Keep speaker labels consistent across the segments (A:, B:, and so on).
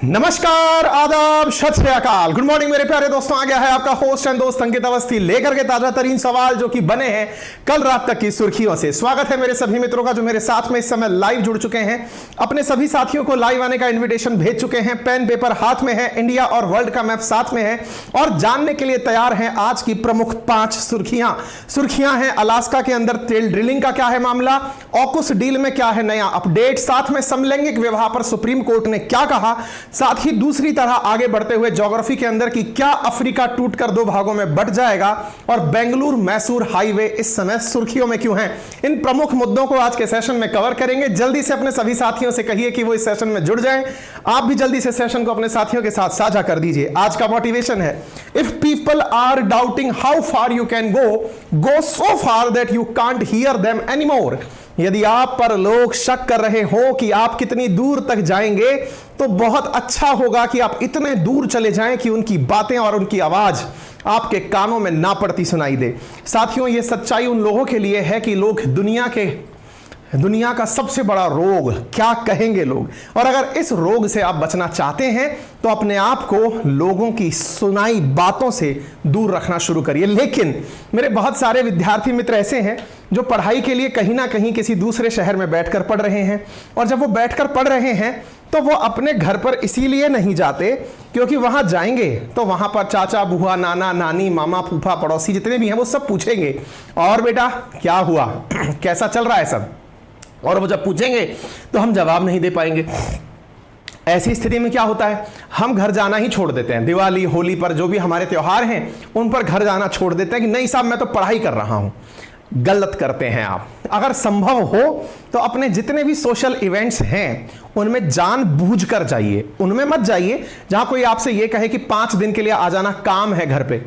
A: नमस्कार, आदाब, सत श्री अकाल, गुड मॉर्निंग मेरे प्यारे दोस्तों। आ गया है आपका होस्ट एंड दोस्त अंकित अवस्थी लेकर के ताजा तरीन सवाल जो कि बने हैं कल रात तक की सुर्खियों से। स्वागत है मेरे सभी मित्रों का जो मेरे साथ में इस समय लाइव जुड़ चुके हैं। अपने सभी साथियों को लाइव आने का इन्विटेशन भेज चुके हैं। पेन पेपर हाथ में है, इंडिया और वर्ल्ड का मैप साथ में है और जानने के लिए तैयार हैं आज की प्रमुख 5 सुर्खियां हैं। अलास्का के अंदर तेल ड्रिलिंग का क्या है मामला, ऑकुस डील में क्या है नया अपडेट, साथ में समलैंगिक विवाह पर सुप्रीम कोर्ट ने क्या कहा, साथ ही दूसरी तरह आगे बढ़ते हुए ज्योग्राफी के अंदर कि क्या अफ्रीका टूटकर 2 भागों में बंट जाएगा और बेंगलुरु मैसूर हाईवे इस समय सुर्खियों में क्यों है। इन प्रमुख मुद्दों को आज के सेशन में कवर करेंगे। जल्दी से अपने सभी साथियों से कहिए कि वो इस सेशन में जुड़ जाएं। आप भी जल्दी से सेशन को अपने साथियों के साथ साझा कर दीजिए। आज का मोटिवेशन है, if people are doubting how far you can go so far that you can't hear them anymore. यदि आप पर लोग शक कर रहे हो कि आप कितनी दूर तक जाएंगे तो बहुत अच्छा होगा कि आप इतने दूर चले जाएं कि उनकी बातें और उनकी आवाज आपके कानों में ना पड़ती सुनाई दे। साथियों, यह सच्चाई उन लोगों के लिए है कि लोग दुनिया का सबसे बड़ा रोग क्या कहेंगे लोग, और अगर इस रोग से आप बचना चाहते हैं तो अपने आप को लोगों की सुनाई बातों से दूर रखना शुरू करिए। लेकिन मेरे बहुत सारे विद्यार्थी मित्र ऐसे हैं जो पढ़ाई के लिए कहीं ना कहीं किसी दूसरे शहर में बैठकर पढ़ रहे हैं, और जब वो बैठकर पढ़ रहे हैं तो वो अपने घर पर इसीलिए नहीं जाते क्योंकि वहां जाएंगे तो वहां पर चाचा बुआ नाना नानी मामा फूफा पड़ोसी जितने भी हैं वो सब पूछेंगे, और बेटा क्या हुआ कैसा चल रहा है सब, और वो जब पूछेंगे तो हम जवाब नहीं दे पाएंगे। ऐसी स्थिति में क्या होता है, हम घर जाना ही छोड़ देते हैं। दिवाली होली पर जो भी हमारे त्योहार हैं उन पर घर जाना छोड़ देते हैं कि नहीं साहब मैं तो पढ़ाई कर रहा हूं। गलत करते हैं आप। अगर संभव हो तो अपने जितने भी सोशल इवेंट्स हैं उनमें जानबूझ कर जाइए, उनमें मत जाइए जहां कोई आपसे यह कहे कि 5 दिन के लिए आ जाना, काम है घर पे,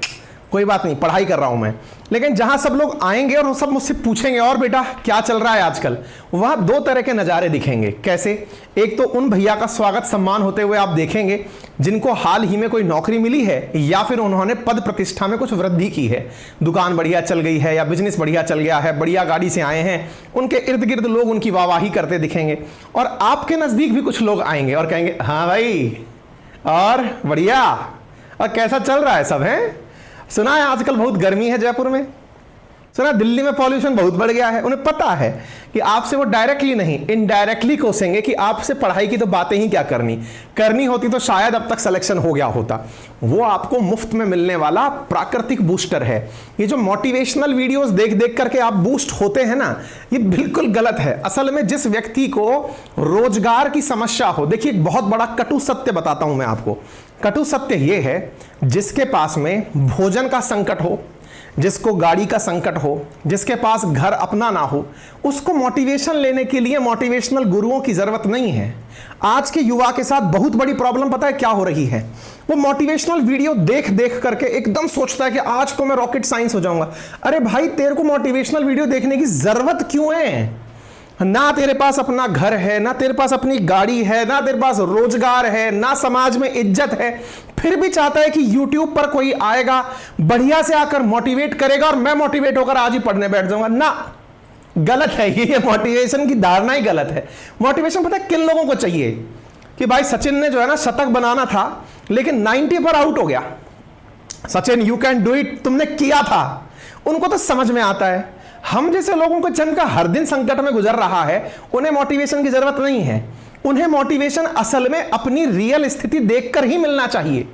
A: कोई बात नहीं पढ़ाई कर रहा हूं मैं। लेकिन जहां सब लोग आएंगे और वो सब मुझसे पूछेंगे और बेटा क्या चल रहा है आजकल, वहां 2 तरह के नजारे दिखेंगे। कैसे, एक तो उन भैया का स्वागत सम्मान होते हुए आप देखेंगे जिनको हाल ही में कोई नौकरी मिली है या फिर उन्होंने पद प्रतिष्ठा में कुछ वृद्धि की है, दुकान बढ़िया चल गई है या बिजनेस बढ़िया चल गया है, बढ़िया गाड़ी से आए हैं, उनके इर्द गिर्द लोग उनकी वाहवाही करते दिखेंगे। और आपके नजदीक भी कुछ लोग आएंगे और कहेंगे हाँ भाई और बढ़िया, और कैसा चल रहा है सब है। सुना है आजकल बहुत गर्मी है जयपुर में, सुना दिल्ली में पॉल्यूशन बहुत बढ़ गया है। उन्हें पता है कि आपसे वो डायरेक्टली नहीं इनडायरेक्टली कोसेंगे कि आपसे पढ़ाई की तो बातें ही क्या करनी होती तो शायद अब तक सिलेक्शन हो गया होता। वो आपको मुफ्त में मिलने वाला प्राकृतिक बूस्टर है। ये जो मोटिवेशनल वीडियोस देख देख करके आप बूस्ट होते हैं ना, ये बिल्कुल गलत है। असल में जिस व्यक्ति को रोजगार की समस्या हो, देखिए एक बहुत बड़ा कटु सत्य बताता हूं मैं आपको। कटु सत्य यह है, जिसके पास में भोजन का संकट हो, जिसको गाड़ी का संकट हो, जिसके पास घर अपना ना हो, उसको मोटिवेशन लेने के लिए मोटिवेशनल गुरुओं की जरूरत नहीं है। आज के युवा के साथ बहुत बड़ी प्रॉब्लम पता है क्या हो रही है, वो मोटिवेशनल वीडियो देख देख करके एकदम सोचता है कि आज तो मैं रॉकेट साइंस हो जाऊंगा। अरे भाई, तेरे को मोटिवेशनल वीडियो देखने की जरूरत क्यों है? ना तेरे पास अपना घर है, ना तेरे पास अपनी गाड़ी है, ना तेरे पास रोजगार है, ना समाज में इज्जत है, फिर भी चाहता है कि YouTube पर कोई आएगा बढ़िया से आकर मोटिवेट करेगा और मैं मोटिवेट होकर आज ही पढ़ने बैठ जाऊंगा। ना, गलत है ये मोटिवेशन की धारणा ही गलत है। मोटिवेशन पता है किन लोगों को चाहिए कि भाई सचिन ने जो है ना शतक बनाना था लेकिन 90 पर आउट हो गया। Sachin you can do it, तुमने किया था। उनको तो समझ में आता है। हम जैसे लोगों को जिनका हर दिन संकट में गुजर रहा है उन्हें मोटिवेशन की जरूरत नहीं है। उन्हें मोटिवेशन असल में अपनी रियल स्थिति देखकर ही मिलना चाहिए।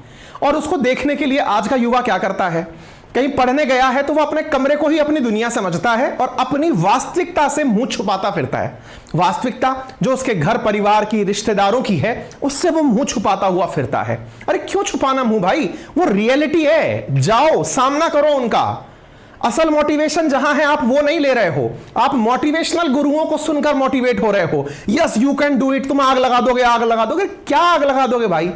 A: और उसको देखने के लिए आज का युवा क्या करता है, कहीं पढ़ने गया है तो वो अपने कमरे को ही अपनी दुनिया समझता है और अपनी वास्तविकता से मुंह छुपाता फिरता है। वास्तविकता जो उसके घर परिवार की रिश्तेदारों की है उससे वो मुंह छुपाता हुआ फिरता है। अरे क्यों छुपाना मुंह भाई, वो रियलिटी है, जाओ सामना करो उनका। असल मोटिवेशन जहां है आप वो नहीं ले रहे हो, आप मोटिवेशनल गुरुओं को सुनकर मोटिवेट हो रहे हो। Yes you can do it, तुम आग लगा दोगे, आग लगा दोगे। क्या आग लगा दोगे भाई,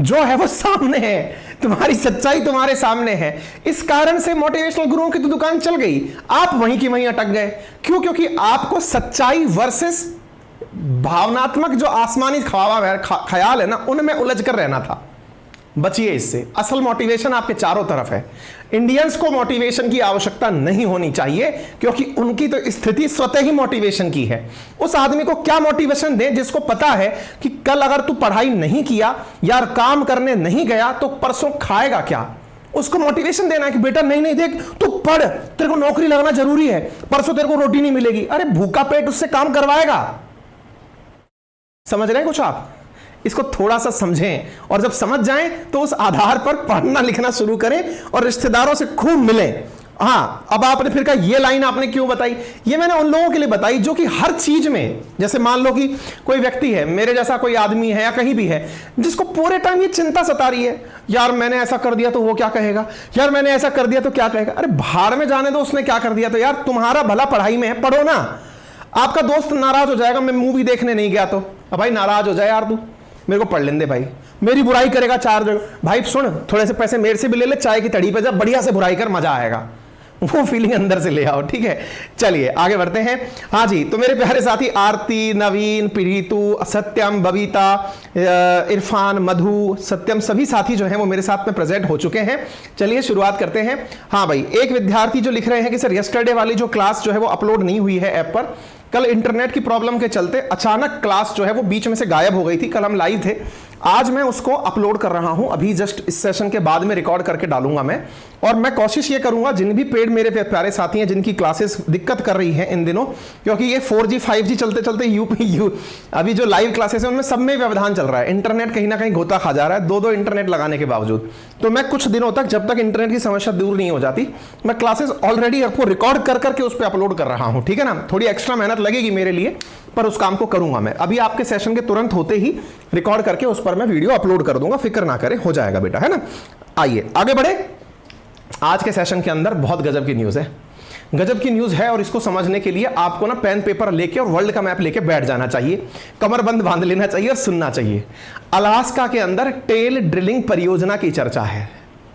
A: जो है वो सामने है, तुम्हारी सच्चाई तुम्हारे सामने है। इस कारण से मोटिवेशनल गुरुओं की तो दुकान चल गई, आप वहीं की वहीं अटक गए। क्यों? क्योंकि आपको सच्चाई वर्सेस भावनात्मक जो आसमानी ख्याल है ना, उनमें उलझ कर रहना था। बचिए इससे। असल मोटिवेशन आपके चारों तरफ है। इंडियंस को मोटिवेशन की आवश्यकता नहीं होनी चाहिए, क्योंकि उनकी तो स्थिति स्वतः ही मोटिवेशन की है। उस आदमी को क्या मोटिवेशन दे जिसको पता है कि कल अगर तू पढ़ाई नहीं किया या काम करने नहीं गया तो परसों खाएगा क्या। उसको मोटिवेशन देना है कि बेटा नहीं नहीं देख तू पढ़, तेरे को नौकरी लगना जरूरी है, परसों तेरे को रोटी नहीं मिलेगी। अरे भूखा पेट उससे काम करवाएगा। समझ रहे हैं कुछ आप? इसको थोड़ा सा समझें, और जब समझ जाएं तो उस आधार पर पढ़ना लिखना शुरू करें और रिश्तेदारों से खूब मिलें। हाँ, अब आपने फिर कहा ये लाइन आपने क्यों बताई? ये मैंने उन लोगों के लिए बताई जो कि हर चीज में, जैसे मान लो कि कोई व्यक्ति है, मेरे जैसा कोई आदमी है या कहीं भी है, जिसको पूरे टाइम ये चिंता सता रही है, यार मैंने ऐसा कर दिया तो वो क्या कहेगा, यार मैंने ऐसा कर दिया तो क्या कहेगा। अरे भाड़ में जाने दो उसने क्या कर दिया तो, यार तुम्हारा भला पढ़ाई में है, पढ़ो ना। आपका दोस्त नाराज हो जाएगा, मैं मूवी देखने नहीं गया तो, अब भाई नाराज हो जाए यार तू, मेरे को पढ़ लेने दे भाई, मेरी बुराई करेगा चार जगह, भाई सुन थोड़े से पैसे मेरे से भी ले ले, चाय की तड़ी पे जा, बढ़िया से बुराई कर, मजा आएगा। वो फीलिंग अंदर से ले आओ, ठीक है। चलिए आगे बढ़ते हैं। हाँ जी, तो मेरे प्यारे साथी आरती, नवीन, प्रीतु, सत्यम, बबीता, इरफान, मधु, सत्यम, सभी साथी जो हैं वो मेरे साथ में प्रेजेंट हो चुके हैं। चलिए शुरुआत करते हैं। हाँ भाई, एक विद्यार्थी जो लिख रहे हैं कि सर यस्टरडे वाली जो क्लास जो है वो अपलोड नहीं हुई है ऐप पर, कल इंटरनेट की प्रॉब्लम के चलते अचानक क्लास जो है वो बीच में से गायब हो गई थी। कल हम लाइव थे, आज मैं उसको अपलोड कर रहा हूं, अभी जस्ट इस सेशन के बाद में रिकॉर्ड करके डालूंगा मैं। और मैं कोशिश ये करूंगा जिन भी पेड मेरे प्यारे साथी हैं जिनकी क्लासेस दिक्कत कर रही हैं इन दिनों, क्योंकि ये 4G 5G चलते चलते अभी जो लाइव क्लासेस हैं उनमें सब में व्यवधान चल रहा है, इंटरनेट कहीं ना कहीं घोता खा जा रहा है, दो इंटरनेट लगाने के बावजूद। तो मैं कुछ दिनों तक, जब तक इंटरनेट की समस्या दूर नहीं हो जाती, मैं क्लासेस ऑलरेडी आपको रिकॉर्ड कर करके उस पर अपलोड कर रहा हूं, ठीक है ना। थोड़ी एक्स्ट्रा मेहनत लगेगी मेरे लिए, पर उस काम को करूंगा मैं। अभी आपके सेशन के तुरंत होते ही रिकॉर्ड करके उस पर मैं वीडियो अपलोड कर दूंगा, फिक्र ना करें, हो जाएगा बेटा, है ना। आइए आगे बढ़े। आज के सेशन के अंदर बहुत गजब की न्यूज़ है, गजब की न्यूज़ है, और इसको समझने के लिए आपको ना पेन पेपर लेके और वर्ल्ड का मैप लेके बैठ जाना चाहिए, कमरबंद बांध लेना चाहिए और सुनना चाहिए। अलास्का के अंदर टेल ड्रिलिंग परियोजना की चर्चा है।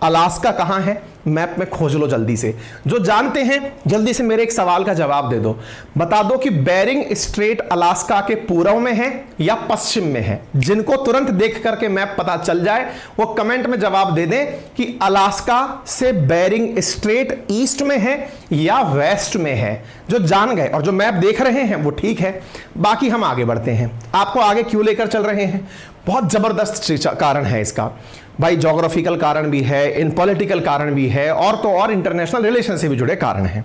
A: अलास्का कहां है? मैप में खोज लो जल्दी से। जो जानते हैं जल्दी से मेरे एक सवाल का जवाब दे दो, बता दो कि बेरिंग स्ट्रेट अलास्का के पूर्व में है या पश्चिम में है। जिनको तुरंत देख करके मैप पता चल जाए वो कमेंट में जवाब दे दें कि अलास्का से बेरिंग स्ट्रेट ईस्ट में है या वेस्ट में है। जो जान गए और जो मैप देख रहे हैं वो ठीक है, बाकी हम आगे बढ़ते हैं। आपको आगे क्यों लेकर चल रहे हैं? बहुत जबरदस्त कारण है इसका भाई, ज्योग्राफिकल कारण भी है, इन पॉलिटिकल कारण भी है, और तो और इंटरनेशनल रिलेशन से भी जुड़े कारण हैं।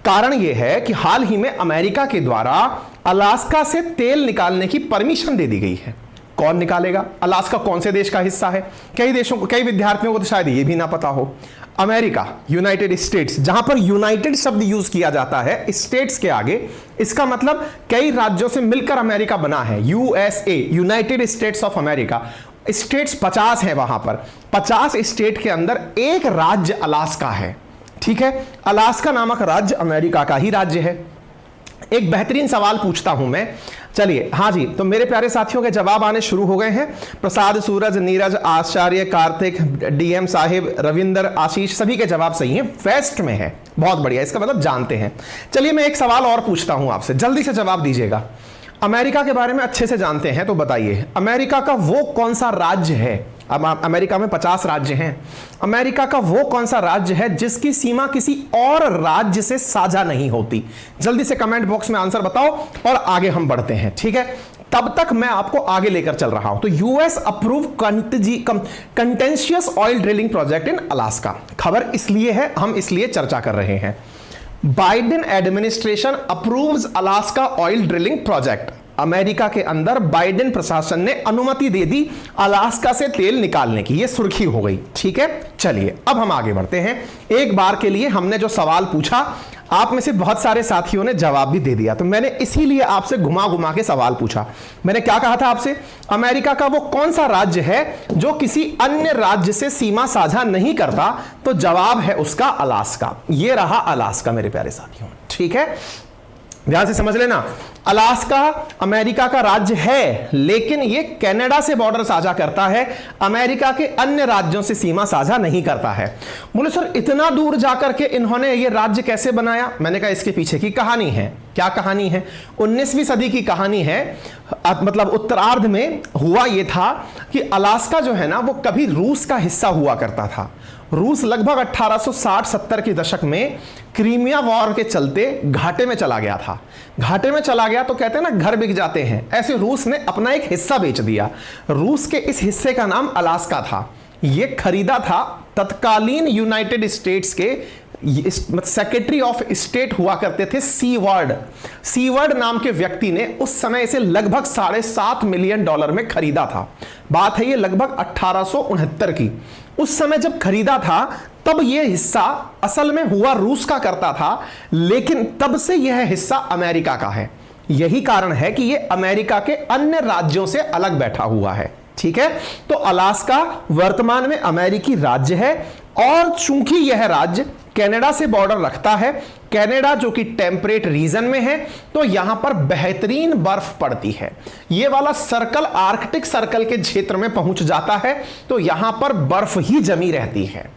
A: कारण यह है कि हाल ही में अमेरिका के द्वारा अलास्का से तेल निकालने की परमिशन दे दी गई है। कौन निकालेगा? अलास्का कौन से देश का हिस्सा है? कई देशों को, कई विद्यार्थियों को तो शायद ये भी ना पता हो। अमेरिका, यूनाइटेड स्टेट्स, जहां पर यूनाइटेड शब्द यूज किया जाता है स्टेट्स के आगे, इसका मतलब कई राज्यों से मिलकर अमेरिका बना है। USA, United states of America. States 50 हैं वहां पर, 50 स्टेट के अंदर एक राज्य अलास्का है, ठीक है। अलास्का नामक राज्य अमेरिका का ही राज्य है। एक बेहतरीन सवाल पूछता हूं मैं, चलिए। हाँ जी, तो मेरे प्यारे साथियों के जवाब आने शुरू हो गए हैं। प्रसाद, सूरज, नीरज, आचार्य, कार्तिक, डीएम साहिब, रविंदर, आशीष, सभी के जवाब सही हैं, वेस्ट में है। बहुत बढ़िया, इसका मतलब जानते हैं। चलिए मैं एक सवाल और पूछता हूं आपसे, जल्दी से जवाब दीजिएगा। अमेरिका के बारे में अच्छे से जानते हैं तो बताइए, अमेरिका का वो कौन सा राज्य है? अब अमेरिका में 50 राज्य हैं। अमेरिका का वो कौन सा राज्य है जिसकी सीमा किसी और राज्य से साझा नहीं होती? जल्दी से कमेंट बॉक्स में आंसर बताओ और आगे हम बढ़ते हैं, ठीक है। तब तक मैं आपको आगे लेकर चल रहा हूं। तो US approve contentious oil drilling project in Alaska. खबर इसलिए है, हम इसलिए चर्चा कर रहे हैं। Biden administration approves Alaska oil drilling project. America के अंदर बाइडेन प्रशासन ने अनुमति दे दी अलास्का से तेल निकालने की, यह सुर्खी हो गई, ठीक है। चलिए अब हम आगे बढ़ते हैं। एक बार के लिए हमने जो सवाल पूछा, आप में से बहुत सारे साथियों ने जवाब भी दे दिया, तो मैंने इसीलिए आपसे घुमा घुमा के सवाल पूछा। मैंने क्या कहा था आपसे? अमेरिका का वो कौन सा राज्य है जो किसी अन्य राज्य से सीमा साझा नहीं करता? तो जवाब है उसका अलास्का। ये रहा अलास्का मेरे प्यारे साथियों, ठीक है। ध्यान से समझ लेना, अलास्का अमेरिका का राज्य है, लेकिन ये कनाडा से बॉर्डर साझा करता है, अमेरिका के अन्य राज्यों से सीमा साझा नहीं करता है। बोले सर इतना दूर जाकर के इन्होंने ये राज्य कैसे बनाया? मैंने कहा इसके पीछे की कहानी है। क्या कहानी है? 19वीं सदी की कहानी है। मतलब उत्तरार्ध में हुआ ये था कि अलास्का जो है ना वो कभी रूस का हिस्सा हुआ करता था। रूस लगभग 1860-70 के दशक में क्रीमिया वॉर के चलते घाटे में चला गया था। घाटे में चला गया तो कहते हैं ना घर बिक जाते हैं, ऐसे रूस ने अपना एक हिस्सा बेच दिया। रूस के इस हिस्से का नाम अलास्का था। यह खरीदा था तत्कालीन यूनाइटेड स्टेट्स के सेक्रेटरी ऑफ स्टेट हुआ करते थे सीवर्ड नाम के व्यक्ति ने उस समय इसे लगभग $7.5 मिलियन में खरीदा था। बात है ये लगभग 1869 की। उस समय जब खरीदा था तब यह हिस्सा असल में हुआ रूस का करता था, लेकिन तब से यह हिस्सा अमेरिका का है। यही कारण है कि यह अमेरिका के अन्य राज्यों से अलग बैठा हुआ है। ठीक है, तो अलास्का वर्तमान में अमेरिकी राज्य है और चूंकि यह राज्य कनाडा से बॉर्डर रखता है, कनाडा जो कि टेम्परेट रीजन में है, तो यहां पर बेहतरीन बर्फ पड़ती है। यह वाला सर्कल आर्कटिक सर्कल के क्षेत्र में पहुंच जाता है, तो यहां पर बर्फ ही जमी रहती है।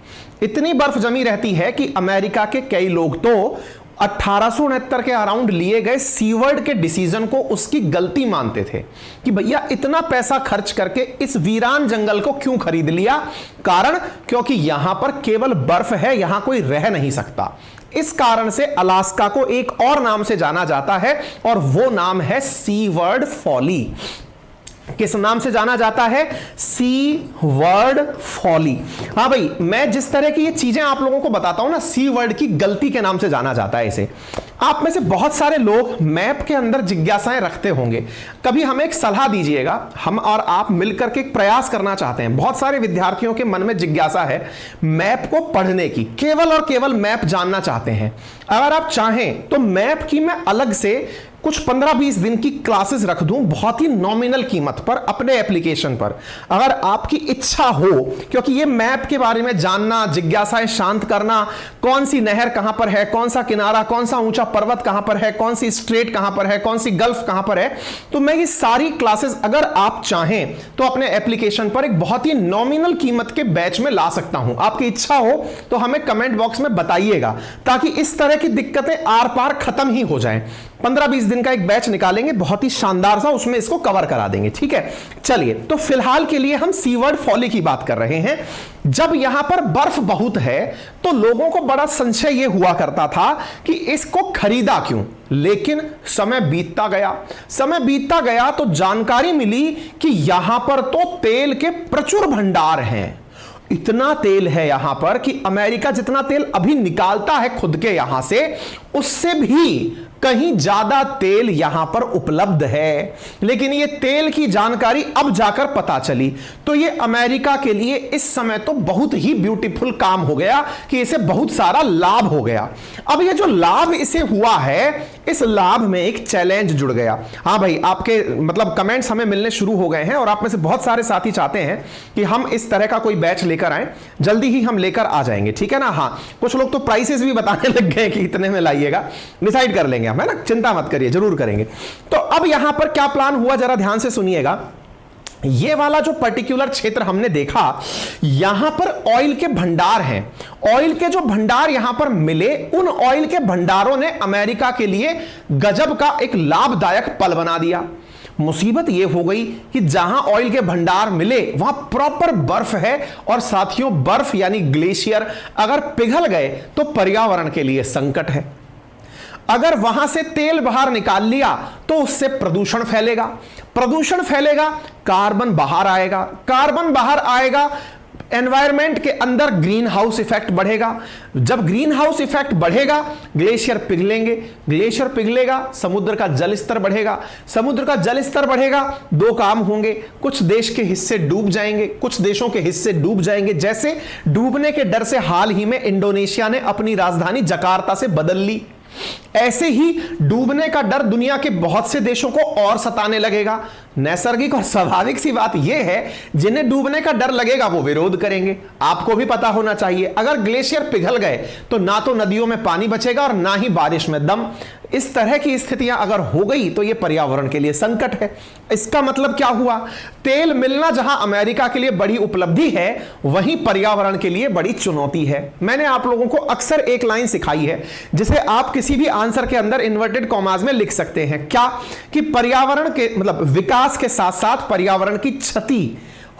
A: इतनी बर्फ जमी रहती है कि अमेरिका के कई लोग तो 1869 के अराउंड लिए गए सीवर्ड के डिसीजन को उसकी गलती मानते थे कि भैया इतना पैसा खर्च करके इस वीरान जंगल को क्यों खरीद लिया। कारण क्योंकि यहां पर केवल बर्फ है, यहां कोई रह नहीं सकता। इस कारण से अलास्का को एक और नाम से जाना जाता है और वो नाम है सीवर्ड फॉली। किस नाम से जाना जाता है? Seward folly. हाँ भाई, मैं जिस तरह की ये चीजें आप लोगों को बताता हूं ना, सीवर्ड की गलती के नाम से जाना जाता है इसे। आप में से बहुत सारे लोग मैप के अंदर जिज्ञासाएं रखते होंगे। कभी हमें एक सलाह दीजिएगा, हम और आप मिलकर के एक प्रयास करना चाहते हैं। बहुत सारे विद्यार्थियों के मन में जिज्ञासा है मैप को पढ़ने की, केवल और केवल मैप जानना चाहते हैं। अगर आप चाहें तो मैप की मैं अलग से कुछ 15-20 दिन की क्लासेस रख दूं बहुत ही नॉमिनल कीमत पर अपने एप्लीकेशन पर, अगर आपकी इच्छा हो। क्योंकि ये मैप के बारे में जानना, जिज्ञासाएं शांत करना, कौन सी नहर कहां पर है, कौन सा किनारा, कौन सा ऊंचा पर्वत कहां पर है, कौन सी स्ट्रेट कहां पर है, कौन सी गल्फ कहां पर है, तो मैं ये सारी क्लासेस अगर आप चाहें तो अपने एप्लीकेशन पर एक बहुत ही नॉमिनल कीमत के बैच में ला सकता हूं। आपकी इच्छा हो तो हमें कमेंट बॉक्स में बताइएगा, ताकि इस तरह की दिक्कतें आर पार खत्म ही हो जाएं। 15-20 दिन का एक बैच निकालेंगे, बहुत ही शानदार सा, उसमें इसको कवर करा देंगे। ठीक है, चलिए, तो फिलहाल के लिए हम सीवर्ड फॉली की बात कर रहे हैं। जब यहां पर बर्फ बहुत है तो लोगों को बड़ा संशय यह हुआ करता था कि इसको खरीदा क्यों। लेकिन समय बीतता गया तो जानकारी मिली कि यहां पर तो तेल के प्रचुर भंडार हैं। इतना तेल है यहां पर कि अमेरिका जितना तेल अभी निकालता है खुद के यहां से, उससे भी कहीं ज्यादा तेल यहां पर उपलब्ध है। लेकिन ये तेल की जानकारी अब जाकर पता चली, तो ये अमेरिका के लिए इस समय तो बहुत ही ब्यूटीफुल काम हो गया कि इसे बहुत सारा लाभ हो गया। अब ये जो लाभ इसे हुआ है, इस लाभ में एक चैलेंज जुड़ गया। हाँ भाई, आपके मतलब कमेंट्स हमें मिलने शुरू हो गए हैं और आप में से बहुत सारे साथी चाहते हैं कि हम इस तरह का कोई बैच लेकर आए। जल्दी ही हम लेकर आ जाएंगे, ठीक है ना। हाँ, कुछ लोग तो प्राइसेस भी बताने लग गए कि इतने में लाइएगा, डिसाइड कर लेंगे हम, है ना। चिंता मत करिए, जरूर करेंगे। तो अब यहां पर क्या प्लान हुआ, जरा ध्यान से सुनिएगा। ये वाला जो पर्टिकुलर क्षेत्र हमने देखा, यहां पर ऑयल के भंडार हैं। ऑयल के जो भंडार यहां पर मिले, उन ऑयल के भंडारों ने अमेरिका के लिए गजब का एक लाभदायक पल बना दिया। मुसीबत यह हो गई कि जहां ऑयल के भंडार मिले वहां प्रॉपर बर्फ है, और साथियों बर्फ यानी ग्लेशियर अगर पिघल गए तो पर्यावरण के लिए संकट है। अगर वहां से तेल बाहर निकाल लिया तो उससे प्रदूषण फैलेगा, कार्बन बाहर आएगा, एनवायरमेंट के अंदर ग्रीन हाउस इफेक्ट बढ़ेगा। जब ग्रीन हाउस इफेक्ट बढ़ेगा, ग्लेशियर पिघलेगा, समुद्र का जल स्तर बढ़ेगा। दो काम होंगे, कुछ देश के हिस्से डूब जाएंगे, कुछ देशों के हिस्से डूब जाएंगे। जैसे डूबने के डर से हाल ही में इंडोनेशिया ने अपनी राजधानी जकार्ता से बदल ली। ऐसे ही डूबने का डर दुनिया के बहुत से देशों को और सताने लगेगा। नैसर्गिक और स्वाभाविक सी बात यह है, जिन्हें डूबने का डर लगेगा वो विरोध करेंगे। आपको भी पता होना चाहिए, अगर ग्लेशियर पिघल गए तो ना तो नदियों में पानी बचेगा और ना ही बारिश में दम। इस तरह की स्थितियां अगर हो गई तो यह पर्यावरण के लिए संकट है। इसका मतलब क्या हुआ? तेल मिलना जहां अमेरिका के लिए बड़ी उपलब्धि है, वहीं पर्यावरण के लिए बड़ी चुनौती है। मैंने आप लोगों को अक्सर एक लाइन सिखाई है जिसे आप किसी भी आंसर के अंदर इन्वर्टेड कॉमास में लिख सकते हैं। क्या? कि पर्यावरण के मतलब विकास के साथ साथ पर्यावरण की क्षति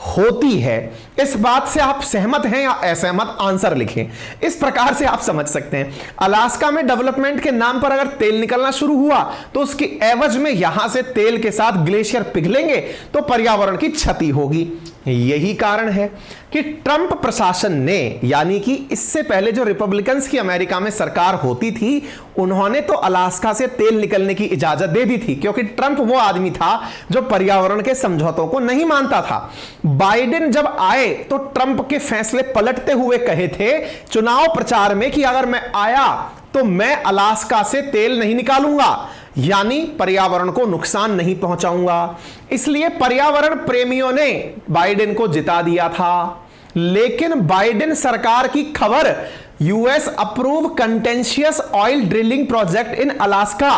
A: होती है। इस बात से आप सहमत हैं या असहमत? आंसर लिखें। इस प्रकार से आप समझ सकते हैं, अलास्का में डेवलपमेंट के नाम पर अगर तेल निकलना शुरू हुआ तो उसकी एवज में यहां से तेल के साथ ग्लेशियर पिघलेंगे तो पर्यावरण की क्षति होगी। यही कारण है कि ट्रंप प्रशासन ने, यानी कि इससे पहले जो रिपब्लिकन्स की अमेरिका में सरकार होती थी, उन्होंने तो अलास्का से तेल निकलने की इजाजत दे दी थी, क्योंकि ट्रंप वो आदमी था जो पर्यावरण के समझौतों को नहीं मानता था। बाइडेन जब आए तो ट्रंप के फैसले पलटते हुए कहे थे चुनाव प्रचार में कि अगर मैं आया तो मैं अलास्का से तेल नहीं निकालूंगा, यानी पर्यावरण को नुकसान नहीं पहुंचाऊंगा। इसलिए पर्यावरण प्रेमियों ने बाइडेन को जिता दिया था। लेकिन बाइडेन सरकार की खबर, US approve contentious oil drilling project in Alaska,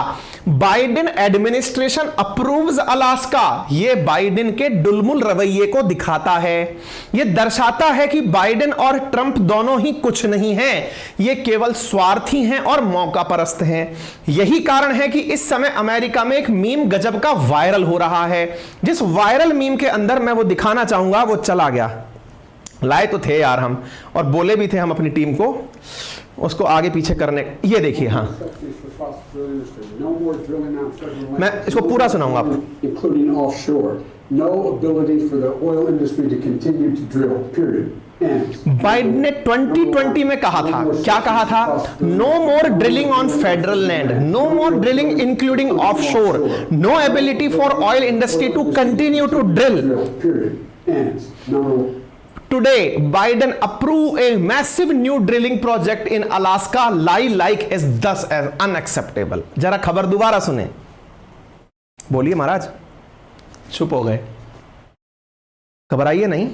A: Biden administration approves Alaska, यह बाइडेन के डुलमुल रवैये को दिखाता है। यह दर्शाता है कि बाइडेन और ट्रंप दोनों ही कुछ नहीं हैं, ये केवल स्वार्थी हैं और मौका परस्त हैं। यही कारण है कि इस समय अमेरिका में एक मीम गजब का वायरल हो रहा है। जिस वायरल मीम के अंदर मैं वो दिखाना चाहूंगा वो चला गया। लाए तो थे यार हम, और बोले भी थे हम अपनी टीम को उसको आगे पीछे करने। ये देखिए, हाँ मैं इसको पूरा सुनाऊंगा आपको। बाइडेन ने 2020 में कहा था, क्या कहा था? No more drilling on federal land, no more drilling including offshore, no ability for oil industry to continue to drill. Today, Biden approve a massive new drilling project in Alaska. Lie like is thus as unacceptable. जरा खबर दोबारा सुने। बोलिए महाराज, चुप हो गए। घबराइए नहीं,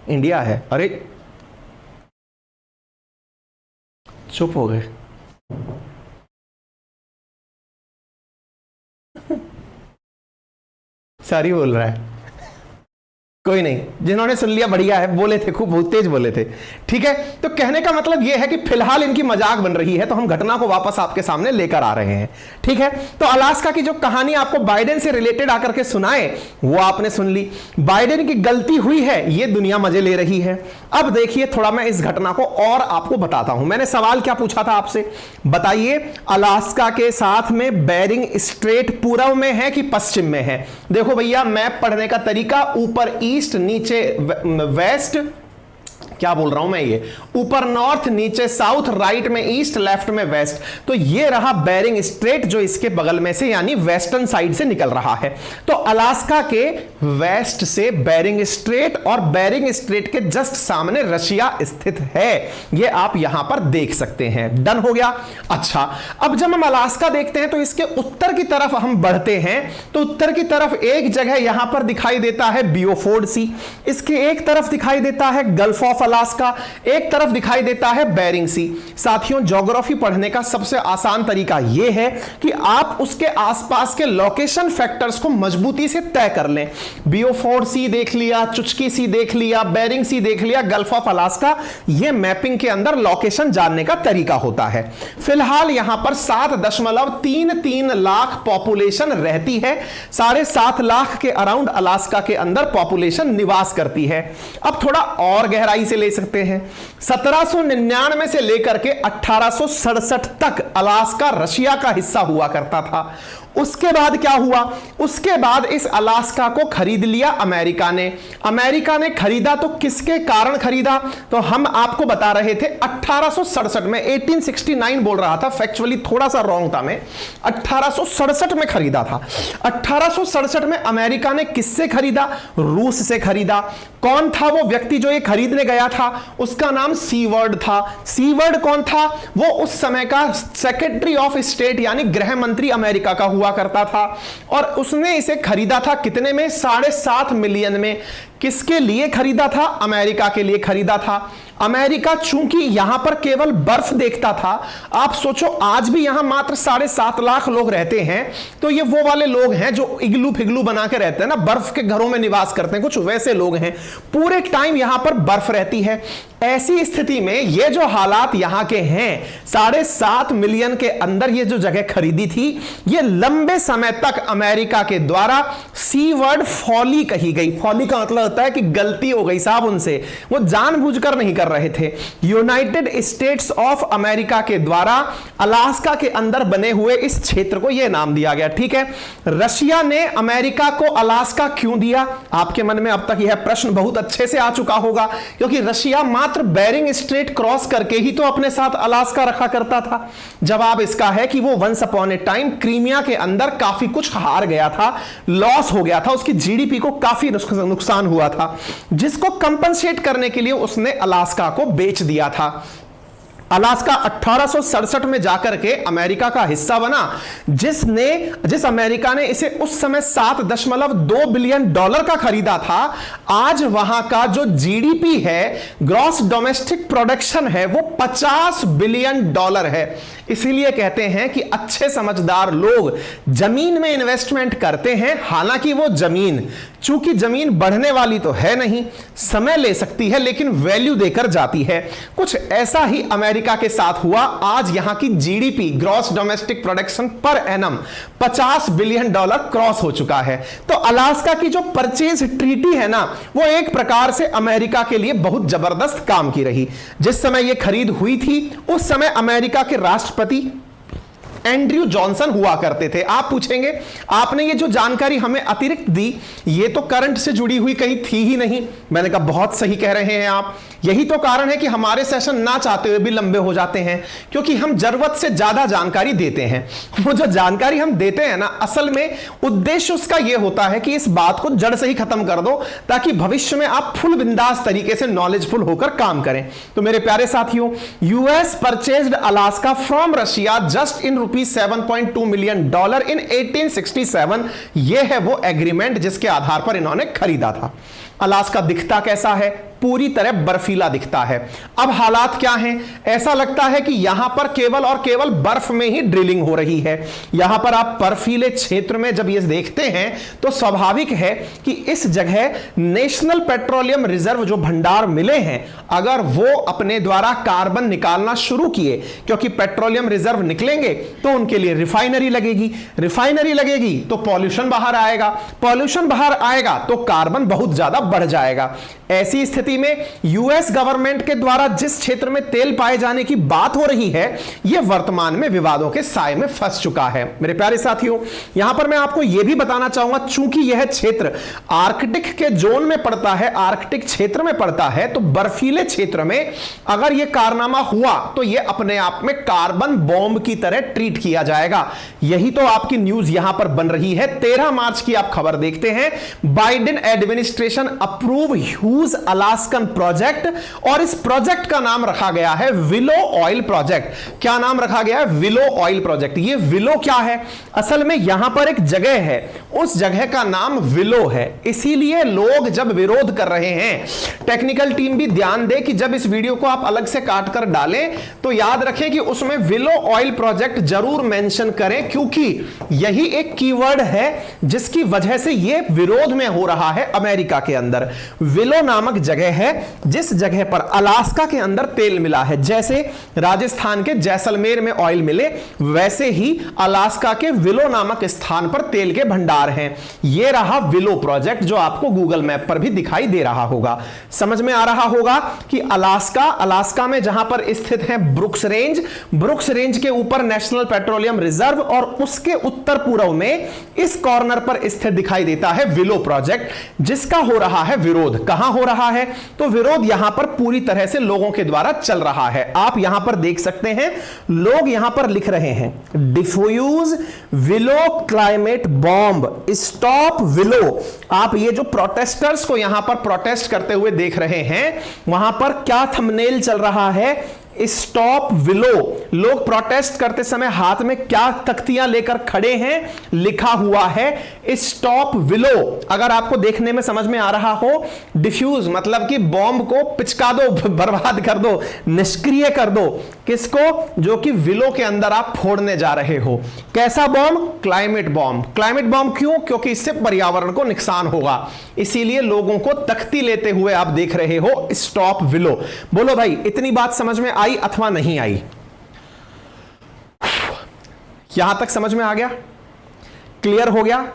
A: इंडिया है। अरे चुप हो गए। सारी बोल रहा है, कोई नहीं, जिन्होंने सुन लिया बढ़िया है। बोले थे, खूब बहुत तेज बोले थे। ठीक है, तो कहने का मतलब यह है कि फिलहाल इनकी मजाक बन रही है, तो हम घटना को वापस आपके सामने लेकर आ रहे हैं। ठीक है, तो अलास्का की जो कहानी आपको बाइडेन से रिलेटेड आकर के सुनाए वो आपने सुन ली। बाइडेन की गलती हुई है, ये दुनिया मजे ले रही है। अब देखिए, थोड़ा मैं इस घटना को और आपको बताता हूं। मैंने सवाल क्या पूछा था आपसे? बताइए, अलास्का के साथ में बेरिंग स्ट्रेट पूर्व में है कि पश्चिम में है? देखो भैया, मैप पढ़ने का तरीका, ऊपर ईस्ट, नीचे वेस्ट, क्या बोल रहा हूं मैं, ये ऊपर नॉर्थ, नीचे साउथ, राइट में ईस्ट, लेफ्ट में वेस्ट। तो ये रहा बेरिंग स्ट्रेट जो इसके बगल में से यानी वेस्टर्न साइड से निकल रहा है। तो अलास्का के वेस्ट से बेरिंग स्ट्रेट, और बेरिंग स्ट्रेट के जस्ट सामने रशिया स्थित है। ये आप यहां पर देख सकते हैं। डन हो गया। अच्छा, अब जब हम अलास्का देखते हैं तो इसके उत्तर की तरफ हम बढ़ते हैं, तो उत्तर की तरफ एक जगह यहां पर दिखाई देता है बियोफोर्ड सी, इसके एक तरफ दिखाई देता है गल्फ ऑफ अलास्का, एक तरफ दिखाई देता है बेरिंग सी। साथियों, ज्योग्राफी पढ़ने का सबसे आसान तरीका यह है कि आप उसके आसपास के लोकेशन फैक्टर्स को मजबूती से तय कर लें। बियोफोर्ड सी देख लिया, चुचकी सी देख लिया, बेरिंग सी देख लिया, गल्फ ऑफ अलास्का, यह मैपिंग के अंदर लोकेशन जानने का तरीका होता है। फिलहाल यहां पर 7.33 लाख पॉपुलेशन रहती है। 7.5 लाख के अराउंड अलास्का के अंदर पॉपुलेशन निवास करती है। अब थोड़ा और गहराई से ले सकते हैं। 1799 से लेकर के 1867 तक अलास्का रशिया का हिस्सा हुआ करता था। उसके बाद क्या हुआ? उसके बाद इस अलास्का को खरीद लिया अमेरिका ने। अमेरिका ने खरीदा तो किसके कारण खरीदा? तो हम आपको बता रहे थे 1867 में, 1869 बोल रहा था, फैक्चुअली थोड़ा सा रॉन्ग था मैं, 1867 में खरीदा था। 1867 में अमेरिका ने किससे खरीदा? रूस से खरीदा। कौन था वो व्यक्ति जो ये खरीदने गया गया था, उसका नाम सीवर्ड था। सीवर्ड कौन था? वो उस समय का सेक्रेटरी ऑफ स्टेट यानी गृह मंत्री अमेरिका का हुआ करता था, और उसने इसे खरीदा था कितने में? 7.5 मिलियन में। किसके लिए खरीदा था? अमेरिका के लिए खरीदा था। अमेरिका चूंकि यहां पर केवल बर्फ देखता था, आप सोचो आज भी यहां मात्र 7.5 लाख लोग रहते हैं, तो ये वो वाले लोग हैं जो इग्लू फिग्लू बना के रहते हैं ना, बर्फ के घरों में निवास करते हैं, कुछ वैसे लोग हैं, पूरे टाइम यहां पर बर्फ रहती है। ऐसी स्थिति में ये जो हालात यहां के हैं, 7.5 मिलियन के अंदर ये जो जगह खरीदी थी, ये लंबे समय तक अमेरिका के द्वारा सीवर्ड फॉली कही गई। फॉली का मतलब होता है कि गलती हो गई साहब उनसे, वो जानबूझकर नहीं कर रहे थे। यूनाइटेड स्टेट्स ऑफ अमेरिका के द्वारा अलास्का के अंदर बने हुए इस क्षेत्र को यह नाम दिया गया। ठीक है, रशिया ने अमेरिका को अलास्का क्यों दिया? आपके मन में अब तक यह प्रश्न बहुत अच्छे से आ चुका होगा, क्योंकि रशिया मात्र बेरिंग स्ट्रेट क्रॉस करके ही तो अपने साथ अलास्का रखा करता था। जवाब इसका है कि वो once upon a time Crimea के अंदर काफी कुछ हार गया था, लॉस हो गया था, उसकी जीडीपी को काफी नुकसान हुआ था, जिसको कंपनसेट करने के लिए उसने अलास्का को बेच दिया था। अलास्का 1867 में जाकर के अमेरिका का हिस्सा बना, जिस अमेरिका ने इसे उस समय $7.2 बिलियन का खरीदा था, आज वहां का जो जीडीपी है, ग्रॉस डोमेस्टिक प्रोडक्शन है, वो $50 बिलियन है। इसीलिए कहते हैं कि अच्छे समझदार लोग जमीन में इन्वेस्टमेंट करते हैं। हालांकि वो जमीन, चूंकि जमीन बढ़ने वाली तो है नहीं, समय ले सकती है, लेकिन वैल्यू देकर जाती है। कुछ ऐसा ही अमेरिका के साथ हुआ। आज यहां की GDP, gross domestic production per annum $50 billion cross हो चुका है। तो अलास्का की जो परचेज ट्रीटी है ना, वो एक प्रकार से अमेरिका के लिए बहुत जबरदस्त काम की रही। जिस समय यह खरीद हुई थी, उस समय अमेरिका के राष्ट्रपति एंड्रयू जॉनसन हुआ करते थे। आप पूछेंगे, आपने ये जो जानकारी हमें अतिरिक्त दी, ये तो करंट से जुड़ी हुई कहीं थी ही नहीं। मैंने कहा बहुत सही कह रहे हैं आप। यही तो कारण है कि हमारे सेशन ना चाहते हुए भी लंबे हो जाते हैं, क्योंकि हम जरूरत से ज्यादा जानकारी देते हैं। वो जो जानकारी हम देते हैं ना, असल में उद्देश्य उसका यह होता है कि इस बात को जड़ से ही खत्म कर दो, ताकि भविष्य में आप फुल बिंदास तरीके से नॉलेजफुल होकर काम करें। तो मेरे प्यारे साथियों, US purchased Alaska from Russia just in $7.2 million in 1867। यह है वो एग्रीमेंट जिसके आधार पर इन्होंने खरीदा था। अलास्का दिखता कैसा है? पूरी तरह बर्फीला दिखता है। अब हालात क्या हैं? ऐसा लगता है कि यहां पर केवल और केवल बर्फ में ही ड्रिलिंग हो रही है। यहां पर आप बर्फीले क्षेत्र में जब ये देखते हैं तो स्वाभाविक है कि इस जगह नेशनल पेट्रोलियम रिजर्व जो भंडार मिले हैं, अगर वो अपने द्वारा कार्बन निकालना शुरू किए, क्योंकि पेट्रोलियम रिजर्व निकलेंगे तो उनके लिए रिफाइनरी लगेगी, रिफाइनरी लगेगी तो पॉल्यूशन बाहर आएगा, पॉल्यूशन बाहर आएगा तो कार्बन बहुत ज्यादा बढ़ जाएगा। ऐसी स्थिति में यूएस गवर्नमेंट के द्वारा जिस क्षेत्र में तेल पाए जाने की बात हो रही है, यह वर्तमान में विवादों के साए में फंस चुका है। मेरे प्यारे साथियों, यहां पर मैं आपको यह भी बताना चाहूंगा, चूंकि यह क्षेत्र आर्कटिक के जोन में पड़ता है, आर्कटिक क्षेत्र में पड़ता है, तो बर्फीले क्षेत्र में अगर यह कारनामा हुआ तो यह अपने आप में कार्बन बॉम्ब की तरह ट्रीट किया जाएगा। यही तो आपकी न्यूज यहां पर बन रही है। 13 मार्च की आप खबर देखते हैं, Biden administration approve huge Alaskan project, और इस प्रोजेक्ट का नाम रखा गया है विलो ऑयल प्रोजेक्ट। क्या नाम रखा गया है? Willow oil project. ये विलो क्या है? असल में यहां पर एक जगह है, उस जगह का नाम विलो है। इसीलिए लोग जब विरोध कर रहे हैं, टेक्निकल टीम भी ध्यान दे कि जब इस वीडियो को आप अलग से काट कर डालें तो याद रखें कि उसमें विलो ऑयल प्रोजेक्ट जरूर मेंशन करें, क्योंकि यही एक कीवर्ड है जिसकी वजह से यह विरोध में हो रहा है अमेरिका के अंदर। विलो नामक जगह है जिस जगह पर अलास्का के अंदर तेल मिला है। जैसे राजस्थान के जैसलमेर में ऑयल मिले, वैसे ही अलास्का के विलो नामक स्थान पर तेल के भंडार हैं। यह रहा विलो प्रोजेक्ट, जो आपको गूगल मैप पर भी दिखाई दे रहा होगा। समझ में आ रहा होगा कि अलास्का में जहां पर स्थित है ब्रुक्स रेंज के ऊपर नेशनल पेट्रोलियम रिजर्व, और उसके उत्तर पूर्व में इस कॉर्नर पर स्थित दिखाई देता है विलो प्रोजेक्ट, जिसका हो रहा है विरोध। कहां हो रहा है? तो विरोध यहां पर पूरी तरह से लोगों के द्वारा चल रहा है। आप यहां पर देख सकते हैं, लोग यहां पर लिख रहे हैं diffuse Willow climate bomb. Stop Willow. आप ये जो प्रोटेस्टर्स को यहां पर प्रोटेस्ट करते हुए देख रहे हैं, वहां पर क्या थंबनेल चल रहा है? Stop willow. लोग प्रोटेस्ट करते समय हाथ में क्या तख्तियां लेकर खड़े हैं? लिखा हुआ है स्टॉप विलो। अगर आपको देखने में समझ में आ रहा हो, डिफ्यूज मतलब कि बॉम्ब को पिचका दो, बर्बाद कर दो, निष्क्रिय कर दो। किसको? जो कि विलो के अंदर आप फोड़ने जा रहे हो। कैसा bomb? Climate bomb. Climate bomb क्यों? क्योंकि इससे पर्यावरण को नुकसान होगा, इसीलिए लोगों को तख्ती लेते हुए आप देख रहे हो स्टॉप विलो। बोलो भाई, इतनी बात समझ में आई अथवा नहीं आई? यहां तक समझ में आ गया? क्लियर हो गया?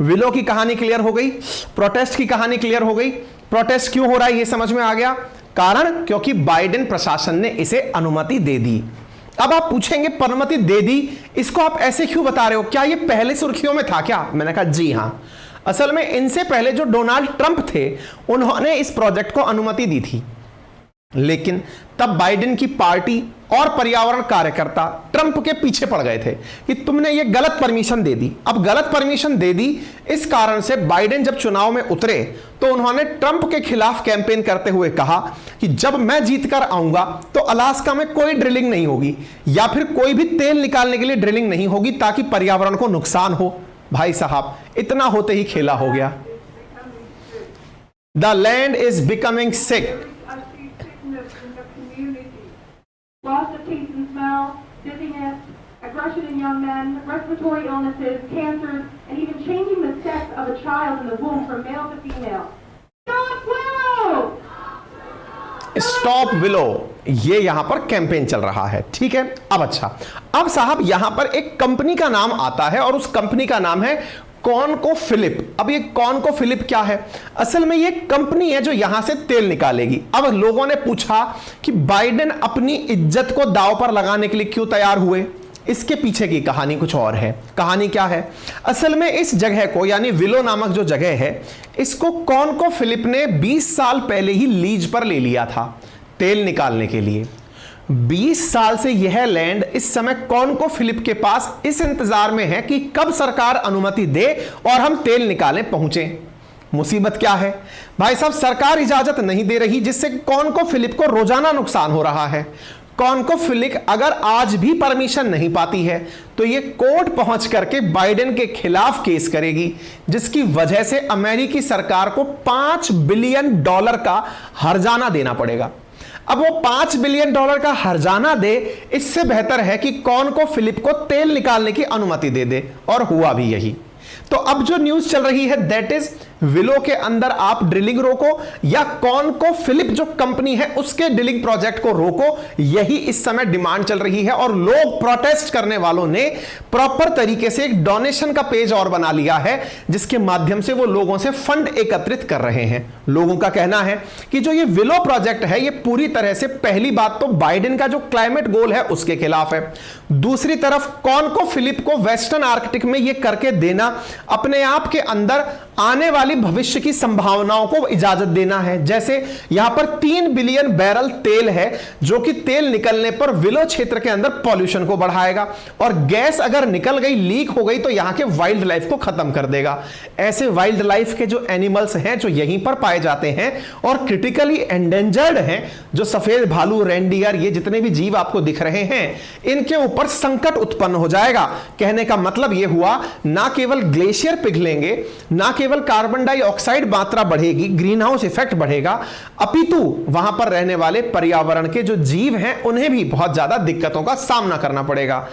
A: विलो की कहानी क्लियर हो गई, प्रोटेस्ट की कहानी क्लियर हो गई। प्रोटेस्ट क्यों हो रहा है ये समझ में आ गया। कारण क्योंकि बाइडेन प्रशासन ने इसे अनुमति दे दी। अब आप पूछेंगे अनुमति दे दी, इसको आप ऐसे क्यों बता रहे हो? क्या ये पहले सुर्खियों में था क्या? मैंने कहा जी हां। असल में इनसे पहले जो डोनाल्ड ट्रंप थे, उन्होंने इस प्रोजेक्ट को अनुमति दी थी, लेकिन तब बाइडेन की पार्टी और पर्यावरण कार्यकर्ता ट्रंप के पीछे पड़ गए थे कि तुमने ये गलत परमिशन दे दी। अब गलत परमिशन दे दी, इस कारण से बाइडेन जब चुनाव में उतरे तो उन्होंने ट्रंप के खिलाफ कैंपेन करते हुए कहा कि जब मैं जीतकर आऊंगा तो अलास्का में कोई ड्रिलिंग नहीं होगी या फिर कोई भी तेल निकालने के लिए ड्रिलिंग नहीं होगी ताकि पर्यावरण को नुकसान हो। भाई साहब, इतना होते ही खेला हो गया। The land is becoming sick.
B: Loss of taste and smell, dizziness, aggression in young men, respiratory illnesses, cancers, and even changing the sex of a child in the womb from male to female. Stop Willow!
A: Stop willow, ये यहां पर campaign चल रहा है। ठीक है, अब अच्छा, अब साहब यहां पर एक कंपनी का नाम आता है और उस कंपनी का नाम है कॉनकोफिलिप। अब ये कॉनकोफिलिप क्या है? असल में ये कंपनी है जो यहां से तेल निकालेगी। अब लोगों ने पूछा कि बाइडेन अपनी इज्जत को दांव पर लगाने के लिए क्यों तैयार हुए? इसके पीछे की कहानी कुछ और है। कहानी क्या है? असल में इस जगह को, यानी विलो नामक जो जगह है, इसको कॉनकोफिलिप ने 20 साल पहले ही लीज पर ले लिया था तेल निकालने के लिए। 20 साल से यह लैंड इस समय कॉनकोफिलिप के पास इस इंतजार में है कि कब सरकार अनुमति दे और हम तेल निकालें पहुंचे। मुसीबत क्या है भाई साहब? सरकार इजाजत नहीं दे रही, जिससे कॉनकोफिलिप को रोजाना नुकसान हो रहा है। कॉनकोफिलिप अगर आज भी परमिशन नहीं पाती है तो यह कोर्ट पहुंच करके बाइडेन के खिलाफ केस करेगी, जिसकी वजह से अमेरिकी सरकार को $5 बिलियन का हर्जाना देना पड़ेगा। अब वो $5 बिलियन का हर्जाना दे, इससे बेहतर है कि कॉनकोफिलिप को तेल निकालने की अनुमति दे दे, और हुआ भी यही। तो अब जो न्यूज चल रही है दैट इज विलो के अंदर आप ड्रिलिंग रोको या कॉनकोफिलिप जो कंपनी है उसके ड्रिलिंग प्रोजेक्ट को रोको, यही इस समय डिमांड चल रही है। और लोग प्रोटेस्ट करने वालों ने प्रॉपर तरीके से एक डोनेशन का पेज और बना लिया है, जिसके माध्यम से वो लोगों से फंड एकत्रित कर रहे हैं। लोगों का कहना है कि जो ये विलो प्रोजेक्ट है, ये पूरी तरह से, पहली बात तो बाइडेन का जो क्लाइमेट गोल है उसके खिलाफ है, दूसरी तरफ कॉनकोफिलिप को वेस्टर्न आर्कटिक में ये करके देना अपने आप के अंदर आने वाली भविष्य की संभावनाओं को इजाजत देना है। जैसे यहां पर 3 बिलियन बैरल तेल है, जो कि तेल निकलने पर विलो क्षेत्र के अंदर पॉल्यूशन को बढ़ाएगा, और गैस अगर निकल गई, लीक हो गई, तो यहां के वाइल्ड लाइफ को खत्म कर देगा। ऐसे वाइल्ड लाइफ के जो एनिमल्स हैं जो यहीं पर पाए जाते हैं और क्रिटिकली एंडेंजर्ड हैं, जो सफेद भालू, रेंडियर, ये जितने भी जीव आपको दिख रहे हैं, इनके ऊपर संकट उत्पन्न हो जाएगा। कहने का मतलब यह हुआ, ना केवल ग्लेशियर पिघलेंगे, ना केवल कार्बन डाइऑक्साइड मात्रा बढ़ेगी, ग्रीन हाउस इफेक्ट बढ़ेगा, अपितु वहां पर रहने वाले पर्यावरण के जो जीव हैं उन्हें भी बहुत ज्यादा दिक्कतों का सामना करना पड़ेगा।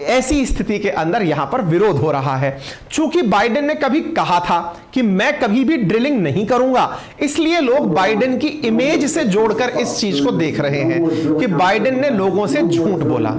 A: ऐसी स्थिति के अंदर यहां पर विरोध हो रहा है। चूंकि बाइडेन ने कभी कहा था कि मैं कभी भी ड्रिलिंग नहीं करूंगा, इसलिए लोग बाइडेन की इमेज से जोड़कर इस चीज को देख रहे हैं कि बाइडेन ने लोगों से झूठ बोला।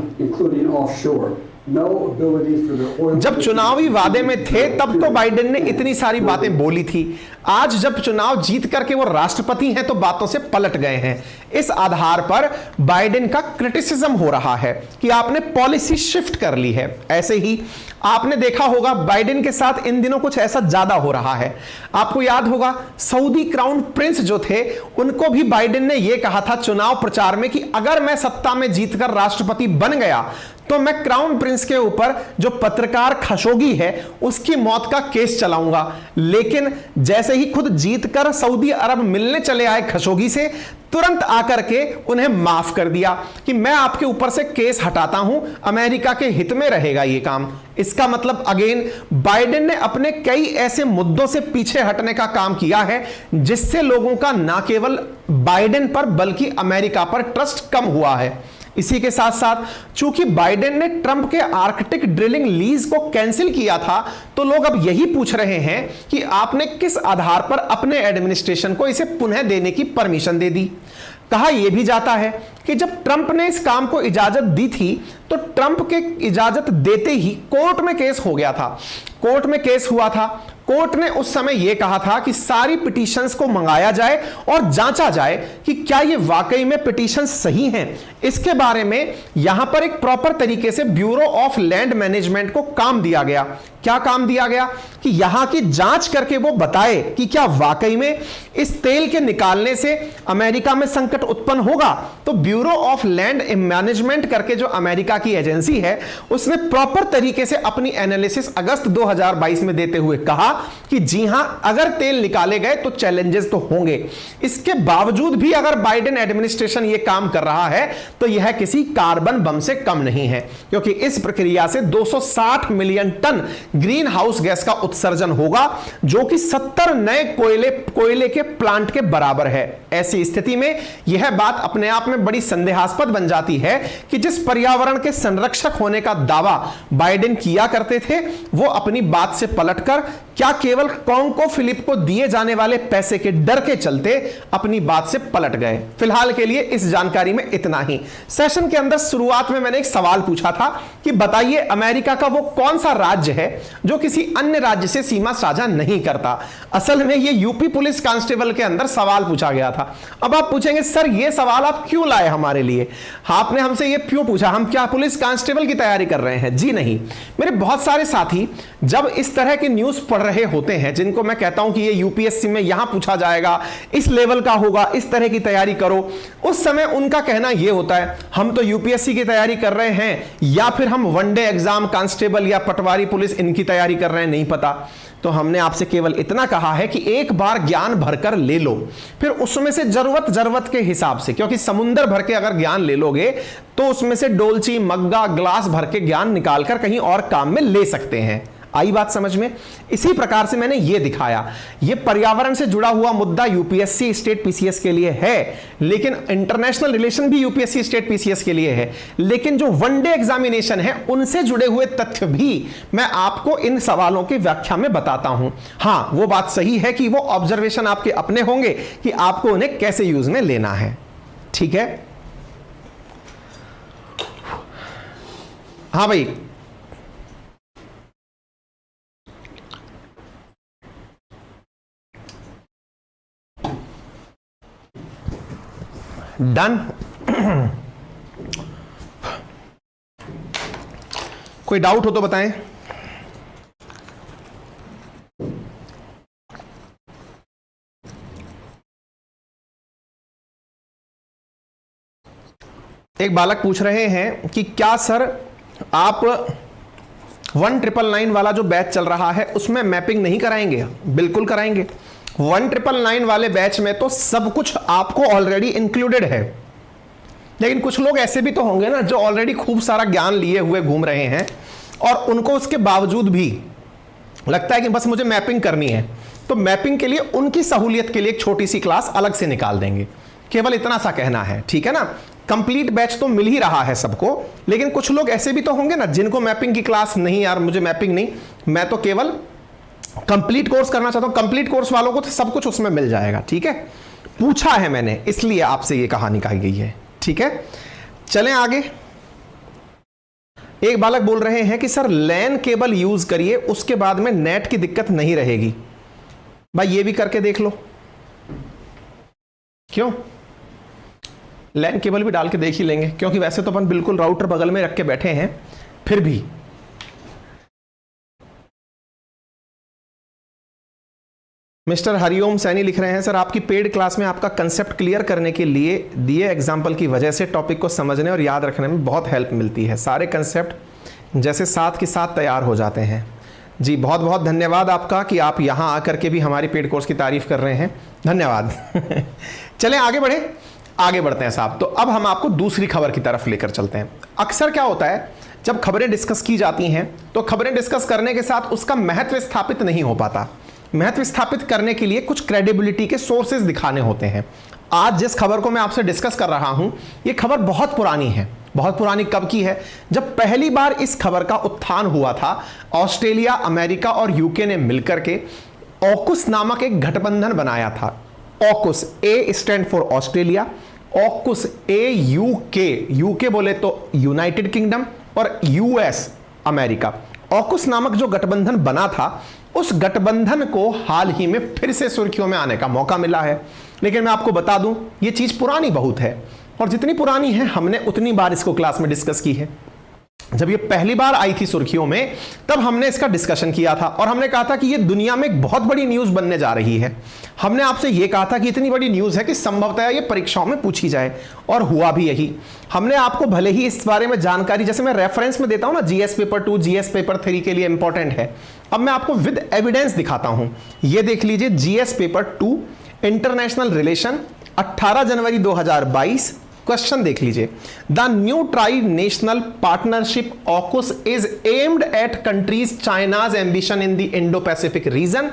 A: जब चुनावी वादे में थे तब तो बाइडेन ने इतनी सारी बातें बोली थी। आज जब चुनाव जीत करके वो राष्ट्रपति हैं तो बातों से पलट गए हैं। इस आधार पर बाइडेन का क्रिटिसिज्म हो रहा है कि आपने पॉलिसी शिफ्ट कर ली है। ऐसे ही आपने देखा होगा बाइडेन के साथ इन दिनों कुछ ऐसा ज्यादा हो रहा है। आपको याद होगा सऊदी क्राउन प्रिंस जो थे, उनको भी बाइडेन ने यह कहा था चुनाव प्रचार में कि अगर मैं सत्ता में जीतकर राष्ट्रपति बन गया तो मैं क्राउन प्रिंस के ऊपर जो पत्रकार खशोगी है उसकी मौत का केस चलाऊंगा। लेकिन जैसे ही खुद जीतकर सऊदी अरब मिलने चले आए खशोगी से, तुरंत आकर के उन्हें माफ कर दिया कि मैं आपके ऊपर से केस हटाता हूं, अमेरिका के हित में रहेगा ये काम। इसका मतलब अगेन बाइडेन ने अपने कई ऐसे मुद्दों से पीछे हटने का काम किया है जिससे लोगों का ना केवल बाइडेन पर बल्कि अमेरिका पर ट्रस्ट कम हुआ है। इसी के साथ साथ चूंकि बाइडेन ने ट्रंप के आर्कटिक ड्रिलिंग लीज को कैंसिल किया था, तो लोग अब यही पूछ रहे हैं कि आपने किस आधार पर अपने एडमिनिस्ट्रेशन को इसे पुनः देने की परमिशन दे दी। कहा यह भी जाता है कि जब ट्रंप ने इस काम को इजाजत दी थी तो ट्रंप के इजाजत देते ही कोर्ट में केस हो गया था। कोर्ट में केस हुआ था। कोर्ट ने उस समय यह कहा था कि सारी पिटीशंस को मंगाया जाए और जांचा जाए कि क्या ये वाकई में पिटीशंस सही हैं। इसके बारे में यहां पर एक प्रॉपर तरीके से ब्यूरो ऑफ लैंड मैनेजमेंट को काम दिया गया। क्या काम दिया गया कि यहां की जांच करके वो बताए कि क्या वाकई में इस तेल के निकालने से अमेरिका में संकट उत्पन्न होगा। तो ब्यूरो ऑफ लैंड मैनेजमेंट करके जो अमेरिका की एजेंसी है, उसने प्रॉपर तरीके से अपनी एनालिसिस अगस्त 2022 में देते हुए कहा कि जी हां, अगर तेल निकाले गए तो चैलेंजेस तो होंगे। इसके बावजूद भी अगर बाइडेन एडमिनिस्ट्रेशन यह काम कर रहा है तो यह किसी कार्बन बम से कम नहीं है, क्योंकि इस प्रक्रिया से 260 million ton green house gas का उत्सर्जन होगा, जो कि 70 नए कोयले के प्लांट के बराबर है। ऐसी स्थिति में यह बात अपने आप में बड़ी संदेहास्पद बन जाती है कि जिस पर्यावरण के संरक्षक होने का दावा बाइडेन किया करते थे, वो अपनी बात से पलटकर क्या केवल कॉन्को फिलिप को दिए जाने वाले पैसे के डर के चलते अपनी बात से पलट गए। फिलहाल के लिए इस जानकारी में इतना ही। सेशन के अंदर शुरुआत में मैंने एक सवाल पूछा था कि बताइए अमेरिका का वो कौन सा राज्य है जो किसी अन्य राज्य से सीमा साझा नहीं करता। असल में ये यूपी पुलिस कांस्टेबल के अंदर सवाल पूछा गया था। अब आप पूछेंगे सर ये सवाल आप क्यों लाए हमारे लिए, आपने हमसे ये क्यों पूछा, हम क्या पुलिस कांस्टेबल की तैयारी कर रहे हैं? जी नहीं, मेरे बहुत सारे साथी जब इस तरह की न्यूज पढ़ रहे होते हैं जिनको मैं कहता हूं कि ये यूपीएससी में यहां पूछा जाएगा, इस लेवल का होगा, इस तरह की तैयारी करो, उस समय उनका कहना यह होता है हम तो यूपीएससी की तैयारी कर रहे हैं या फिर हम वनडे एग्जाम कांस्टेबल या पटवारी पुलिस इनकी तैयारी कर रहे हैं, नहीं पता। तो हमने आपसे केवल इतना कहा है कि एक बार ज्ञान भरकर ले लो, फिर उसमें से जरूरत के हिसाब से, क्योंकि समुंदर भर के अगर ज्ञान ले लोगे तो उसमें से डोलची मग्गा ग्लास भर के ज्ञान निकालकर कहीं और काम में ले सकते हैं। आई बात समझ में? इसी प्रकार से मैंने यह दिखाया, यह पर्यावरण से जुड़ा हुआ मुद्दा यूपीएससी स्टेट पीसीएस के लिए है, लेकिन इंटरनेशनल रिलेशन भी यूपीएससी स्टेट पीसीएस के लिए है, लेकिन जो वनडे एग्जामिनेशन है उनसे जुड़े हुए तथ्य भी मैं आपको इन सवालों की व्याख्या में बताता हूं। हां, वो बात सही है कि वो ऑब्जर्वेशन आपके अपने होंगे कि आपको उन्हें कैसे यूज में लेना है। ठीक है? हां भाई, डन। कोई डाउट हो तो बताएं। एक बालक पूछ रहे हैं कि क्या सर आप 1999 वाला जो बैच चल रहा है उसमें मैपिंग नहीं कराएंगे? बिल्कुल कराएंगे। 1999 वाले बैच में तो सब कुछ आपको ऑलरेडी इंक्लूडेड है, लेकिन कुछ लोग ऐसे भी तो होंगे ना जो ऑलरेडी खूब सारा ज्ञान लिए हुए घूम रहे हैं और उनको उसके बावजूद भी लगता है कि बस मुझे मैपिंग करनी है, तो मैपिंग के लिए उनकी सहूलियत के लिए एक छोटी सी क्लास अलग से निकाल देंगे। केवल इतना सा कहना है, ठीक है ना? कंप्लीट बैच तो मिल ही रहा है सबको, लेकिन कुछ लोग ऐसे भी तो होंगे ना जिनको मैपिंग की क्लास नहीं, यार मुझे मैपिंग नहीं, मैं तो केवल कंप्लीट कोर्स करना चाहता हूं। कंप्लीट कोर्स वालों को तो सब कुछ उसमें मिल जाएगा। ठीक है? पूछा है मैंने, इसलिए आपसे यह कहानी कही गई है। ठीक है, चलें आगे। एक बालक बोल रहे हैं कि सर लैन केबल यूज करिए, उसके बाद में नेट की दिक्कत नहीं रहेगी। भाई ये भी करके देख लो। क्यों? लैन केबल भी डाल के देख ही लेंगे, क्योंकि वैसे तो अपन बिल्कुल राउटर बगल में रख के बैठे हैं, फिर भी मिस्टर हरिओम सैनी लिख रहे हैं, सर आपकी पेड क्लास में आपका कंसेप्ट क्लियर करने के लिए दिए एग्जाम्पल की वजह से टॉपिक को समझने और याद रखने में बहुत हेल्प मिलती है। सारे कंसेप्ट जैसे साथ के साथ तैयार हो जाते हैं। जी बहुत बहुत धन्यवाद आपका कि आप यहाँ आकर के भी हमारी पेड कोर्स की तारीफ कर रहे हैं, धन्यवाद। चलें आगे बढ़ते हैं साहब। तो अब हम आपको दूसरी खबर की तरफ लेकर चलते हैं। अक्सर क्या होता है, जब खबरें डिस्कस की जाती हैं तो खबरें डिस्कस करने के साथ उसका महत्व स्थापित नहीं हो पाता। महत्व स्थापित करने के लिए कुछ क्रेडिबिलिटी के सोर्सेज दिखाने होते हैं। आज जिस खबर को मैं आपसे डिस्कस कर रहा हूं, यह खबर बहुत पुरानी है। बहुत पुरानी कब की है? जब पहली बार इस खबर का उत्थान हुआ था, ऑस्ट्रेलिया, अमेरिका और यूके ने मिलकर के ऑकुस नामक एक गठबंधन बनाया था। AUKUS, A stand for Australia, AUKUS A UK, UK बोले तो यूनाइटेड किंगडम और यूएस अमेरिका। ऑकुस नामक जो गठबंधन बना था, उस गठबंधन को हाल ही में फिर से सुर्खियों में आने का मौका मिला है। लेकिन मैं आपको बता दूं, यह चीज पुरानी बहुत है और जितनी पुरानी है हमने उतनी बार इसको क्लास में डिस्कस की है। जब ये पहली बार आई थी सुर्खियों में, तब हमने इसका डिस्कशन किया था और हमने कहा था कि ये दुनिया में एक बहुत बड़ी न्यूज बनने जा रही है। हमने आपसे ये कहा था कि इतनी बड़ी न्यूज है कि संभवतः ये परीक्षाओं में पूछी जाए, और हुआ भी यही। हमने आपको भले ही इस बारे में जानकारी, जैसे मैं रेफरेंस में देता हूं ना, जीएस पेपर 2, जीएस पेपर 3 के लिए इंपॉर्टेंट है, अब मैं आपको विद एविडेंस दिखाता हूं। ये देख लीजिए, जीएस पेपर 2 इंटरनेशनल रिलेशन, 18 जनवरी 2022। क्वेश्चन देख लीजिए, the new tri national partnership AUKUS is aimed at countering China's ambition in the Indo Pacific region.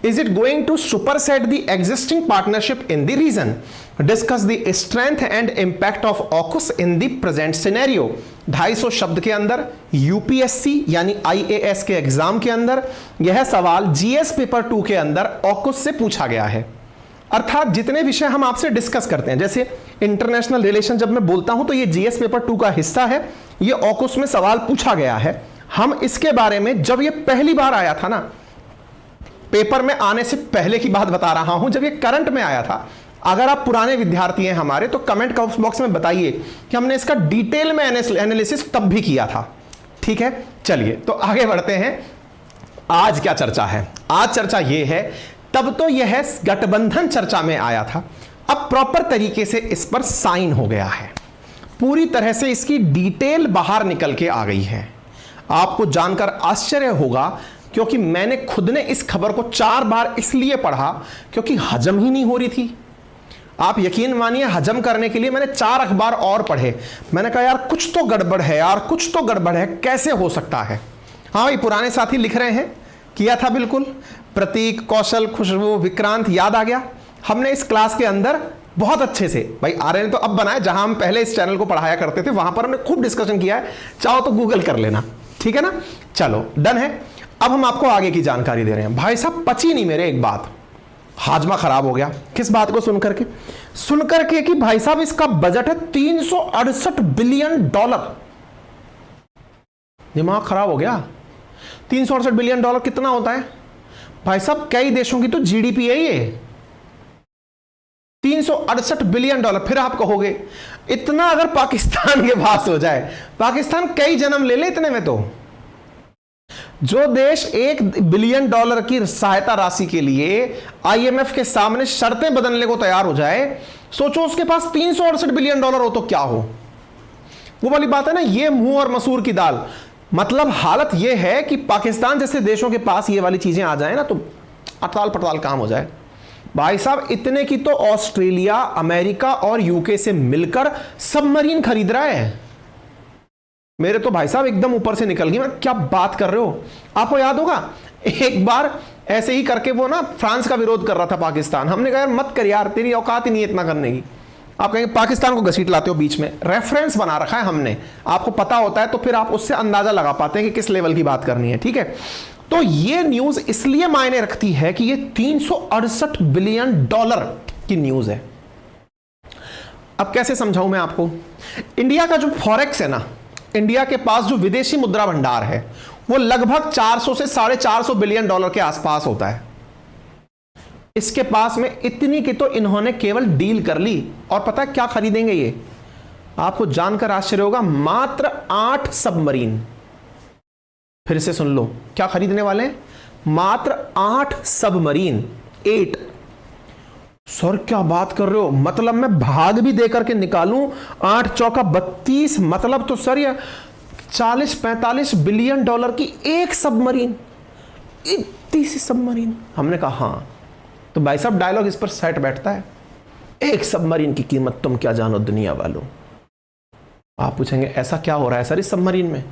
A: Is it going to supersede the existing partnership in the region? Discuss the strength and impact of AUKUS in the present scenario. 250 शब्द के अंदर UPSC यानी IAS के exam के अंदर यह सवाल GS paper 2 के अंदर ऑकुस से पूछा गया है। अर्थात जितने विषय हम आपसे डिस्कस करते हैं, जैसे इंटरनेशनल रिलेशन जब मैं बोलता हूं तो ये जीएस पेपर 2 का हिस्सा है, ये ऑकुस में सवाल पूछा गया है। हम इसके बारे में, जब ये पहली बार आया था ना, पेपर में आने से पहले की बात बता रहा हूं, जब ये करंट में आया था, अगर आप पुराने विद्यार्थी हैं हमारे तो कमेंट बॉक्स में बताइए कि हमने इसका डिटेल में एनालिसिस तब भी किया था। ठीक है, चलिए तो आगे बढ़ते हैं। आज क्या चर्चा है? आज चर्चा यह है, तब तो यह गठबंधन चर्चा में आया था, अब प्रॉपर तरीके से इस पर साइन हो गया है, पूरी तरह से इसकी डिटेल बाहर निकल के आ गई है। आपको जानकर आश्चर्य होगा, क्योंकि मैंने खुद ने इस खबर को 4 बार इसलिए पढ़ा क्योंकि हजम ही नहीं हो रही थी। आप यकीन मानिए, हजम करने के लिए मैंने 4 अखबार और पढ़े। मैंने कहा यार कुछ तो गड़बड़ है, यार कुछ तो गड़बड़ है, कैसे हो सकता है? हाँ, ये पुराने साथी लिख रहे हैं, किया था बिल्कुल। प्रतीक, कौशल, खुशबू, विक्रांत, याद आ गया। हमने इस क्लास के अंदर बहुत अच्छे से, भाई आर्य ने तो अब बनाया, जहां हम पहले इस चैनल को पढ़ाया करते थे वहां पर हमने खूब डिस्कशन किया है, चाहो तो गूगल कर लेना, ठीक है ना। चलो डन है। अब हम आपको आगे की जानकारी दे रहे हैं। भाई साहब पची नहीं मेरे एक बात, हाजमा खराब हो गया। किस बात को सुनकर के कि भाई साहब इसका बजट है $368 बिलियन। दिमाग खराब हो गया। $368 बिलियन कितना होता है भाई साहब? कई देशों की तो जीडीपी है ये। $368 बिलियन। फिर आप कहोगे इतना अगर पाकिस्तान के पास हो जाए, पाकिस्तान कई जन्म ले ले इतने में। तो जो देश $1 बिलियन की सहायता राशि के लिए आईएमएफ के सामने शर्तें बदलने को तैयार हो जाए, सोचो उसके पास $368 बिलियन हो तो क्या हो। वो वाली बात है ना, ये मुंह और मसूर की दाल। मतलब हालत यह है कि पाकिस्तान जैसे देशों के पास ये वाली चीजें आ जाए ना तो अटताल पटताल काम हो जाए। भाई साहब इतने की तो ऑस्ट्रेलिया, अमेरिका और यूके से मिलकर सबमरीन खरीद रहा है। मेरे तो भाई साहब एकदम ऊपर से निकल गई, मैं क्या बात कर रहे हो। आपको याद होगा एक बार ऐसे ही करके वो ना फ्रांस का विरोध कर रहा था पाकिस्तान। हमने कहा यार मत कर यार, तेरी औकात ही नहीं है इतना करने की। आप कहेंगे पाकिस्तान को घसीट लाते हो बीच में। रेफरेंस बना रखा है हमने, आपको पता होता है तो फिर आप उससे अंदाजा लगा पाते हैं कि किस लेवल की बात करनी है, ठीक है। तो ये न्यूज इसलिए मायने रखती है कि ये $368 बिलियन की न्यूज है। अब कैसे समझाऊं मैं आपको। इंडिया का जो फॉरेक्स है ना, इंडिया के पास जो विदेशी मुद्रा भंडार है वो लगभग 400 से $450 बिलियन के आसपास होता है। इसके पास में इतनी की तो इन्होंने केवल डील कर ली। और पता है क्या खरीदेंगे ये? आपको जानकर आश्चर्य होगा, मात्र 8 सबमरीन। फिर से सुन लो, क्या खरीदने वाले हैं? मात्र 8 सबमरीन। 8। सर क्या बात कर रहे हो, मतलब मैं भाग भी दे करके निकालूं 8 चौका 32, मतलब तो सर ये 40-45 बिलियन डॉलर की एक सबमरीन, इतनी सी सबमरीन। हमने कहा हाँ। तो भाई साहब डायलॉग इस पर सेट बैठता है, एक सबमरीन की कीमत तुम क्या जानो दुनिया वालों। आप पूछेंगे ऐसा क्या हो रहा है सर इस सबमरीन में?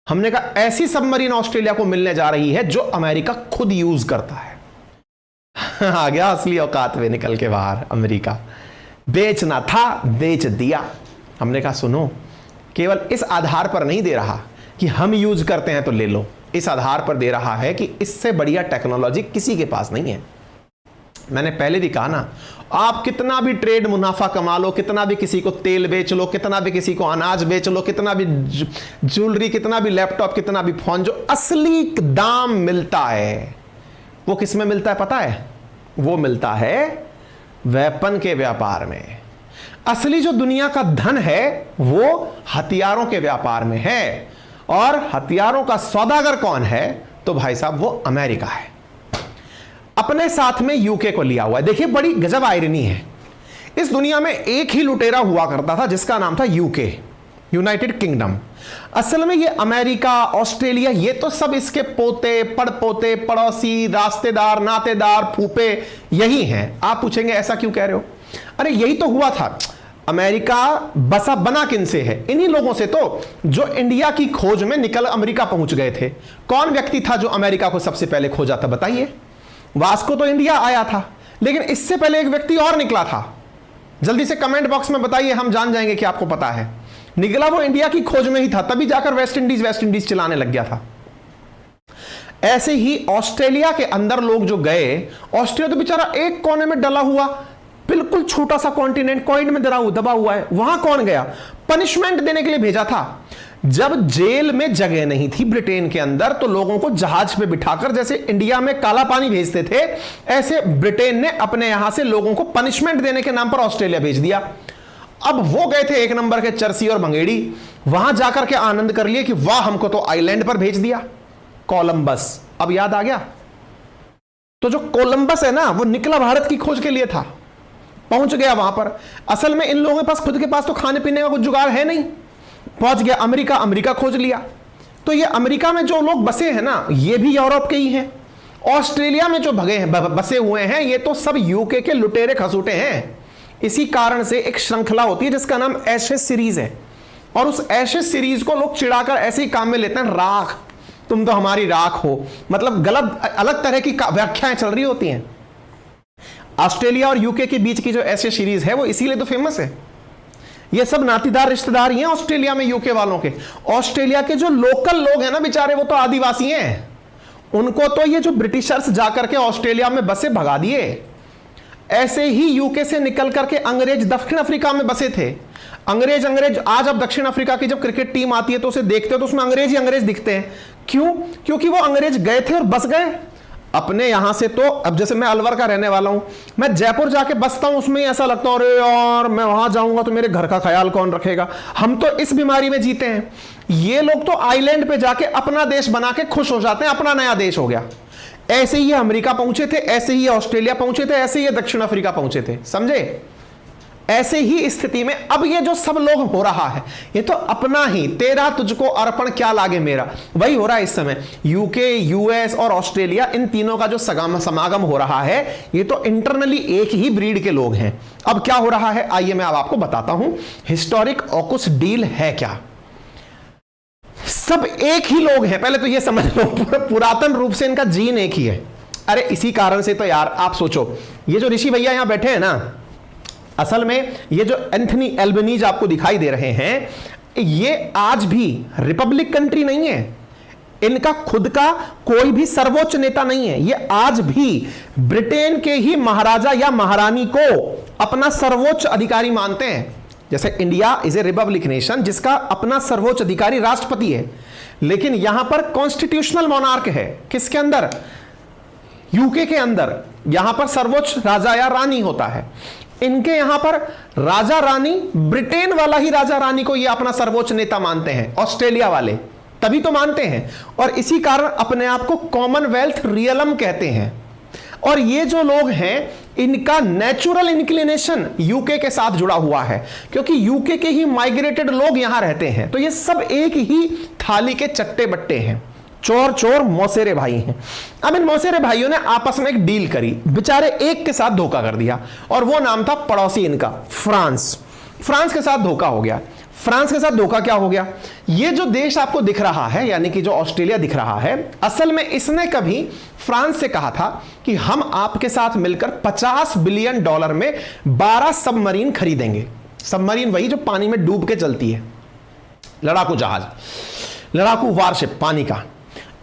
A: हमने कहा ऐसी सबमरीन ऑस्ट्रेलिया को मिलने जा रही है जो अमेरिका खुद यूज करता है। आ गया असली औकात में निकल के बाहर अमेरिका। बेचना था बेच दिया। हमने कहा सुनो, केवल इस आधार पर नहीं दे रहा कि हम यूज करते हैं तो ले लो, इस आधार पर दे रहा है कि इससे बढ़िया टेक्नोलॉजी किसी के पास नहीं है। मैंने पहले भी कहा ना, आप कितना भी ट्रेड मुनाफा कमा लो, कितना भी किसी को तेल बेच लो, कितना भी किसी को अनाज बेच लो, कितना भी ज्वेलरी, कितना भी लैपटॉप, कितना भी फोन, जो असली दाम मिलता है वो किस में मिलता है पता है? वो मिलता है वेपन के व्यापार में। असली जो दुनिया का धन है वो हथियारों के व्यापार में है, और हथियारों का सौदागर कौन है? तो भाई साहब वो अमेरिका है। अपने साथ में यूके को लिया हुआ है। देखिए बड़ी गजब आयरनी है, इस दुनिया में एक ही लुटेरा हुआ करता था जिसका नाम था यूके, यूनाइटेड किंगडम। असल में ये अमेरिका, ऑस्ट्रेलिया, ये तो सब इसके पोते, पड़पोते, पड़ोसी, रास्तेदार, नातेदार, फूफे यही हैं। आप पूछेंगे ऐसा क्यों कह रहे हो? अरे यही तो हुआ था। अमेरिका बसा बना किन से है? इन्हीं लोगों से तो जो इंडिया की खोज में निकल अमेरिका पहुंच गए थे। कौन व्यक्ति था जो अमेरिका को सबसे पहले खोजा था बताइए? वास्को तो इंडिया आया था, लेकिन इससे पहले एक व्यक्ति और निकला था। जल्दी से कमेंट बॉक्स में बताइए, हम जान जाएंगे कि आपको पता है। निकला वो इंडिया की खोज में ही था, तभी जाकर वेस्ट इंडीज चलाने लग गया था। ऐसे ही ऑस्ट्रेलिया के अंदर लोग जो गए, ऑस्ट्रेलिया तो बेचारा एक कोने में डला हुआ, बिल्कुल छोटा सा कॉन्टिनेंट कॉइन में दबा हुआ है। वहां कौन गया? पनिशमेंट देने के लिए भेजा था। जब जेल में जगह नहीं थी ब्रिटेन के अंदर, तो लोगों को जहाज पे बिठाकर, जैसे इंडिया में काला पानी भेजते थे, ऐसे ब्रिटेन ने अपने यहां से लोगों को पनिशमेंट देने के नाम पर ऑस्ट्रेलिया भेज दिया। अब वो गए थे एक नंबर के चर्सी और भंगेड़ी, वहां जाकर के आनंद कर लिए कि वाह हमको तो आइलैंड पर भेज दिया, कोलंबस। अब याद आ गया? तो जो कोलंबस है ना, वो निकला भारत की खोज के लिए था, पहुंच गया वहां पर। असल में इन लोगों के पास खुद के पास तो खाने पीने का कुछ जुगाड़ है नहीं, पहुंच गया अमेरिका, अमेरिका खोज लिया। तो ये अमेरिका में जो लोग बसे हैं ना, ये भी यूरोप के ही हैं। ऑस्ट्रेलिया में जो भगे हैं, बसे हुए हैं, ये तो सब यूके के लुटेरे खसूटे हैं। इसी कारण से एक श्रृंखला होती है जिसका नाम एशेस सीरीज है, और उस एशेस सीरीज को लोग चिढ़ाकर ऐसे ही काम में लेते हैं, राख, तुम तो हमारी राख हो। मतलब गलत अलग तरह की व्याख्याएं चल रही होती हैं। ऑस्ट्रेलिया और यूके के बीच की जो एशेस सीरीज है वो इसीलिए तो फेमस है। ये सब नातीदार रिश्तेदार ही हैं ऑस्ट्रेलिया में यूके वालों के। ऑस्ट्रेलिया के जो लोकल लोग हैं ना बेचारे, वो तो आदिवासी हैं। उनको तो ये जो ब्रिटिशर्स जाकर के ऑस्ट्रेलिया में बसे भगा दिए। ऐसे ही यूके से निकल करके अंग्रेज दक्षिण अफ्रीका में बसे थे। अंग्रेज आज अब दक्षिण अफ्रीका की जब क्रिकेट टीम आती है तो उसे देखते हो तो उसमें अंग्रेज ही अंग्रेज दिखते हैं। क्यों? क्योंकि वो अंग्रेज गए थे और बस गए अपने यहां से। तो अब जैसे मैं अलवर का रहने वाला हूं, मैं जयपुर जाके बसता हूं, उसमें ऐसा लगता है अरे यार मैं वहां जाऊंगा तो मेरे घर का ख्याल कौन रखेगा। हम तो इस बीमारी में जीते हैं। ये लोग तो आइलैंड पे जाके अपना देश बना के खुश हो जाते हैं, अपना नया देश हो गया। ऐसे ही अमेरिका पहुंचे थे, ऐसे ही ऑस्ट्रेलिया पहुंचे थे, ऐसे ही दक्षिण अफ्रीका पहुंचे थे, समझे? ऐसे ही स्थिति में अब ये जो सब लोग हो रहा है, ये तो अपना ही, तेरा तुझको अर्पण क्या लागे मेरा, वही हो रहा है इस समय। यूके, यूएस और ऑस्ट्रेलिया, इन तीनों का जो समागम हो रहा है, ये तो इंटरनली एक ही ब्रीड के लोग हैं। अब क्या हो रहा है आइए मैं अब आपको बताता हूं। हिस्टोरिक ऑकुस डील है क्या? सब एक ही लोग हैं, पहले तो ये समझ लो, पुरातन रूप से इनका जीन एक ही है। अरे इसी कारण से तो यार आप सोचो, ये जो ऋषि भैया यहां बैठे हैं ना, असल में ये जो एंथनी एल्बनीज आपको दिखाई दे रहे हैं, ये आज भी रिपब्लिक कंट्री नहीं है। इनका खुद का कोई भी सर्वोच्च नेता नहीं है। ये आज भी ब्रिटेन के ही महाराजा या महारानी को अपना सर्वोच्च अधिकारी मानते हैं। जैसे India is a Republic nation जिसका अपना सर्वोच्च अधिकारी राष्ट्रपति है, लेकिन यहां पर कॉन्स्टिट्यूशनल मोनार्क है। किसके अंदर? यूके के अंदर। यहां पर सर्वोच्च राजा या रानी होता है। इनके यहां पर राजा रानी, ब्रिटेन वाला ही राजा रानी को ये अपना सर्वोच्च नेता मानते हैं, ऑस्ट्रेलिया वाले तभी तो मानते हैं। और इसी कारण अपने आप को कॉमनवेल्थ रियलम कहते हैं। और ये जो लोग हैं इनका नेचुरल इंक्लिनेशन यूके के साथ जुड़ा हुआ है, क्योंकि यूके के ही माइग्रेटेड लोग यहां रहते हैं। तो ये सब एक ही थाली के चट्टे बट्टे हैं, चोर चोर मौसेरे भाई हैं। अब इन मौसेरे भाइयों ने आपस में एक डील करी, बेचारे एक के साथ धोखा कर दिया, और वो नाम था पड़ोसी इनका फ्रांस। फ्रांस के साथ धोखा हो गया। फ्रांस के साथ धोखा क्या हो गया? ये जो देश आपको दिख रहा है, यानी कि जो ऑस्ट्रेलिया दिख रहा है, असल में इसने कभी फ्रांस से कहा था कि हम आपके साथ मिलकर $50 बिलियन में 12 सबमरीन खरीदेंगे। सबमरीन वही जो पानी में डूब के चलती है, लड़ाकू जहाज, लड़ाकू वारशिप पानी का।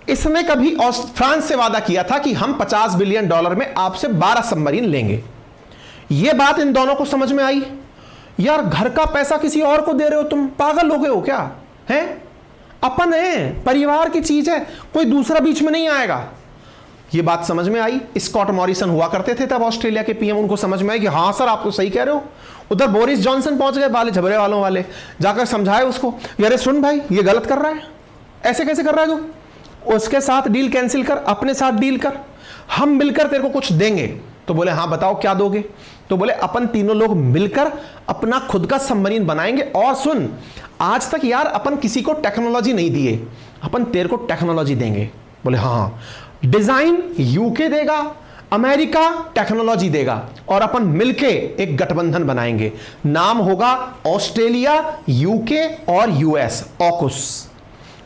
A: इसने कभी फ्रांस से वादा किया था कि हम $50 बिलियन में आपसे 12 सबमरीन लेंगे। यह बात इन दोनों को समझ में आई। यार, घर का पैसा किसी और को दे रहे हो, तुम पागल हो गए हो क्या? हैं? अपन है, परिवार की चीज है, कोई दूसरा बीच में नहीं आएगा। ये बात समझ में आई। स्कॉट मॉरिसन हुआ करते थे तब ऑस्ट्रेलिया के पीएम, उनको समझ में आई कि हाँ सर, आप तो सही कह रहे हो। उधर बोरिस जॉनसन पहुंच गए, बाले झबरे वालों वाले, जाकर समझाए उसको, यार सुन भाई, ये गलत कर रहा है, ऐसे कैसे कर रहा है तू, उसके साथ डील कैंसिल कर, अपने साथ डील कर, हम मिलकर तेरे को कुछ देंगे। तो बोले हाँ बताओ क्या दोगे? तो बोले अपन तीनों लोग मिलकर अपना खुद का सबमरीन बनाएंगे। और सुन, आज तक यार अपन किसी को टेक्नोलॉजी नहीं दिए, अपन तेरे को टेक्नोलॉजी देंगे। बोले हाँ, डिजाइन यूके देगा, अमेरिका टेक्नोलॉजी देगा, और अपन मिलके एक गठबंधन बनाएंगे, नाम होगा ऑस्ट्रेलिया, यूके और यूएस, ऑकुस।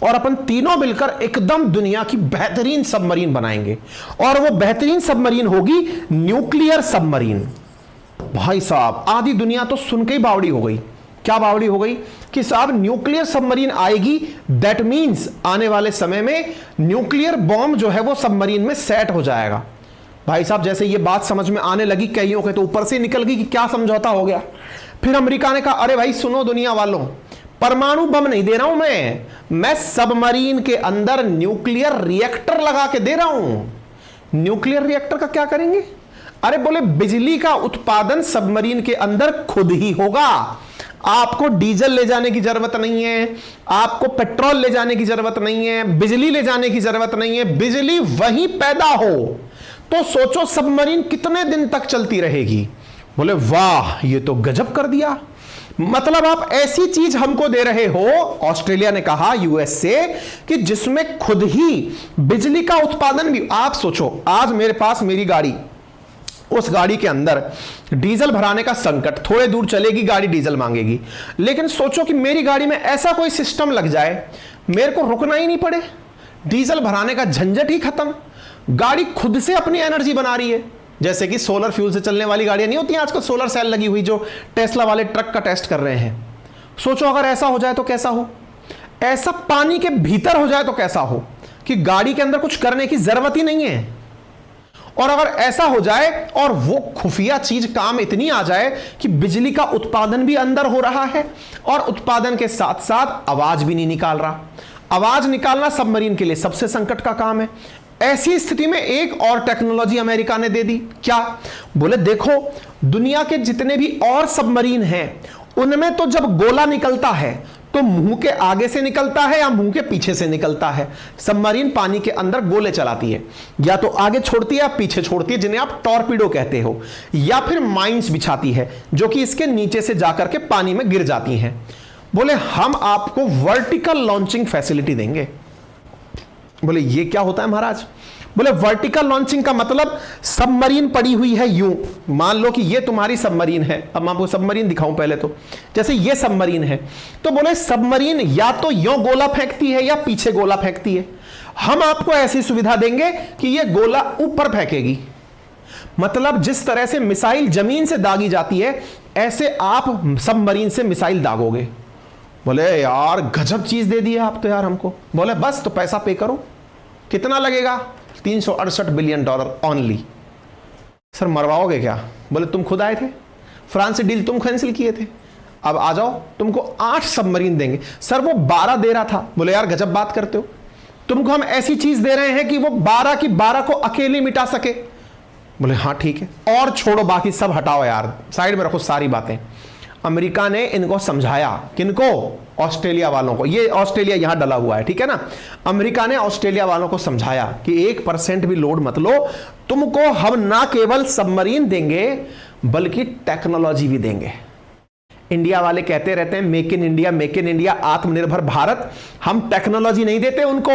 A: और अपन तीनों मिलकर एकदम दुनिया की बेहतरीन सबमरीन बनाएंगे, और वो बेहतरीन सबमरीन होगी न्यूक्लियर सबमरीन। भाई साहब, आधी दुनिया तो सुन के ही बावड़ी हो गई। क्या बावड़ी हो गई? कि साहब न्यूक्लियर सबमरीन आएगी, दैट मींस आने वाले समय में न्यूक्लियर बॉम्ब जो है वो सबमरीन में सेट हो जाएगा। भाई साहब, जैसे ये बात समझ में आने लगी कईयों के, तो ऊपर से निकल गई कि क्या समझौता हो गया। फिर अमेरिका ने कहा, अरे भाई सुनो दुनिया वालों, परमाणु बम नहीं दे रहा हूं मैं सबमरीन के अंदर न्यूक्लियर रिएक्टर लगा के दे रहा हूं। न्यूक्लियर रिएक्टर का क्या करेंगे? अरे बोले, बिजली का उत्पादन सबमरीन के अंदर खुद ही होगा। आपको डीजल ले जाने की जरूरत नहीं है, आपको पेट्रोल ले जाने की जरूरत नहीं है, बिजली ले जाने की जरूरत नहीं है, बिजली वहीं पैदा हो। तो सोचो सबमरीन कितने दिन तक चलती रहेगी। बोले वाह, ये तो गजब कर दिया। मतलब आप ऐसी चीज हमको दे रहे हो, ऑस्ट्रेलिया ने कहा यूएस से, कि जिसमें खुद ही बिजली का उत्पादन भी। आप सोचो, आज मेरे पास मेरी गाड़ी, उस गाड़ी के अंदर डीजल भराने का संकट, थोड़े दूर चलेगी गाड़ी डीजल मांगेगी, लेकिन सोचो कि मेरी गाड़ी में ऐसा कोई सिस्टम लग जाए, मेरे को रुकना ही नहीं पड़े, डीजल भराने का झंझट ही खत्म, गाड़ी खुद से अपनी एनर्जी बना रही है। जैसे कि सोलर फ्यूल से चलने वाली गाड़ियां नहीं होती आजकल, सोलर सेल लगी हुई, जो टेस्ला वाले ट्रक का टेस्ट कर रहे हैं। सोचो अगर ऐसा हो जाए तो कैसा हो, ऐसा पानी के भीतर हो जाए तो कैसा हो, कि गाड़ी के अंदर कुछ करने की जरूरत ही नहीं है। और अगर ऐसा हो जाए और वो खुफिया चीज काम इतनी आ जाए कि बिजली का उत्पादन भी अंदर हो रहा है, और उत्पादन के साथ साथ आवाज भी नहीं निकाल रहा। आवाज निकालना सबमरीन के लिए सबसे संकट का काम है। ऐसी स्थिति में एक और टेक्नोलॉजी अमेरिका ने दे दी। क्या? बोले देखो, दुनिया के जितने भी और सबमरीन हैं, उनमें तो जब गोला निकलता है तो मुंह के आगे से निकलता है या मुंह के पीछे से निकलता है। सबमरीन पानी के अंदर गोले चलाती है, या तो आगे छोड़ती है या पीछे छोड़ती है, जिन्हें आप टॉर्पीडो कहते हो, या फिर माइंस बिछाती है जो कि इसके नीचे से जाकर के पानी में गिर जाती हैं। बोले हम आपको वर्टिकल लॉन्चिंग फैसिलिटी देंगे। बोले ये क्या होता है महाराज? बोले वर्टिकल लॉन्चिंग का मतलब, सबमरीन पड़ी हुई है यूं, मान लो कि ये तुम्हारी सबमरीन है। अब मैं आपको सबमरीन दिखाऊं पहले तो, जैसे ये सबमरीन है, तो बोले सबमरीन या तो यूं गोला फेंकती है या पीछे गोला फेंकती है। हम आपको ऐसी सुविधा देंगे कि ये गोला ऊपर फेंकेगी। मतलब जिस तरह से मिसाइल जमीन से दागी जाती है, ऐसे आप सबमरीन से मिसाइल दागोगे। बोले यार गजब चीज दे दी है आप तो यार हमको। बोले बस तो पैसा पे करो। कितना लगेगा? $368 बिलियन ओनली। सर मरवाओगे क्या? बोले तुम खुद आए थे, फ्रांस से डील तुम कैंसिल किए थे, अब आ जाओ, तुमको 8 सबमरीन देंगे। सर वो 12 दे रहा था। बोले यार गजब बात करते हो, तुमको हम ऐसी चीज दे रहे हैं कि वो 12 की 12 को अकेले मिटा सके। बोले हाँ ठीक है, और छोड़ो बाकी सब हटाओ यार, साइड में रखो सारी बातें। अमेरिका ने इनको समझाया, किनको? ऑस्ट्रेलिया वालों को। ये ऑस्ट्रेलिया यहां डला हुआ है, ठीक है ना। अमेरिका ने ऑस्ट्रेलिया वालों को समझाया कि 1% भी लोड मत लो, तुमको हम ना केवल सबमरीन देंगे बल्कि टेक्नोलॉजी भी देंगे। इंडिया वाले कहते रहते हैं मेक इन इंडिया, आत्मनिर्भर भारत। हम टेक्नोलॉजी नहीं देते उनको,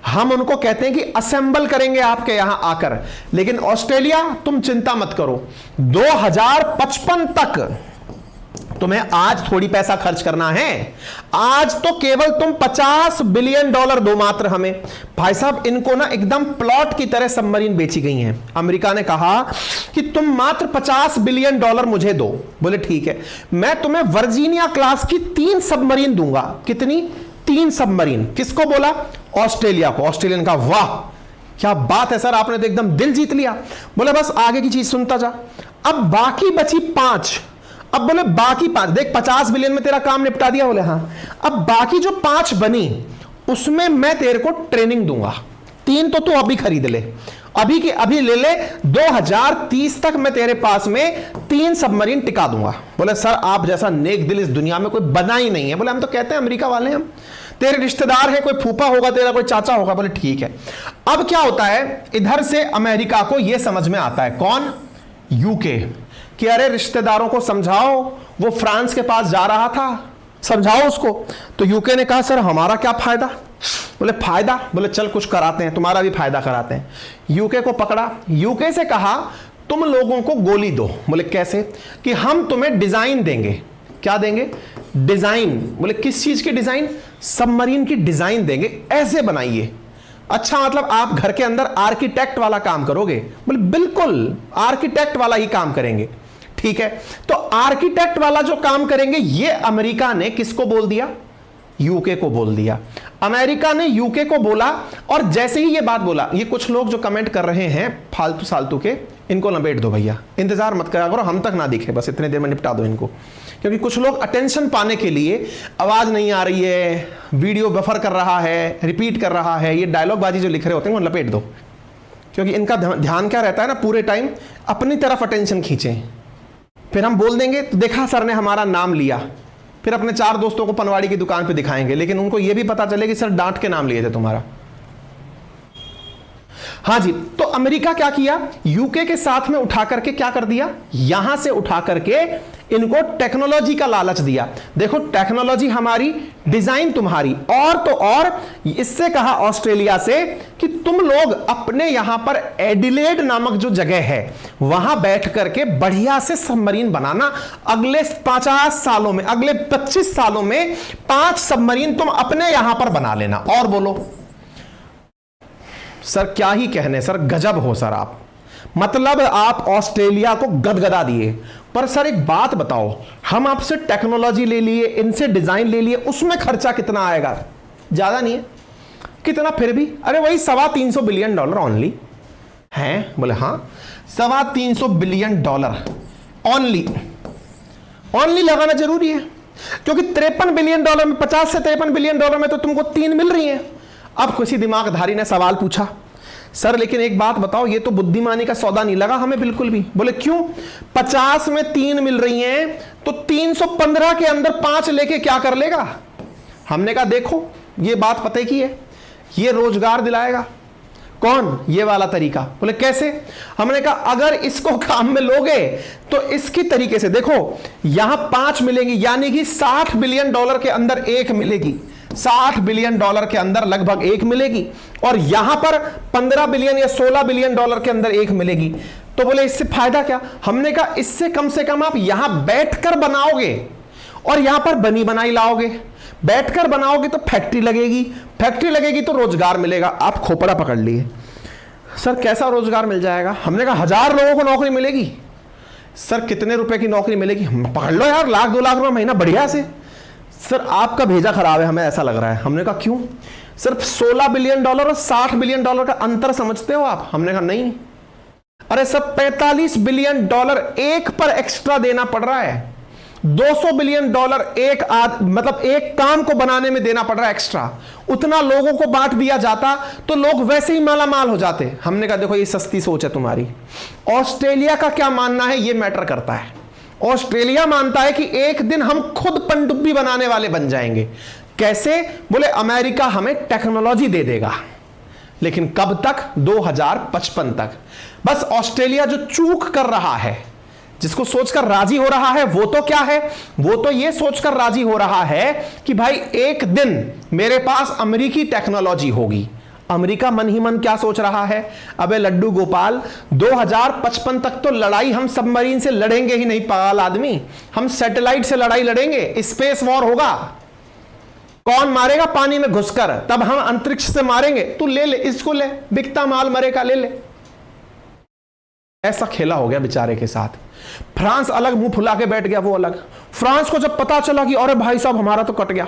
A: हम उनको कहते हैं कि असेंबल करेंगे आपके यहां आकर। लेकिन ऑस्ट्रेलिया, तुम चिंता मत करो, 2055 तक तुम्हें आज थोड़ी पैसा खर्च करना है, आज तो केवल तुम $50 बिलियन दो मात्र हमें। भाई साहब, इनको ना एकदम प्लॉट की तरह सबमरीन बेची गई हैं। अमेरिका ने कहा कि तुम मात्र $50 बिलियन मुझे दो। बोले ठीक है, मैं तुम्हें वर्जीनिया क्लास की 3 सबमरीन दूंगा। कितनी? 3 सबमरीन। किसको बोला? ऑस्ट्रेलिया को। ऑस्ट्रेलियन का वाह क्या बात है सर, आपने तो एकदम दिल जीत लिया। बोले बस आगे की चीज सुनता जा। अब बाकी बची 5। अब बोले बाकी 5, देख 50 बिलियन में तेरा काम निपटा दिया। बोले हाँ। अब बाकी जो 5 बनी उसमें मैं तेरे को ट्रेनिंग दूंगा। 3 तो तू अभी खरीद ले, अभी के अभी ले ले। 2030 तक मैं तेरे पास में 3 सबमरीन टिका दूंगा। बोले सर आप जैसा नेक दिल इस दुनिया में कोई बना ही नहीं है। बोले हम तो कहते हैं अमेरिका वाले, हम तेरे रिश्तेदार हैं, कोई फूफा होगा तेरा, कोई चाचा होगा। बोले ठीक है। अब क्या होता है, इधर से अमेरिका को यह समझ में आता है, कौन? यूके, कि अरे रिश्तेदारों को समझाओ, वो फ्रांस के पास जा रहा था, समझाओ उसको। तो यूके ने कहा सर हमारा क्या फायदा? बोले फायदा? बोले चल कुछ कराते हैं, तुम्हारा भी फायदा कराते हैं। यूके को पकड़ा, यूके से कहा तुम लोगों को गोली दो। बोले कैसे? कि हम तुम्हें डिजाइन देंगे। क्या देंगे? डिजाइन। बोले किस चीज की डिजाइन? सबमरीन की डिजाइन देंगे, ऐसे बनाइए। अच्छा, मतलब आप घर के अंदर आर्किटेक्ट वाला काम करोगे? बोले बिल्कुल आर्किटेक्ट वाला ही काम करेंगे। ठीक है, तो आर्किटेक्ट वाला जो काम करेंगे ये अमेरिका ने किसको बोल दिया? यूके को बोल दिया। अमेरिका ने यूके को बोला, और जैसे ही ये बात बोला, ये कुछ लोग जो कमेंट कर रहे हैं फालतू सालतू के, इनको लपेट दो भैया, इंतजार मत करा करो, हम तक ना दिखे, बस इतने देर में निपटा दो इनको। क्योंकि कुछ लोग अटेंशन पाने के लिए आवाज नहीं आ रही है, वीडियो बफर कर रहा है, रिपीट कर रहा है, ये डायलॉग बाजी जो लिख रहे होते हैं वो लपेट दो। क्योंकि इनका ध्यान क्या रहता है ना, पूरे टाइम अपनी तरफ अटेंशन खींचें। फिर हम बोल देंगे तो देखा सर ने हमारा नाम लिया, फिर अपने 4 दोस्तों को पनवाड़ी की दुकान पे दिखाएंगे, लेकिन उनको यह भी पता चले कि सर डांट के नाम लिए थे तुम्हारा। हाँ जी, तो अमेरिका क्या किया, यूके के साथ में उठा करके क्या कर दिया, यहां से उठा करके इनको टेक्नोलॉजी का लालच दिया। देखो टेक्नोलॉजी हमारी, डिजाइन तुम्हारी, और तो और इससे कहा ऑस्ट्रेलिया से कि तुम लोग अपने यहां पर एडिलेड नामक जो जगह है वहां बैठ करके बढ़िया से सबमरीन बनाना। अगले 50 सालों में, अगले 25 सालों में 5 सबमरीन तुम अपने यहां पर बना लेना। और बोलो सर क्या ही कहने, सर गजब हो सर आप, मतलब आप ऑस्ट्रेलिया को गदगदा दिए। पर सर एक बात बताओ, हम आपसे टेक्नोलॉजी ले लिए, इनसे डिजाइन ले लिए, उसमें खर्चा कितना आएगा? ज्यादा नहीं है। कितना फिर भी? अरे वही $325 बिलियन ओनली हैं। बोले हाँ, $325 बिलियन ओनली लगाना जरूरी है, क्योंकि $53 बिलियन में, 50 से $53 बिलियन में तो तुमको 3 मिल रही है। अब किसी दिमागधारी ने सवाल पूछा, सर लेकिन एक बात बताओ, ये तो बुद्धिमानी का सौदा नहीं लगा हमें बिल्कुल भी। बोले क्यों? 50 में 3 मिल रही हैं, तो 315 के अंदर 5 लेके क्या कर लेगा? हमने कहा देखो ये बात पता की है, ये रोजगार दिलाएगा। कौन? ये वाला तरीका। बोले कैसे? हमने कहा अगर इसको काम में लोगे तो इसकी तरीके से देखो, यहां 5 मिलेंगी, यानी कि $60 बिलियन के अंदर 1 मिलेगी, $60 बिलियन के अंदर लगभग 1 मिलेगी, और यहां पर 15 बिलियन या 16 बिलियन के अंदर 1 मिलेगी। तो बोले इससे फायदा क्या? हमने कहा इससे कम से कम आप यहां बैठकर बनाओगे और यहां पर बनी बनाई लाओगे। बैठकर बनाओगे तो फैक्ट्री लगेगी, फैक्ट्री लगेगी तो रोजगार मिलेगा। आप खोपड़ा पकड़ लिए। सर कैसा रोजगार मिल जाएगा? हमने कहा 1000 लोगों को नौकरी मिलेगी। सर कितने रुपए की नौकरी मिलेगी? पकड़ लो यार, लाख 2 लाख रुपए महीना बढ़िया से। सर आपका भेजा खराब है, हमें ऐसा लग रहा है। हमने कहा क्यों? सिर्फ $16 बिलियन और $60 बिलियन का अंतर समझते हो आप? हमने कहा नहीं। अरे सब $45 बिलियन एक पर एक्स्ट्रा देना पड़ रहा है। $200 बिलियन मतलब एक काम को बनाने में देना पड़ रहा है एक्स्ट्रा। उतना लोगों को बांट दिया जाता तो लोग वैसे ही माला माल हो जाते। हमने कहा देखो ये सस्ती सोच है तुम्हारी। ऑस्ट्रेलिया का क्या मानना है ये मैटर करता है। ऑस्ट्रेलिया मानता है कि एक दिन हम खुद पनडुब्बी बनाने वाले बन जाएंगे। कैसे? बोले अमेरिका हमें टेक्नोलॉजी दे देगा, लेकिन कब तक? 2055 तक। बस ऑस्ट्रेलिया जो चूक कर रहा है, जिसको सोचकर राजी हो रहा है, वो तो क्या है? वो तो ये सोचकर राजी हो रहा है कि भाई एक दिन मेरे पास अमेरिकी टेक्नोलॉजी होगी। अमेरिका मन ही मन क्या सोच रहा है? अबे लड्डू गोपाल, 2055 तक तो लड़ाई हम सबमरीन से लड़ेंगे ही नहीं पागल आदमी, हम सैटेलाइट से लड़ाई लड़ेंगे, स्पेस वॉर होगा। कौन मारेगा? पानी में घुसकर, तब हम अंतरिक्ष से मारेंगे। तू ले ले, इसको ले, बिकता माल मरेगा, ले ले। ऐसा खेला हो गया बेचारे के साथ। फ्रांस अलग मुंह फुला के बैठ गया, वो अलग। फ्रांस को जब पता चला कि अरे भाई साहब हमारा तो कट गया,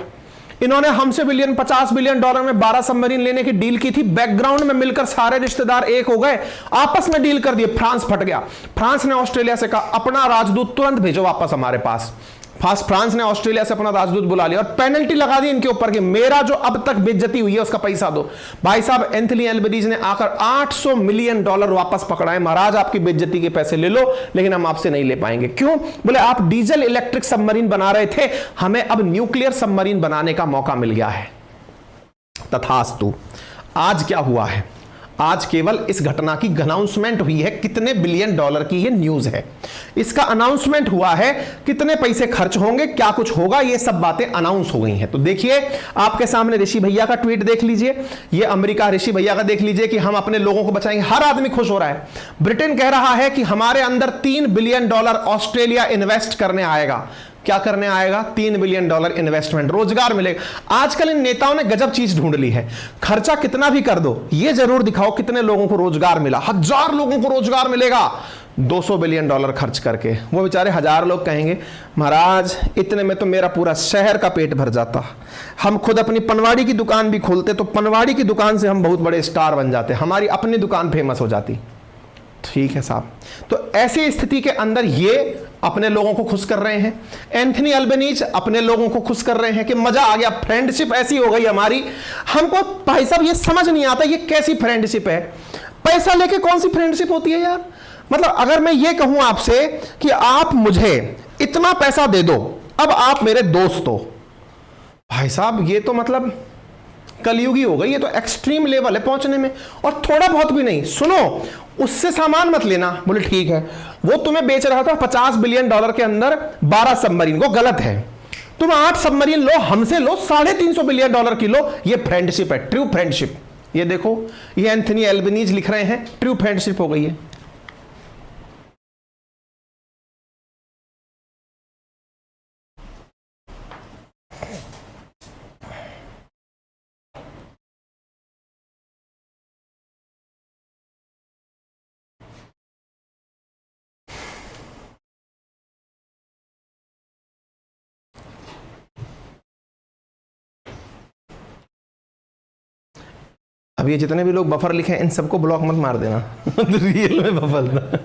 A: इन्होंने हमसे $50 बिलियन में 12 सबमरीन लेने की डील की थी, बैकग्राउंड में मिलकर सारे रिश्तेदार एक हो गए, आपस में डील कर दिए, फ्रांस फट गया। फ्रांस ने ऑस्ट्रेलिया से कहा अपना राजदूत तुरंत भेजो वापस हमारे पास। फ्रांस ने ऑस्ट्रेलिया से अपना राजदूत बुला लिया और पेनल्टी लगा दी इनके ऊपर कि मेरा जो अब तक बेइज्जती हुई है उसका पैसा दो। भाई साहब एंथनी एल्बनीज़ ने आकर $800 मिलियन वापस पकड़ाए। महाराज आपकी बेइज्जती के पैसे ले लो, लेकिन हम आपसे नहीं ले पाएंगे। क्यों? बोले आप डीजल इलेक्ट्रिक सबमरीन बना रहे थे, हमें अब न्यूक्लियर सबमरीन बनाने का मौका मिल गया है। तथास्तु। आज क्या हुआ है? आज केवल इस घटना की अनाउंसमेंट हुई है। कितने $बिलियन की ये न्यूज है, इसका अनाउंसमेंट हुआ है। कितने पैसे खर्च होंगे, क्या कुछ होगा, ये सब बातें अनाउंस हो गई हैं। तो देखिए आपके सामने ऋषि भैया का ट्वीट देख लीजिए, ये अमेरिका ऋषि भैया का देख लीजिए कि हम अपने लोगों को बचाएंगे। हर आदमी खुश हो रहा है। ब्रिटेन कह रहा है कि हमारे अंदर $3 बिलियन ऑस्ट्रेलिया इन्वेस्ट करने आएगा। क्या करने आएगा? $3 बिलियन इन्वेस्टमेंट, रोजगार मिलेगा। आजकल इन नेताओं ने गजब चीज ढूंढ ली है, खर्चा कितना भी कर दो, ये जरूर दिखाओ कितने लोगों को रोजगार मिला। 1000 लोगों को रोजगार मिलेगा $200 बिलियन खर्च करके। वो बेचारे 1000 लोग कहेंगे महाराज इतने में तो मेरा पूरा शहर का पेट भर जाता, हम खुद अपनी पनवाड़ी की दुकान भी खोलते तो पनवाड़ी की दुकान से हम बहुत बड़े स्टार बन जाते, हमारी अपनी दुकान फेमस हो जाती। ठीक है साहब। तो ऐसी स्थिति के अंदर ये अपने लोगों को खुश कर रहे हैं। एंथनी अल्बनीज अपने लोगों को खुश कर रहे हैं कि मजा आ गया, फ्रेंडशिप ऐसी हो गई हमारी। हमको भाई साहब ये समझ नहीं आता ये कैसी फ्रेंडशिप है। पैसा लेके कौन सी फ्रेंडशिप होती है यार? मतलब अगर मैं ये कहूं आपसे कि आप मुझे इतना पैसा दे दो, अब आप मेरे दोस्त हो, भाई साहब ये तो मतलब कलयुगी हो गई, ये तो एक्सट्रीम लेवल है पहुंचने में। और थोड़ा बहुत भी नहीं, सुनो उससे सामान मत लेना। बोले ठीक है, वो तुम्हें बेच रहा था $50 बिलियन के अंदर 12 सबमरीन को, गलत है। तुम 8 सबमरीन लो, हमसे लो, $350 बिलियन की लो। ये फ्रेंडशिप है, ट्रू फ्रेंडशिप। ये देखो ये एंथनी एल्बनीज लिख रहे हैं, ट्रू फ्रेंडशिप हो गई है। अब ये जितने भी लोग बफर लिखे इन सबको ब्लॉक मत मार देना रियल में बफर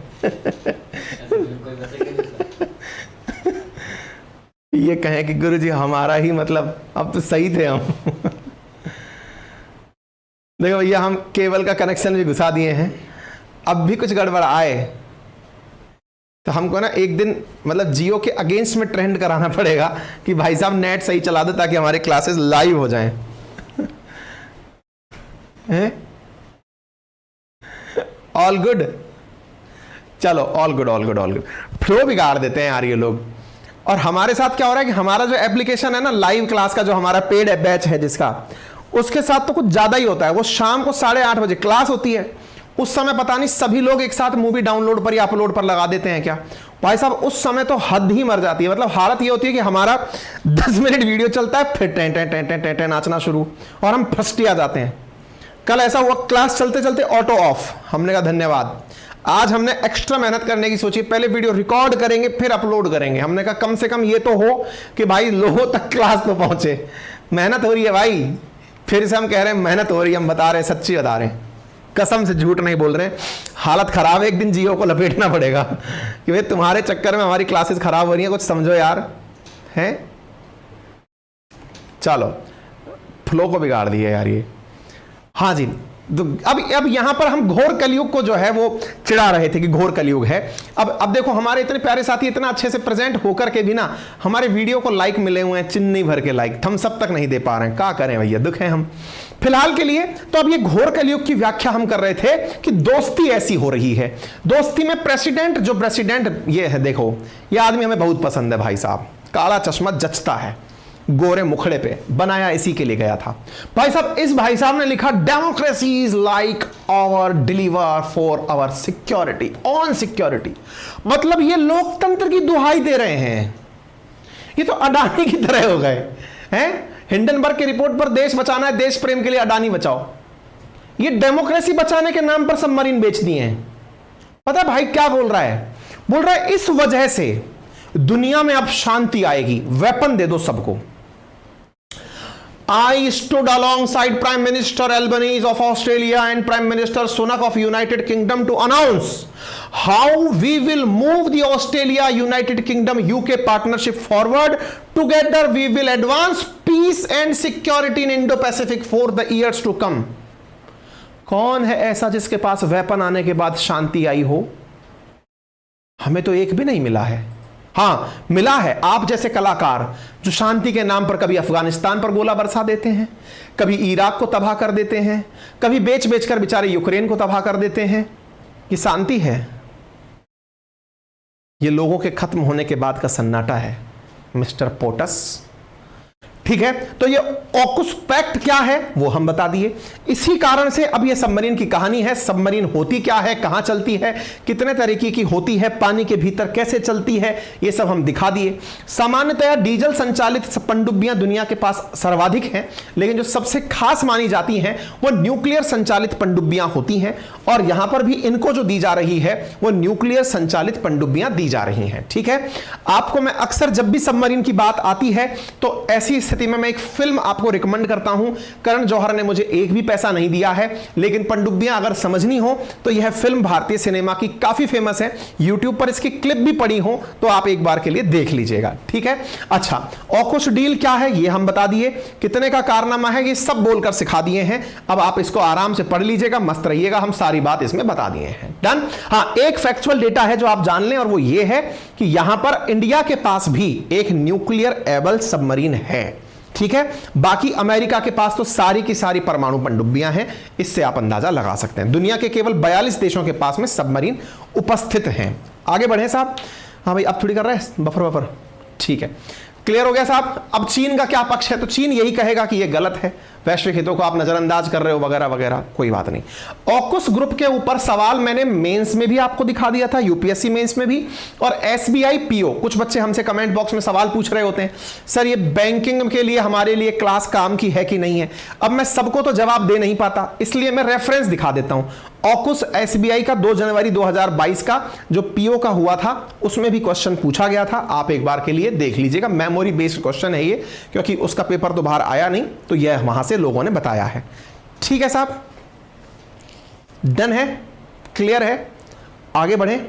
A: ये कहें कि गुरुजी हमारा ही मतलब अब तो सही थे हम देखो भैया हम केबल का कनेक्शन भी घुसा दिए हैं, अब भी कुछ गड़बड़ आए तो हमको ना एक दिन मतलब जियो के अगेंस्ट में ट्रेंड कराना पड़ेगा कि भाई साहब नेट सही चला दो ताकि हमारे क्लासेस लाइव हो जाएं। ऑल गुड, चलो all good all good all good. Flow बिगाड़ देते हैं यार ये लोग। और हमारे साथ क्या हो रहा है कि हमारा जो एप्लीकेशन है ना लाइव क्लास का, जो हमारा पेड बैच है जिसका, उसके साथ तो कुछ ज्यादा ही होता है। वो शाम को 8:30 बजे क्लास होती है, उस समय पता नहीं सभी लोग एक साथ मूवी डाउनलोड पर या अपलोड पर लगा देते हैं क्या भाई साहब। उस समय तो हद ही मर जाती है। मतलब हालत ये होती है कि हमारा 10 मिनट वीडियो चलता है, फिर टें टें टें टें टें टें नाचना शुरू, और हम फंसटिया जाते हैं। कल ऐसा हुआ क्लास चलते चलते ऑटो ऑफ, हमने कहा धन्यवाद। आज हमने एक्स्ट्रा मेहनत करने की सोची, पहले वीडियो रिकॉर्ड करेंगे फिर अपलोड करेंगे। हमने कहा कम से कम ये तो हो कि भाई लोगों तक क्लास तो पहुंचे। मेहनत हो रही है भाई, फिर से हम कह रहे हैं मेहनत हो रही है, हम बता रहे हैं, सच्ची बता रहे हैं, कसम से झूठ नहीं बोल रहे हैं। हालत खराब है, एक दिन जियो को लपेटना पड़ेगा कि भाई तुम्हारे चक्कर में हमारी क्लासेस खराब हो रही हैं, कुछ समझो यार हैं। चलो फ्लो को बिगाड़ दिया यार ये। हाँ जी, अब यहां पर हम घोर कलयुग को जो है वो चिढ़ा रहे थे कि घोर कलयुग है। अब देखो हमारे इतने प्यारे साथी इतना अच्छे से प्रेजेंट होकर के भी ना हमारे वीडियो को लाइक मिले हुए हैं, चिन्नी भर के लाइक, हम सब तक नहीं दे पा रहे हैं। क्या करें भैया, दुख है हम फिलहाल के लिए। तो अब ये घोर कलयुग की व्याख्या हम कर रहे थे कि दोस्ती ऐसी हो रही है। दोस्ती में प्रेसिडेंट ये है, देखो ये आदमी हमें बहुत पसंद है भाई साहब, काला चश्मा जचता है, गोरे मुखड़े पे, बनाया इसी के लिए गया था भाई साहब। इस भाई साहब ने लिखा democracy is like our deliver for our security on security. मतलब ये लोकतंत्र की दुहाई दे रहे हैं, ये तो अडानी की तरह हो गए हैं। हिंडनबर्ग की रिपोर्ट पर देश बचाना है, देश प्रेम के लिए अडानी बचाओ। ये डेमोक्रेसी बचाने के नाम पर सबमरीन बेच दिए हैं। पता है भाई क्या बोल रहा है? बोल रहा है इस वजह से दुनिया में अब शांति आएगी, वेपन दे दो सबको। I stood alongside Prime Minister Albanese of Australia and Prime Minister Sunak of United Kingdom to announce how we will move the Australia-United Kingdom-UK partnership forward. Together we will advance peace and security in Indo-Pacific for the years to come. कौन है ऐसा जिसके पास weapon आने के बाद शांति आई हो? हमें तो एक भी नहीं मिला है। हाँ मिला है आप जैसे कलाकार जो शांति के नाम पर कभी अफगानिस्तान पर गोला बरसा देते हैं, कभी इराक को तबाह कर देते हैं, कभी बेच बेचकर बेचारे यूक्रेन को तबाह कर देते हैं। ये शांति है? ये लोगों के खत्म होने के बाद का सन्नाटा है मिस्टर पोटस। ठीक है, तो ये ऑकुस पैक्ट क्या है वो हम बता दिए। इसी कारण से अब ये सबमरीन की कहानी है। सबमरीन होती क्या है, कहां चलती है, कितने तरीके की होती है, पानी के भीतर कैसे चलती है, ये सब हम दिखा दिए। सामान्यतया डीजल संचालित पनडुब्बियां दुनिया के पास सर्वाधिक हैं, लेकिन जो सबसे खास मानी जाती हैं वो न्यूक्लियर संचालित पनडुब्बियां होती हैं, और यहां पर भी इनको जो दी जा रही है वो न्यूक्लियर संचालित पनडुब्बियां दी जा रही हैं। ठीक है, आपको मैं अक्सर जब भी सबमरीन की बात आती है तो ऐसी स्थिति में मैं एक फिल्म आपको रिकमेंड करता हूं। करण जौहर ने मुझे एक भी पैसा नहीं दिया है, लेकिन पनडुब्बियां अगर समझनी हो तो यह फिल्म भारतीय सिनेमा की काफी फेमस है। यूट्यूब पर इसकी क्लिप भी पड़ी हो तो आप एक बार के लिए देख लीजिएगा। ठीक है, अच्छा ऑकुस डील क्या है ये हम बता दिए, कितने का कारनामा है ये सब बोलकर सिखा दिए हैं। अब आप इसको आराम से पढ़ लीजिएगा, मस्त रहिएगा, हम सारी बात इसमें बता दिए हैं। डन। हाँ, एक फैक्चुअल डेटा है जो आप जान लें, और वो ये है कि यहां पर इंडिया के पास भी एक न्यूक्लियर एबल सबमरीन है। ठीक है, बाकी अमेरिका के पास तो सारी की सारी परमाणु पनडुब्बियां हैं। इससे आप अंदाजा लगा सकते हैं दुनिया के केवल 42 देशों के पास में सबमरीन उपस्थित हैं। आगे बढ़े साहब। हाँ भाई, अब थोड़ी कर रहे हैं बफर। ठीक है, क्लियर हो गया साहब। अब चीन का क्या पक्ष है? तो चीन यही कहेगा कि यह गलत है, वैश्विक हितों को आप नजरअंदाज कर रहे हो वगैरह वगैरह, कोई बात नहीं। ऑकुस ग्रुप के ऊपर सवाल मैंने मेंस में भी आपको दिखा दिया था, यूपीएससी मेंस में भी, और एसबीआई पीओ। कुछ बच्चे हमसे कमेंट बॉक्स में सवाल पूछ रहे होते हैं, सर ये बैंकिंग के लिए हमारे लिए क्लास काम की है कि नहीं है। अब मैं सबको तो जवाब दे नहीं पाता, इसलिए मैं रेफरेंस दिखा देता हूं। ऑकुस एसबीआई का 2 जनवरी 2022 का जो पीओ का हुआ था उसमें भी क्वेश्चन पूछा गया था, आप एक बार के लिए देख लीजिएगा। मेमोरी बेस्ड क्वेश्चन है ये, क्योंकि उसका पेपर तो बाहर आया नहीं, तो यह वहां से लोगों ने बताया है। ठीक है साहब, डन है, क्लियर है। आगे बढ़े।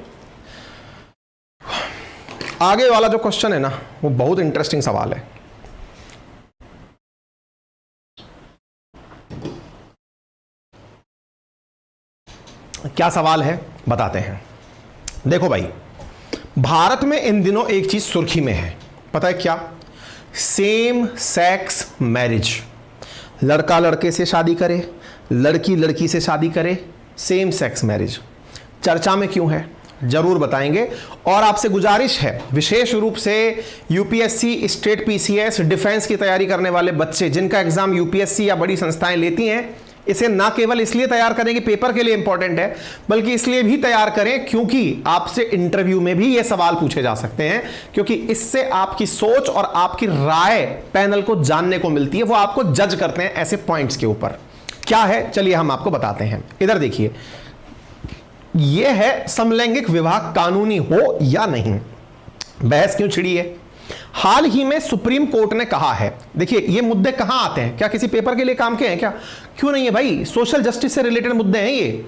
A: आगे वाला जो क्वेश्चन है ना वो बहुत इंटरेस्टिंग सवाल है। क्या सवाल है बताते हैं। देखो भाई, भारत में इन दिनों एक चीज सुर्खी में है, पता है क्या? Same sex marriage. लड़का लड़के से शादी करे, लड़की लड़की से शादी करे, सेम सेक्स मैरिज चर्चा में क्यों है जरूर बताएंगे। और आपसे गुजारिश है, विशेष रूप से यूपीएससी, स्टेट पीसीएस, डिफेंस की तैयारी करने वाले बच्चे जिनका एग्जाम यूपीएससी या बड़ी संस्थाएं लेती हैं, इसे ना केवल इसलिए तैयार करें कि पेपर के लिए इंपॉर्टेंट है, बल्कि इसलिए भी तैयार करें क्योंकि आपसे इंटरव्यू में भी ये सवाल पूछे जा सकते हैं, क्योंकि इससे आपकी सोच और आपकी राय पैनल को जानने को मिलती है। वो आपको जज करते हैं ऐसे पॉइंट्स के ऊपर। क्या है चलिए हम आपको बताते हैं। इधर देखिए, यह है समलैंगिक विवाह कानूनी हो या नहीं। बहस क्यों छिड़ी है? हाल ही में सुप्रीम कोर्ट ने कहा है, देखिए ये मुद्दे कहां आते हैं, क्या किसी पेपर के लिए काम के हैं क्या? क्यों नहीं है भाई, सोशल जस्टिस से रिलेटेड मुद्दे हैं ये।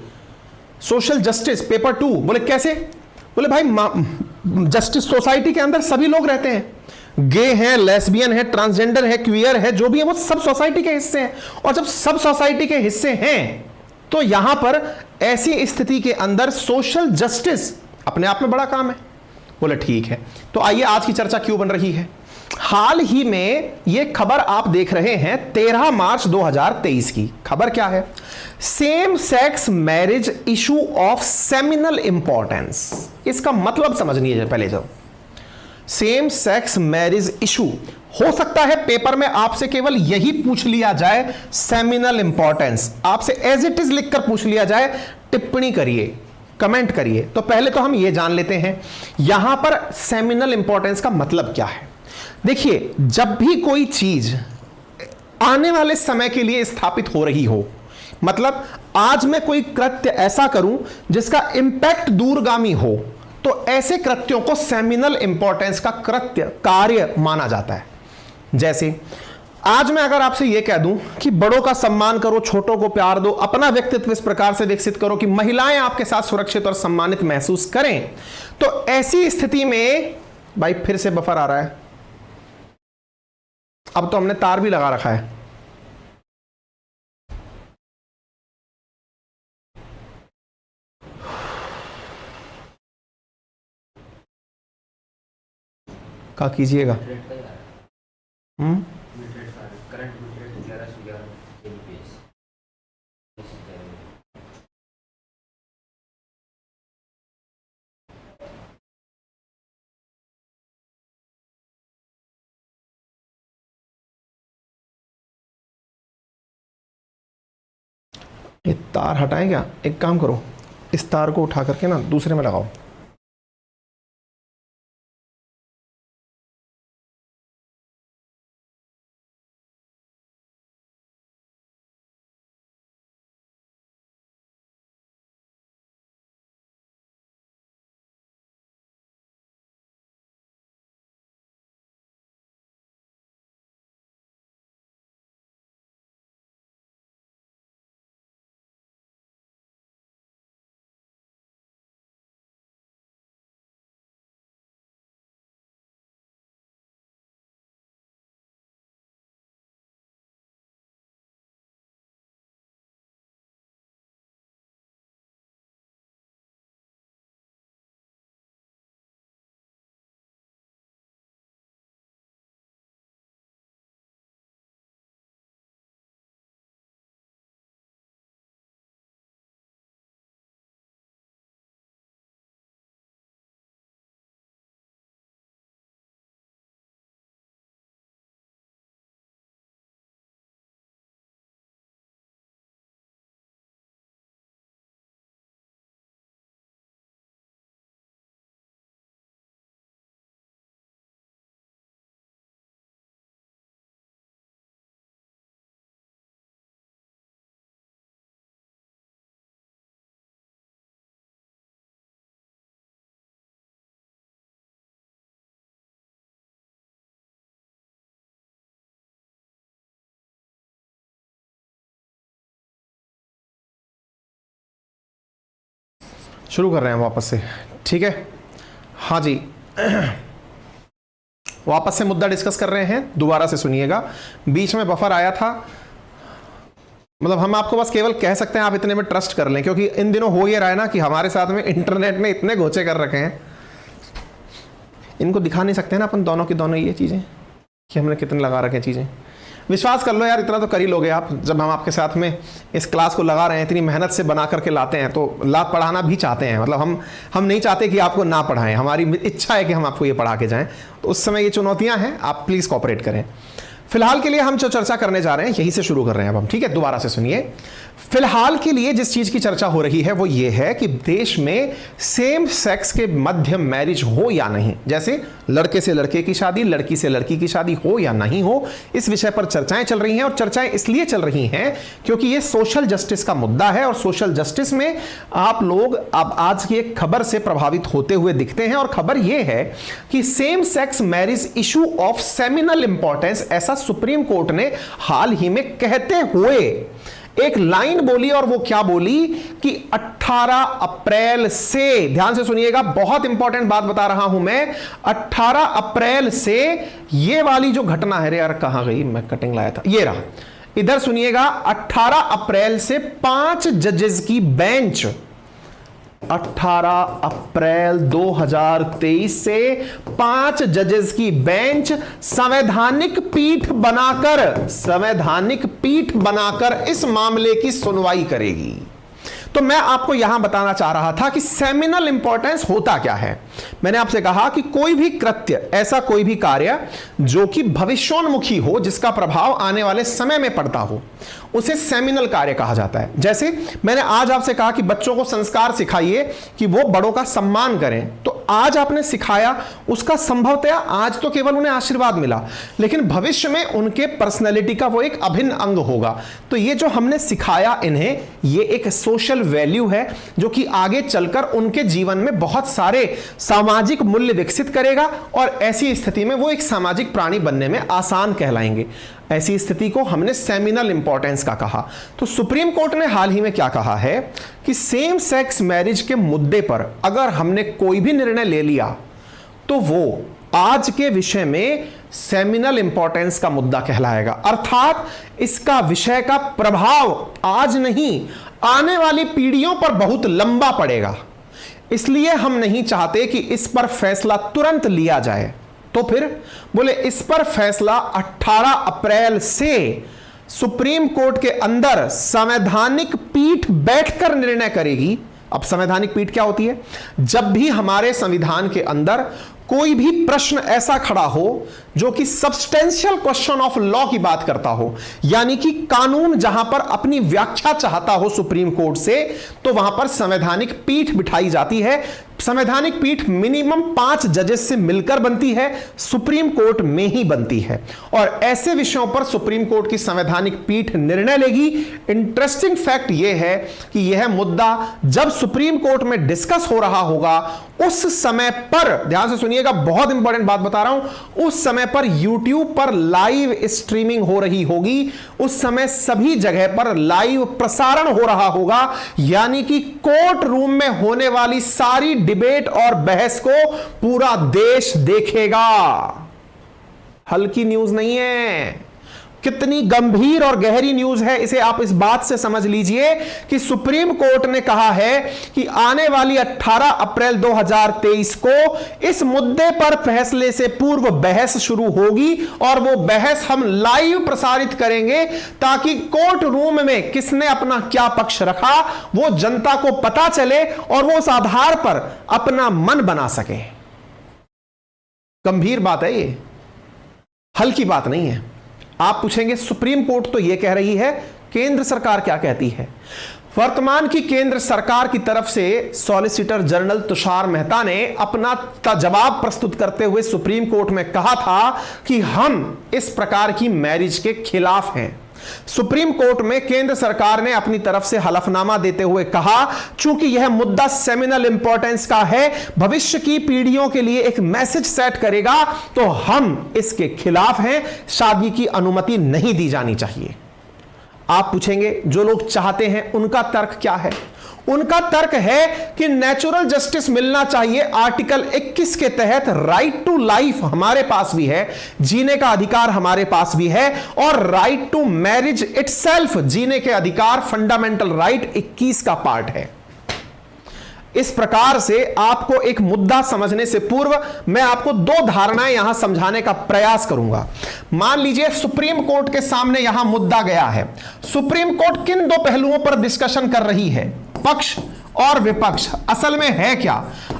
A: Social justice paper 2। बोले कैसे? बोले भाई जस्टिस सोसाइटी के अंदर सभी लोग रहते हैं, गे हैं, लेस्बियन है, ट्रांसजेंडर है, क्वियर है, जो भी है वो सब सोसाइटी के हिस्से हैं। और जब सब सोसाइटी के हिस्से हैं तो यहां पर ऐसी स्थिति के अंदर सोशल जस्टिस अपने आप में बड़ा काम है। बोले ठीक है, तो आइए आज की चर्चा क्यों बन रही है। हाल ही में यह खबर आप देख रहे हैं 13 मार्च 2023 की खबर क्या है, same sex marriage issue of seminal importance. इसका मतलब समझनी है पहले। जब सेम सेक्स मैरिज इशू हो सकता है पेपर में आपसे केवल यही पूछ लिया जाए, सेमिनल इंपॉर्टेंस आपसे एज इट इज लिखकर पूछ लिया जाए, टिप्पणी करिए, कमेंट करिए। तो पहले तो हम यह जान लेते हैं यहां पर सेमिनल इंपॉर्टेंस का मतलब क्या है। देखिए, जब भी कोई चीज आने वाले समय के लिए स्थापित हो रही हो, मतलब आज मैं कोई कृत्य ऐसा करूं जिसका इंपैक्ट दूरगामी हो, तो ऐसे कृत्यों को सेमिनल इंपॉर्टेंस का कृत्य कार्य माना जाता है। जैसे आज मैं अगर आपसे यह कह दूं कि बड़ों का सम्मान करो, छोटों को प्यार दो, अपना व्यक्तित्व इस प्रकार से विकसित करो कि महिलाएं आपके साथ सुरक्षित और सम्मानित महसूस करें, तो ऐसी स्थिति में भाई फिर से बफर आ रहा है। अब तो हमने तार भी लगा रखा है। क्या कीजिएगा? ये तार हटाएं क्या? एक काम करो, इस तार को उठा करके ना दूसरे में लगाओ। शुरू कर रहे हैं वापस से, ठीक है? हाँ जी, वापस से मुद्दा डिस्कस कर रहे हैं, दोबारा से सुनिएगा। बीच में बफर आया था, मतलब हम आपको बस केवल कह सकते हैं आप इतने में ट्रस्ट कर लें, क्योंकि इन दिनों हो ये रहा है ना कि हमारे साथ में इंटरनेट ने इतने घोचे कर रखे हैं, इनको दिखा नहीं सकते हैं ना अपन दोनों की दोनों ये चीज़ें कि हमने कितने लगा रखे हैं चीज़ें। विश्वास कर लो यार, इतना तो कर ही लोगे आप। जब हम आपके साथ में इस क्लास को लगा रहे हैं, इतनी मेहनत से बना करके लाते हैं, तो पढ़ाना भी चाहते हैं। मतलब हम नहीं चाहते कि आपको ना पढ़ाएं, हमारी इच्छा है कि हम आपको ये पढ़ा के जाएं। तो उस समय ये चुनौतियां हैं, आप प्लीज़ कोऑपरेट करें। फिलहाल के लिए हम जो चर्चा करने जा रहे हैं यहीं से शुरू कर रहे हैं अब हम, ठीक है? दोबारा से सुनिए। फिलहाल के लिए जिस चीज की चर्चा हो रही है वो ये है कि देश में सेम सेक्स के मध्य मैरिज हो या नहीं, जैसे लड़के से लड़के की शादी, लड़की से लड़की की शादी हो या नहीं हो, इस विषय पर चर्चाएं चल रही हैं। और चर्चाएं इसलिए चल रही हैं क्योंकि ये सोशल जस्टिस का मुद्दा है, और सोशल जस्टिस में आप लोग अब आज की एक खबर से प्रभावित होते हुए दिखते हैं। और खबर ये है कि same sex marriage issue of seminal importance, ऐसा सुप्रीम कोर्ट ने हाल ही में कहते हुए एक लाइन बोली। और वो क्या बोली कि 18 अप्रैल से, ध्यान से सुनिएगा, बहुत इंपॉर्टेंट बात बता रहा हूं मैं, 18 अप्रैल से ये वाली जो घटना है, रे यार कहां गई, मैं कटिंग लाया था, ये रहा, इधर सुनिएगा, 18 अप्रैल से 5 जजेस की बेंच, 18 अप्रैल 2023 से 5 जजेस की बेंच संवैधानिक पीठ बनाकर इस मामले की सुनवाई करेगी। तो मैं आपको यहां बताना चाह रहा था कि सेमिनल इंपॉर्टेंस होता क्या है। मैंने आपसे कहा कि कोई भी कृत्य, ऐसा कोई भी कार्य जो कि भविष्योन्मुखी हो, जिसका प्रभाव आने वाले समय में पड़ता हो, उसे सेमिनल कार्य कहा जाता है। जैसे मैंने आज आपसे कहा कि बच्चों को संस्कार सिखाइए कि वो बड़ों का सम्मान करें, तो आज आपने सिखाया, उसका संभवतया आज तो केवल उन्हें आशीर्वाद मिला, लेकिन भविष्य में उनके पर्सनैलिटी का वो एक अभिन्न अंग होगा। तो ये जो हमने सिखाया इन्हें, ये एक सोशल वैल्यू है जो कि आगे चलकर उनके जीवन में बहुत सारे सामाजिक मूल्य विकसित करेगा, और ऐसी स्थिति में वो एक सामाजिक प्राणी बनने में आसान कहलाएंगे। ऐसी स्थिति को हमने सेमिनल इंपॉर्टेंस का कहा। तो सुप्रीम कोर्ट ने हाल ही में क्या कहा है कि सेम सेक्स मैरिज के मुद्दे पर अगर हमने कोई भी निर्णय ले लिया तो वो आज के विषय में सेमिनल इंपॉर्टेंस का मुद्दा कहलाएगा, अर्थात इसका विषय का प्रभाव आज नहीं, आने वाली पीढ़ियों पर बहुत लंबा पड़ेगा। इसलिए हम नहीं चाहते कि इस पर फैसला तुरंत लिया जाए। तो फिर बोले इस पर फैसला 18 अप्रैल से सुप्रीम कोर्ट के अंदर संवैधानिक पीठ बैठकर निर्णय करेगी। अब संवैधानिक पीठ क्या होती है? जब भी हमारे संविधान के अंदर कोई भी प्रश्न ऐसा खड़ा हो जो कि सब्सटेंशियल क्वेश्चन ऑफ लॉ की बात करता हो, यानी कि कानून जहां पर अपनी व्याख्या चाहता हो सुप्रीम कोर्ट से, तो वहां पर संवैधानिक पीठ बिठाई जाती है। संवैधानिक पीठ मिनिमम 5 जजेस से मिलकर बनती है, सुप्रीम कोर्ट में ही बनती है, और ऐसे विषयों पर सुप्रीम कोर्ट की संवैधानिक पीठ निर्णय लेगी। इंटरेस्टिंग फैक्ट यह है कि यह मुद्दा जब सुप्रीम कोर्ट में डिस्कस हो रहा होगा, उस समय पर, ध्यान से सुनिएगा, बहुत इंपॉर्टेंट बात बता रहा हूं, उस समय पर YouTube पर लाइव स्ट्रीमिंग हो रही होगी, उस समय सभी जगह पर लाइव प्रसारण हो रहा होगा, यानी कि कोर्ट रूम में होने वाली सारी डिबेट और बहस को पूरा देश देखेगा। हल्की न्यूज नहीं है, कितनी गंभीर और गहरी न्यूज है, इसे आप इस बात से समझ लीजिए कि सुप्रीम कोर्ट ने कहा है कि आने वाली 18 अप्रैल 2023 को इस मुद्दे पर फैसले से पूर्व बहस शुरू होगी, और वो बहस हम लाइव प्रसारित करेंगे ताकि कोर्ट रूम में किसने अपना क्या पक्ष रखा वो जनता को पता चले और वो उस आधार पर अपना मन बना सके। गंभीर बात है ये, हल्की बात नहीं है। आप पूछेंगे सुप्रीम कोर्ट तो यह कह रही है, केंद्र सरकार क्या कहती है? वर्तमान की केंद्र सरकार की तरफ से सॉलिसिटर जनरल तुषार मेहता ने अपना जवाब प्रस्तुत करते हुए सुप्रीम कोर्ट में कहा था कि हम इस प्रकार की मैरिज के खिलाफ हैं। सुप्रीम कोर्ट में केंद्र सरकार ने अपनी तरफ से हलफनामा देते हुए कहा, चूंकि यह मुद्दा सेमिनल इंपॉर्टेंस का है, भविष्य की पीढ़ियों के लिए एक मैसेज सेट करेगा, तो हम इसके खिलाफ हैं, शादी की अनुमति नहीं दी जानी चाहिए। आप पूछेंगे जो लोग चाहते हैं उनका तर्क क्या है? उनका तर्क है कि नेचुरल जस्टिस मिलना चाहिए। आर्टिकल 21 के तहत राइट टू लाइफ हमारे पास भी है, जीने का अधिकार हमारे पास भी है, और राइट टू मैरिज इटसेल्फ, जीने के अधिकार, फंडामेंटल राइट 21 का पार्ट है। इस प्रकार से आपको एक मुद्दा समझने से पूर्व मैं आपको 2 धारणाएं यहां समझाने का प्रयास करूंगा। मान लीजिए सुप्रीम कोर्ट के सामने यहां मुद्दा गया है। सुप्रीम कोर्ट किन 2 पहलुओं पर डिस्कशन कर रही है? पक्ष और विपक्ष। असल में है क्या?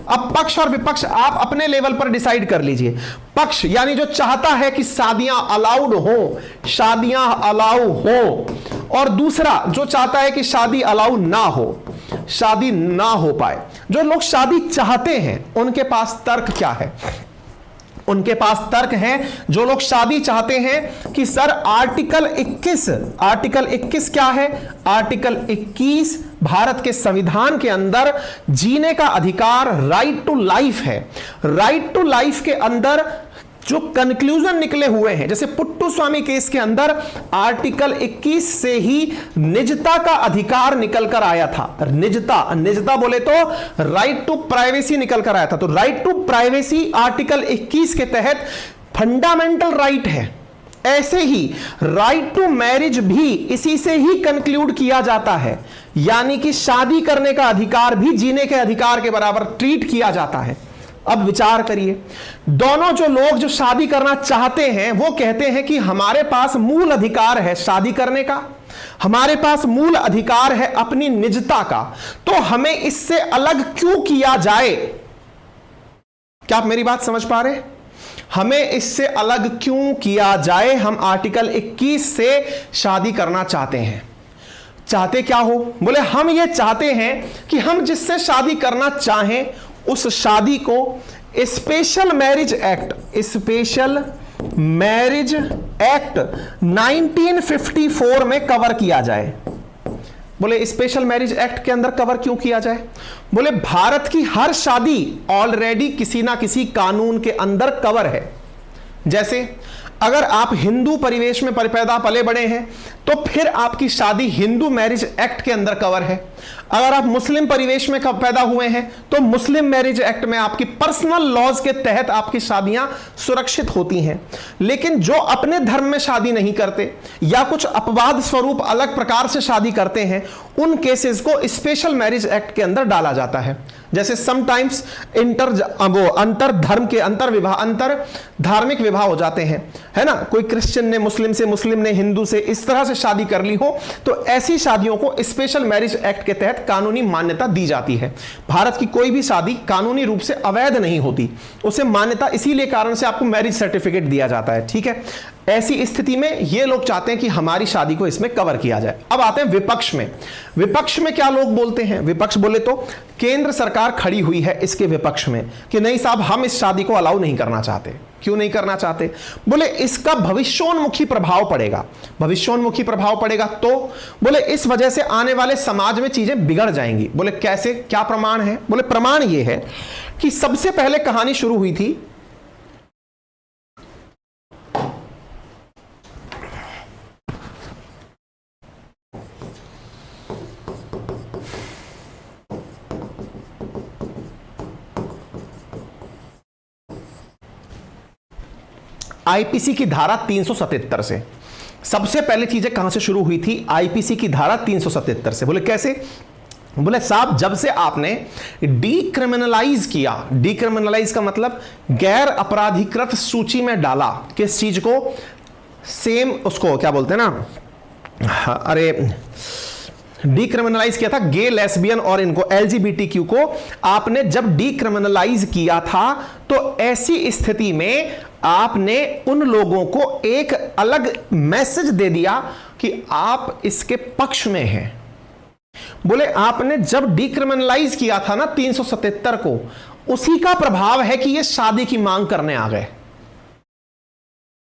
A: अब पक्ष और विपक्ष आप अपने लेवल पर डिसाइड कर लीजिए। पक्ष यानी जो चाहता है कि शादियां अलाउड हो, शादियां अलाउ हो, और दूसरा जो चाहता है कि शादी अलाउ ना हो, शादी ना हो पाए। जो लोग शादी चाहते हैं उनके पास तर्क क्या है? उनके पास तर्क है, जो लोग शादी चाहते हैं कि सर आर्टिकल 21 क्या है? आर्टिकल 21 भारत के संविधान के अंदर जीने का अधिकार, राइट टू लाइफ है। राइट टू लाइफ के अंदर जो कंक्लूजन निकले हुए हैं, जैसे पुट्टू स्वामी केस के अंदर आर्टिकल 21 से ही निजता का अधिकार निकल कर आया था। निजता बोले तो राइट टू प्राइवेसी निकल कर आया था। तो राइट टू प्राइवेसी आर्टिकल 21 के तहत फंडामेंटल राइट है। ऐसे ही राइट टू मैरिज भी इसी से ही कंक्लूड किया जाता है, यानी कि शादी करने का अधिकार भी जीने के अधिकार के बराबर ट्रीट किया जाता है। अब विचार करिए, दोनों जो लोग जो शादी करना चाहते हैं वो कहते हैं कि हमारे पास मूल अधिकार है शादी करने का, हमारे पास मूल अधिकार है अपनी निजता का, तो हमें इससे अलग क्यों किया जाए? क्या आप मेरी बात समझ पा रहे हैं? हमें इससे अलग क्यों किया जाए? हम आर्टिकल 21 से शादी करना चाहते हैं। चाहते क्या हो? बोले हम ये चाहते हैं कि हम जिससे शादी करना चाहें उस शादी को स्पेशल मैरिज एक्ट 1954 में कवर किया जाए। बोले स्पेशल मैरिज एक्ट के अंदर कवर क्यों किया जाए? बोले भारत की हर शादी ऑलरेडी किसी ना किसी कानून के अंदर कवर है। जैसे अगर आप हिंदू परिवेश में पैदा पले बड़े हैं तो फिर आपकी शादी हिंदू मैरिज एक्ट के अंदर कवर है। अगर आप मुस्लिम परिवेश में पैदा हुए हैं तो मुस्लिम मैरिज एक्ट में आपकी पर्सनल लॉज के तहत आपकी शादियां सुरक्षित होती हैं। लेकिन जो अपने धर्म में शादी नहीं करते या कुछ अपवाद स्वरूप अलग प्रकार से शादी करते हैं, उन केसेस को स्पेशल मैरिज एक्ट के अंदर डाला जाता है। जैसे समटाइम्स अंतर धर्म के अंतर धार्मिक विवाह हो जाते हैं, है ना, कोई क्रिश्चियन ने मुस्लिम से, मुस्लिम ने हिंदू से, इस तरह से शादी कर ली हो तो ऐसी शादियों को स्पेशल मैरिज एक्ट के तहत कानूनी मान्यता दी जाती है। भारत की कोई भी शादी कानूनी रूप से अवैध नहीं होती, उसे मान्यता इसीलिए कारण से आपको मैरिज सर्टिफिकेट दिया जाता है। ठीक है, ऐसी स्थिति में ये लोग चाहते हैं कि हमारी शादी को इसमें कवर किया जाए। अब आते हैं विपक्ष में। विपक्ष में क्या लोग बोलते हैं? विपक्ष बोले तो केंद्र सरकार खड़ी हुई है इसके विपक्ष में कि नहीं साहब, हम इस शादी को अलाउ नहीं करना चाहते। क्यों नहीं करना चाहते? बोले इसका भविष्योन्मुखी प्रभाव पड़ेगा। भविष्योन्मुखी प्रभाव पड़ेगा तो बोले इस वजह से आने वाले समाज में चीजें बिगड़ जाएंगी। बोले कैसे, क्या प्रमाण है? बोले प्रमाण ये है कि सबसे पहले कहानी शुरू हुई थी आईपीसी की धारा 377 से। सबसे पहले चीजें कहां से शुरू हुई थी? आईपीसी की धारा 377 से। बोले कैसे? बोले साहब, जब से आपने डीक्रिमिनलाइज किया, डीक्रिमिनलाइज का मतलब गैर अपराधीकृत सूची में डाला, किस चीज को? सेम उसको क्या बोलते हैं ना, अरे डीक्रिमिनलाइज किया था गे, लेस्बियन और इनको एलजीबीटीक्यू को आपने जब डीक्रिमिनलाइज किया था तो ऐसी स्थिति में आपने उन लोगों को एक अलग मैसेज दे दिया कि आप इसके पक्ष में हैं। बोले आपने जब डीक्रिमिनलाइज किया था ना 377 को, उसी का प्रभाव है कि ये शादी की मांग करने आ गए।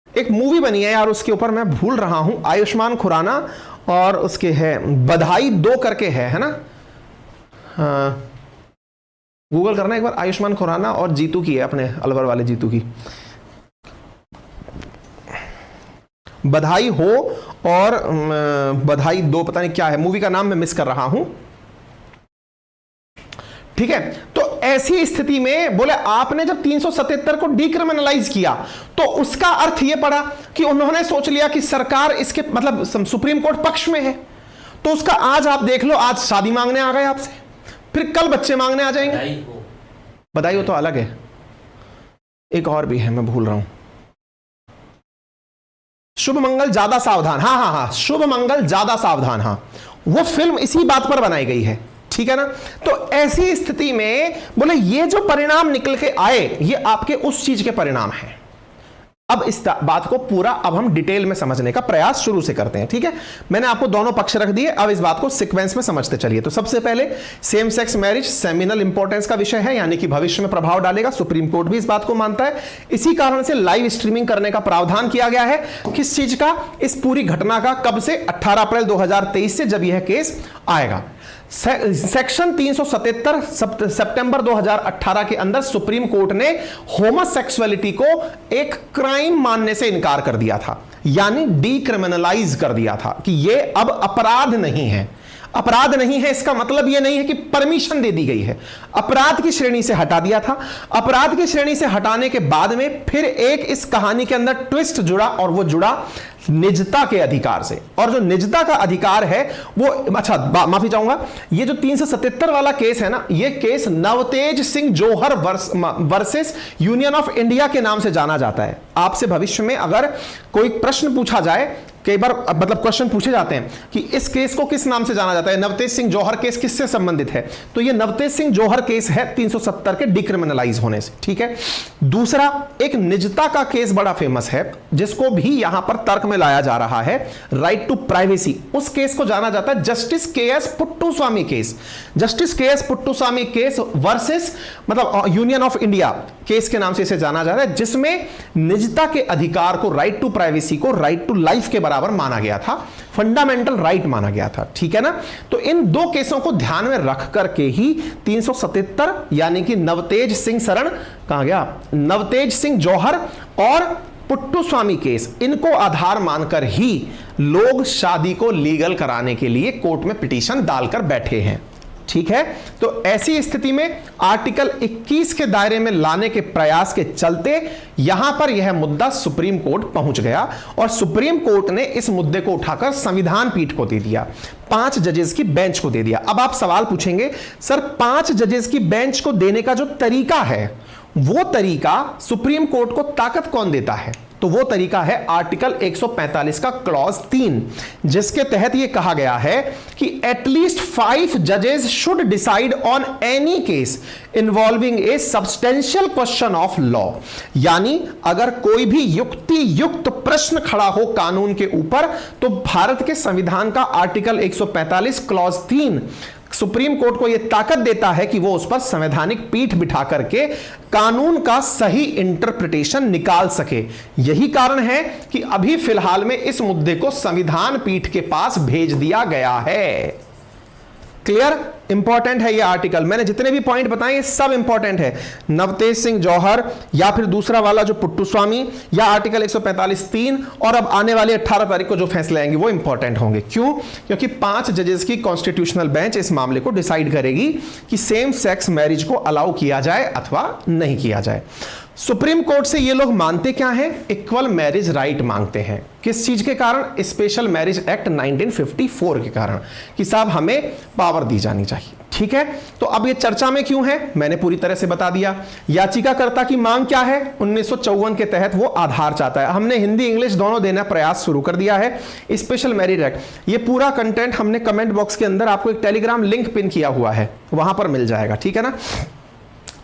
A: एक मूवी बनी है यार, उसके ऊपर मैं भूल रहा हूं, आयुष्मान खुराना और उसके है बधाई 2 करके है ना, गूगल करना एक बार, आयुष्मान खुराना और जीतू की है, अपने अलवर वाले जीतू की, बधाई हो और बधाई 2 पता नहीं क्या है, मूवी का नाम मैं मिस कर रहा हूं। ठीक है, तो ऐसी स्थिति में बोले आपने जब 377 को डीक्रिमिनलाइज किया तो उसका अर्थ यह पड़ा कि उन्होंने सोच लिया कि सरकार इसके मतलब सुप्रीम कोर्ट पक्ष में है, तो उसका आज आप देख लो, आज शादी मांगने आ गए आपसे, फिर कल बच्चे मांगने आ जाएंगे। बधाई हो तो अलग है, एक और भी है मैं भूल रहा हूं, शुभ मंगल ज्यादा सावधान, हाँ, शुभ मंगल ज्यादा सावधान, हाँ, वो फिल्म इसी बात पर बनाई गई है। ठीक है ना, तो ऐसी स्थिति में बोले ये जो परिणाम निकल के आए ये आपके उस चीज के परिणाम हैं। अब इस बात को पूरा अब हम डिटेल में समझने का प्रयास शुरू से करते हैं। ठीक है, मैंने आपको दोनों पक्ष रख दिए, अब इस बात को सीक्वेंस में समझते चलिए। तो सबसे पहले same sex marriage seminal importance का विषय है, यानी कि भविष्य में प्रभाव डालेगा, सुप्रीम कोर्ट भी इस बात को मानता है। इसी कारण से लाइव स्ट्रीमिंग करने का प्रावधान किया गया है। किस चीज का? इस पूरी घटना का। कब से? 18 अप्रैल 2023 से, जब यह केस आएगा। सेक्शन 377 सितंबर 2018 के अंदर सुप्रीम कोर्ट ने होमोसेक्सुअलिटी को एक क्राइम मानने से इनकार कर दिया था, यानी डीक्रिमिनलाइज कर दिया था कि यह अब अपराध नहीं है। अपराध नहीं है इसका मतलब यह नहीं है कि परमिशन दे दी गई है, अपराध की श्रेणी से हटा दिया था। अपराध की श्रेणी से हटाने के बाद में फिर एक इस कहानी के अंदर ट्विस्ट जुड़ा, और वो जुड़ा निजता के अधिकार से। और जो निजता का अधिकार है वो, अच्छा माफी चाहूंगा, ये जो 377 वाला केस है ना, ये case Navtej Singh Johar versus Union of India के नाम से जाना जाता है। आपसे भविष्य में अगर कोई प्रश्न पूछा जाए, कई बार मतलब क्वेश्चन पूछे जाते हैं कि इस केस को किस नाम से जाना जाता है, नवतेज सिंह जौहर केस किससे संबंधित है, तो ये नवतेज सिंह जौहर केस है 370 के डिक्रिमिनलाइज होने से, ठीक है। दूसरा, एक निजता का केस बड़ा फेमस है जिसको भी यहां पर तर्क में लाया जा रहा है, राइट टू प्राइवेसी। उस केस को जाना जाता है justice KS. Puttaswamy case. Justice KS. Puttaswamy case versus मतलब यूनियन ऑफ इंडिया केस के नाम से इसे जाना जा रहा है, जिसमें निजता के अधिकार को, राइट टू प्राइवेसी को राइट टू लाइफ के बराबर माना गया था, फंडामेंटल राइट माना गया था, ठीक है ना। तो इन दो केसों को ध्यान में रख करके ही 377 यानी कि नवतेज सिंह शरण कहां गया, नवतेज सिंह जौहर और पुट्टुस्वामी केस, इनको आधार मानकर ही लोग शादी को लीगल कराने के लिए कोर्ट में पिटीशन डालकर बैठे हैं, ठीक है। तो ऐसी स्थिति में आर्टिकल 21 के दायरे में लाने के प्रयास के चलते यहां पर यह मुद्दा सुप्रीम कोर्ट पहुंच गया, और सुप्रीम कोर्ट ने इस मुद्दे को उठाकर संविधान पीठ को दे दिया, 5 जजेस की बेंच को दे दिया। अब आप सवाल पूछेंगे, सर 5 जजेस की बेंच को देने का जो तरीका है, वो तरीका सुप्रीम कोर्ट को ताकत कौन देता है, तो वो तरीका है आर्टिकल 145 का क्लॉज 3, जिसके तहत यह कहा गया है कि एटलीस्ट 5 जजेस should decide on any case involving A substantial question of law. यानी अगर कोई भी युक्ति युक्त प्रश्न खड़ा हो कानून के ऊपर, तो भारत के संविधान का आर्टिकल 145 क्लॉज 3 सुप्रीम कोर्ट को यह ताकत देता है कि वो उस पर संवैधानिक पीठ बिठा करके कानून का सही इंटरप्रिटेशन निकाल सके। यही कारण है कि अभी फिलहाल में इस मुद्दे को संविधान पीठ के पास भेज दिया गया है। क्लियर? इंपॉर्टेंट है ये आर्टिकल, मैंने जितने भी पॉइंट बताए ये सब इंपॉर्टेंट है। नवतेज सिंह जौहर या फिर दूसरा वाला जो पुट्टुस्वामी या आर्टिकल 145(3 और अब आने वाली 18 तारीख को जो फैसले आएंगे वो इंपॉर्टेंट होंगे। क्यों? क्योंकि 5 जजेस की कॉन्स्टिट्यूशनल बेंच इस मामले को डिसाइड करेगी कि सेम सेक्स मैरिज को अलाउ किया जाए अथवा नहीं किया जाए। सुप्रीम कोर्ट से ये लोग मानते क्या हैं? इक्वल मैरिज राइट मांगते हैं। किस चीज के कारण? स्पेशल मैरिज एक्ट 1954 के कारण, कि साहब हमें पावर दी जानी चाहिए। ठीक है, तो अब ये चर्चा में क्यों है मैंने पूरी तरह से बता दिया। याचिकाकर्ता की मांग क्या है? 1954 के तहत वो आधार चाहता है। हमने हिंदी इंग्लिश दोनों देना प्रयास शुरू कर दिया है। स्पेशल मैरिज एक्ट, ये पूरा कंटेंट हमने कमेंट बॉक्स के अंदर आपको एक टेलीग्राम लिंक पिन किया हुआ है, वहां पर मिल जाएगा। ठीक है ना,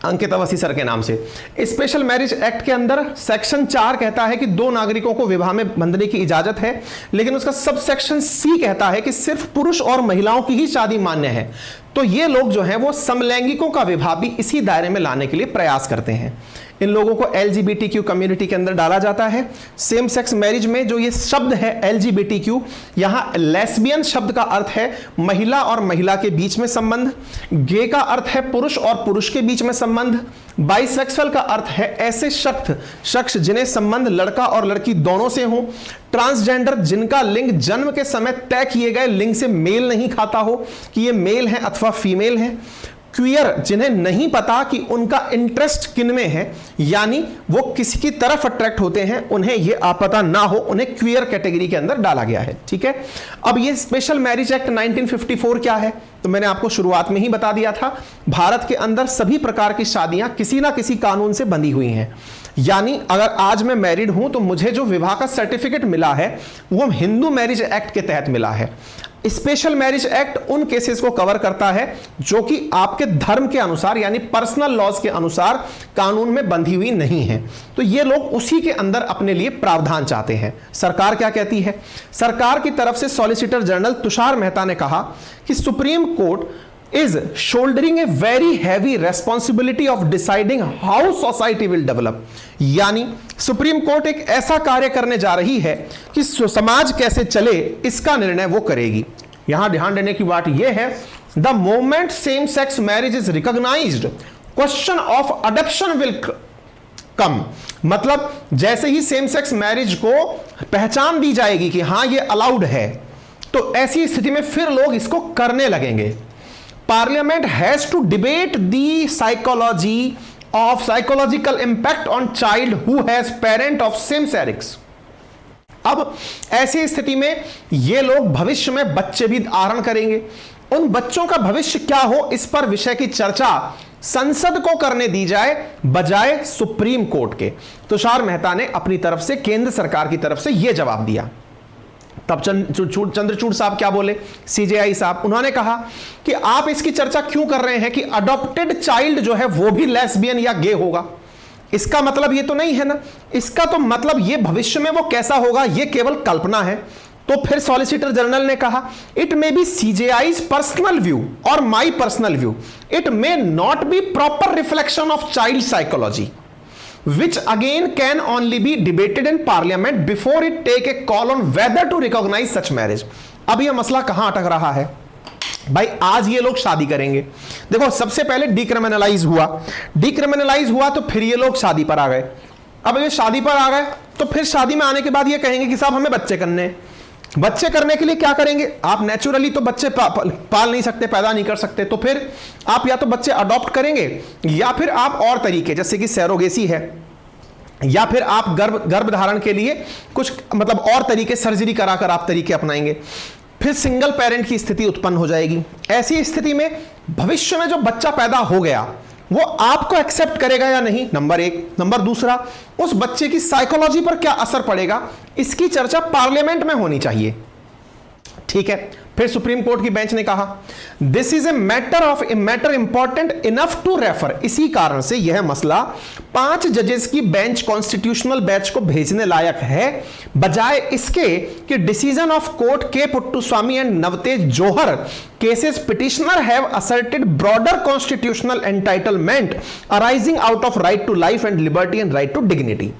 A: अंकित अवस्थी सर के नाम से। स्पेशल मैरिज एक्ट के अंदर सेक्शन 4 कहता है कि 2 नागरिकों को विवाह में बंधने की इजाजत है, लेकिन उसका सब सेक्शन सी कहता है कि सिर्फ पुरुष और महिलाओं की ही शादी मान्य है। तो ये लोग जो हैं वो समलैंगिकों का विवाह भी इसी दायरे में लाने के लिए प्रयास करते हैं। इन लोगों को LGBTQ कम्युनिटी के अंदर डाला जाता है। सेम सेक्स मैरिज में जो ये शब्द है LGBTQ, यहां लेस्बियन शब्द का अर्थ है महिला और महिला के बीच में संबंध, गे का अर्थ है पुरुष और पुरुष के बीच में संबंध, बाइसेक्सुअल का अर्थ है ऐसे शख्स जिन्हें संबंध लड़का और लड़की दोनों से हो, ट्रांसजेंडर जिनका लिंग जन्म के समय तय किए गए लिंग से मेल नहीं खाता हो कि ये मेल है अथवा फीमेल है, क्वियर जिन्हें नहीं पता कि उनका इंटरेस्ट किन में है, यानी वो किसी की तरफ अट्रैक्ट होते हैं, उन्हें ये पता ना हो, उन्हें क्वियर कैटेगरी के अंदर डाला गया है। ठीक है, अब ये स्पेशल मैरिज एक्ट 1954 क्या है? तो मैंने आपको शुरुआत में ही बता दिया था, भारत के अंदर सभी प्रकार की शादियां किसी ना किसी कानून से बंधी हुई हैं। यानी अगर आज मैं मैरिड हूं तो मुझे जो विवाह का सर्टिफिकेट मिला है वो हिंदू मैरिज एक्ट के तहत मिला है। स्पेशल मैरिज एक्ट उन केसेस को कवर करता है जो कि आपके धर्म के अनुसार यानी पर्सनल लॉज के अनुसार कानून में बंधी हुई नहीं है। तो ये लोग उसी के अंदर अपने लिए प्रावधान चाहते हैं। सरकार क्या कहती है? सरकार की तरफ से सॉलिसिटर जनरल तुषार मेहता ने कहा कि supreme court is shouldering a very heavy responsibility of deciding how society will develop। यानी सुप्रीम कोर्ट एक ऐसा कार्य करने जा रही है कि समाज कैसे चले इसका निर्णय वो करेगी। यहां ध्यान देने की बात यह है, the moment same sex marriage is recognised question of adoption will come. मतलब जैसे ही सेम सेक्स मैरिज को पहचान दी जाएगी कि हां ये अलाउड है, तो ऐसी स्थिति में फिर लोग इसको करने लगेंगे। Parliament has to debate the psychological impact on child who has parent of same sex. अब ऐसी स्थिति में ये लोग भविष्य में बच्चे भी धारण करेंगे। उन बच्चों का भविष्य क्या हो, इस पर विषय की चर्चा संसद को करने दी जाए बजाय सुप्रीम कोर्ट के। तुषार मेहता ने अपनी तरफ से केंद्र सरकार की तरफ से यह जवाब दिया। तब चंद्रचूड़ साहब क्या बोले, सीजेआई साहब, उन्होंने कहा कि आप इसकी चर्चा क्यों कर रहे हैं कि अडॉप्टेड चाइल्ड जो है वो भी लेस्बियन या गे होगा। इसका मतलब ये तो नहीं है ना, इसका तो मतलब ये भविष्य में वो कैसा होगा ये केवल कल्पना है। तो फिर सॉलिसिटर जनरल ने कहा, it may be CJI's personal view और my personal view, it may not be proper reflection of child psychology, which again can only be debated in parliament before it take a call on whether to recognize such marriage। अब यह मसला कहां अटक रहा है भाई, आज ये लोग शादी करेंगे। देखो सबसे पहले डिक्रिमिनलाइज हुआ तो फिर ये लोग शादी पर आ गए। अब ये शादी पर आ गए तो फिर शादी में आने के बाद ये कहेंगे कि साहब हमें बच्चे करने हैं। बच्चे करने के लिए क्या करेंगे, आप नेचुरली तो बच्चे पाल नहीं सकते, पैदा नहीं कर सकते, तो फिर आप या तो बच्चे अडॉप्ट करेंगे या फिर आप और तरीके जैसे कि सैरोगेसी है, या फिर आप गर्भ धारण के लिए कुछ मतलब और तरीके सर्जरी कराकर आप तरीके अपनाएंगे। फिर सिंगल पेरेंट की स्थिति उत्पन्न हो जाएगी। ऐसी स्थिति में भविष्य में जो बच्चा पैदा हो गया वो आपको एक्सेप्ट करेगा या नहीं, नंबर एक। नंबर दूसरा, उस बच्चे की साइकोलॉजी पर क्या असर पड़ेगा, इसकी चर्चा पार्लियामेंट में होनी चाहिए। ठीक है, फिर सुप्रीम कोर्ट की बेंच ने कहा this is a matter important enough to refer. इसी कारण से यह मसला 5 जजेस की बेंच कॉन्स्टिट्यूशनल बेंच को भेजने लायक है, बजाय इसके कि डिसीजन ऑफ कोर्ट के Puttaswamy and Navtej Johar cases petitioner have asserted broader constitutional entitlement arising out of right to life and liberty and right to dignity.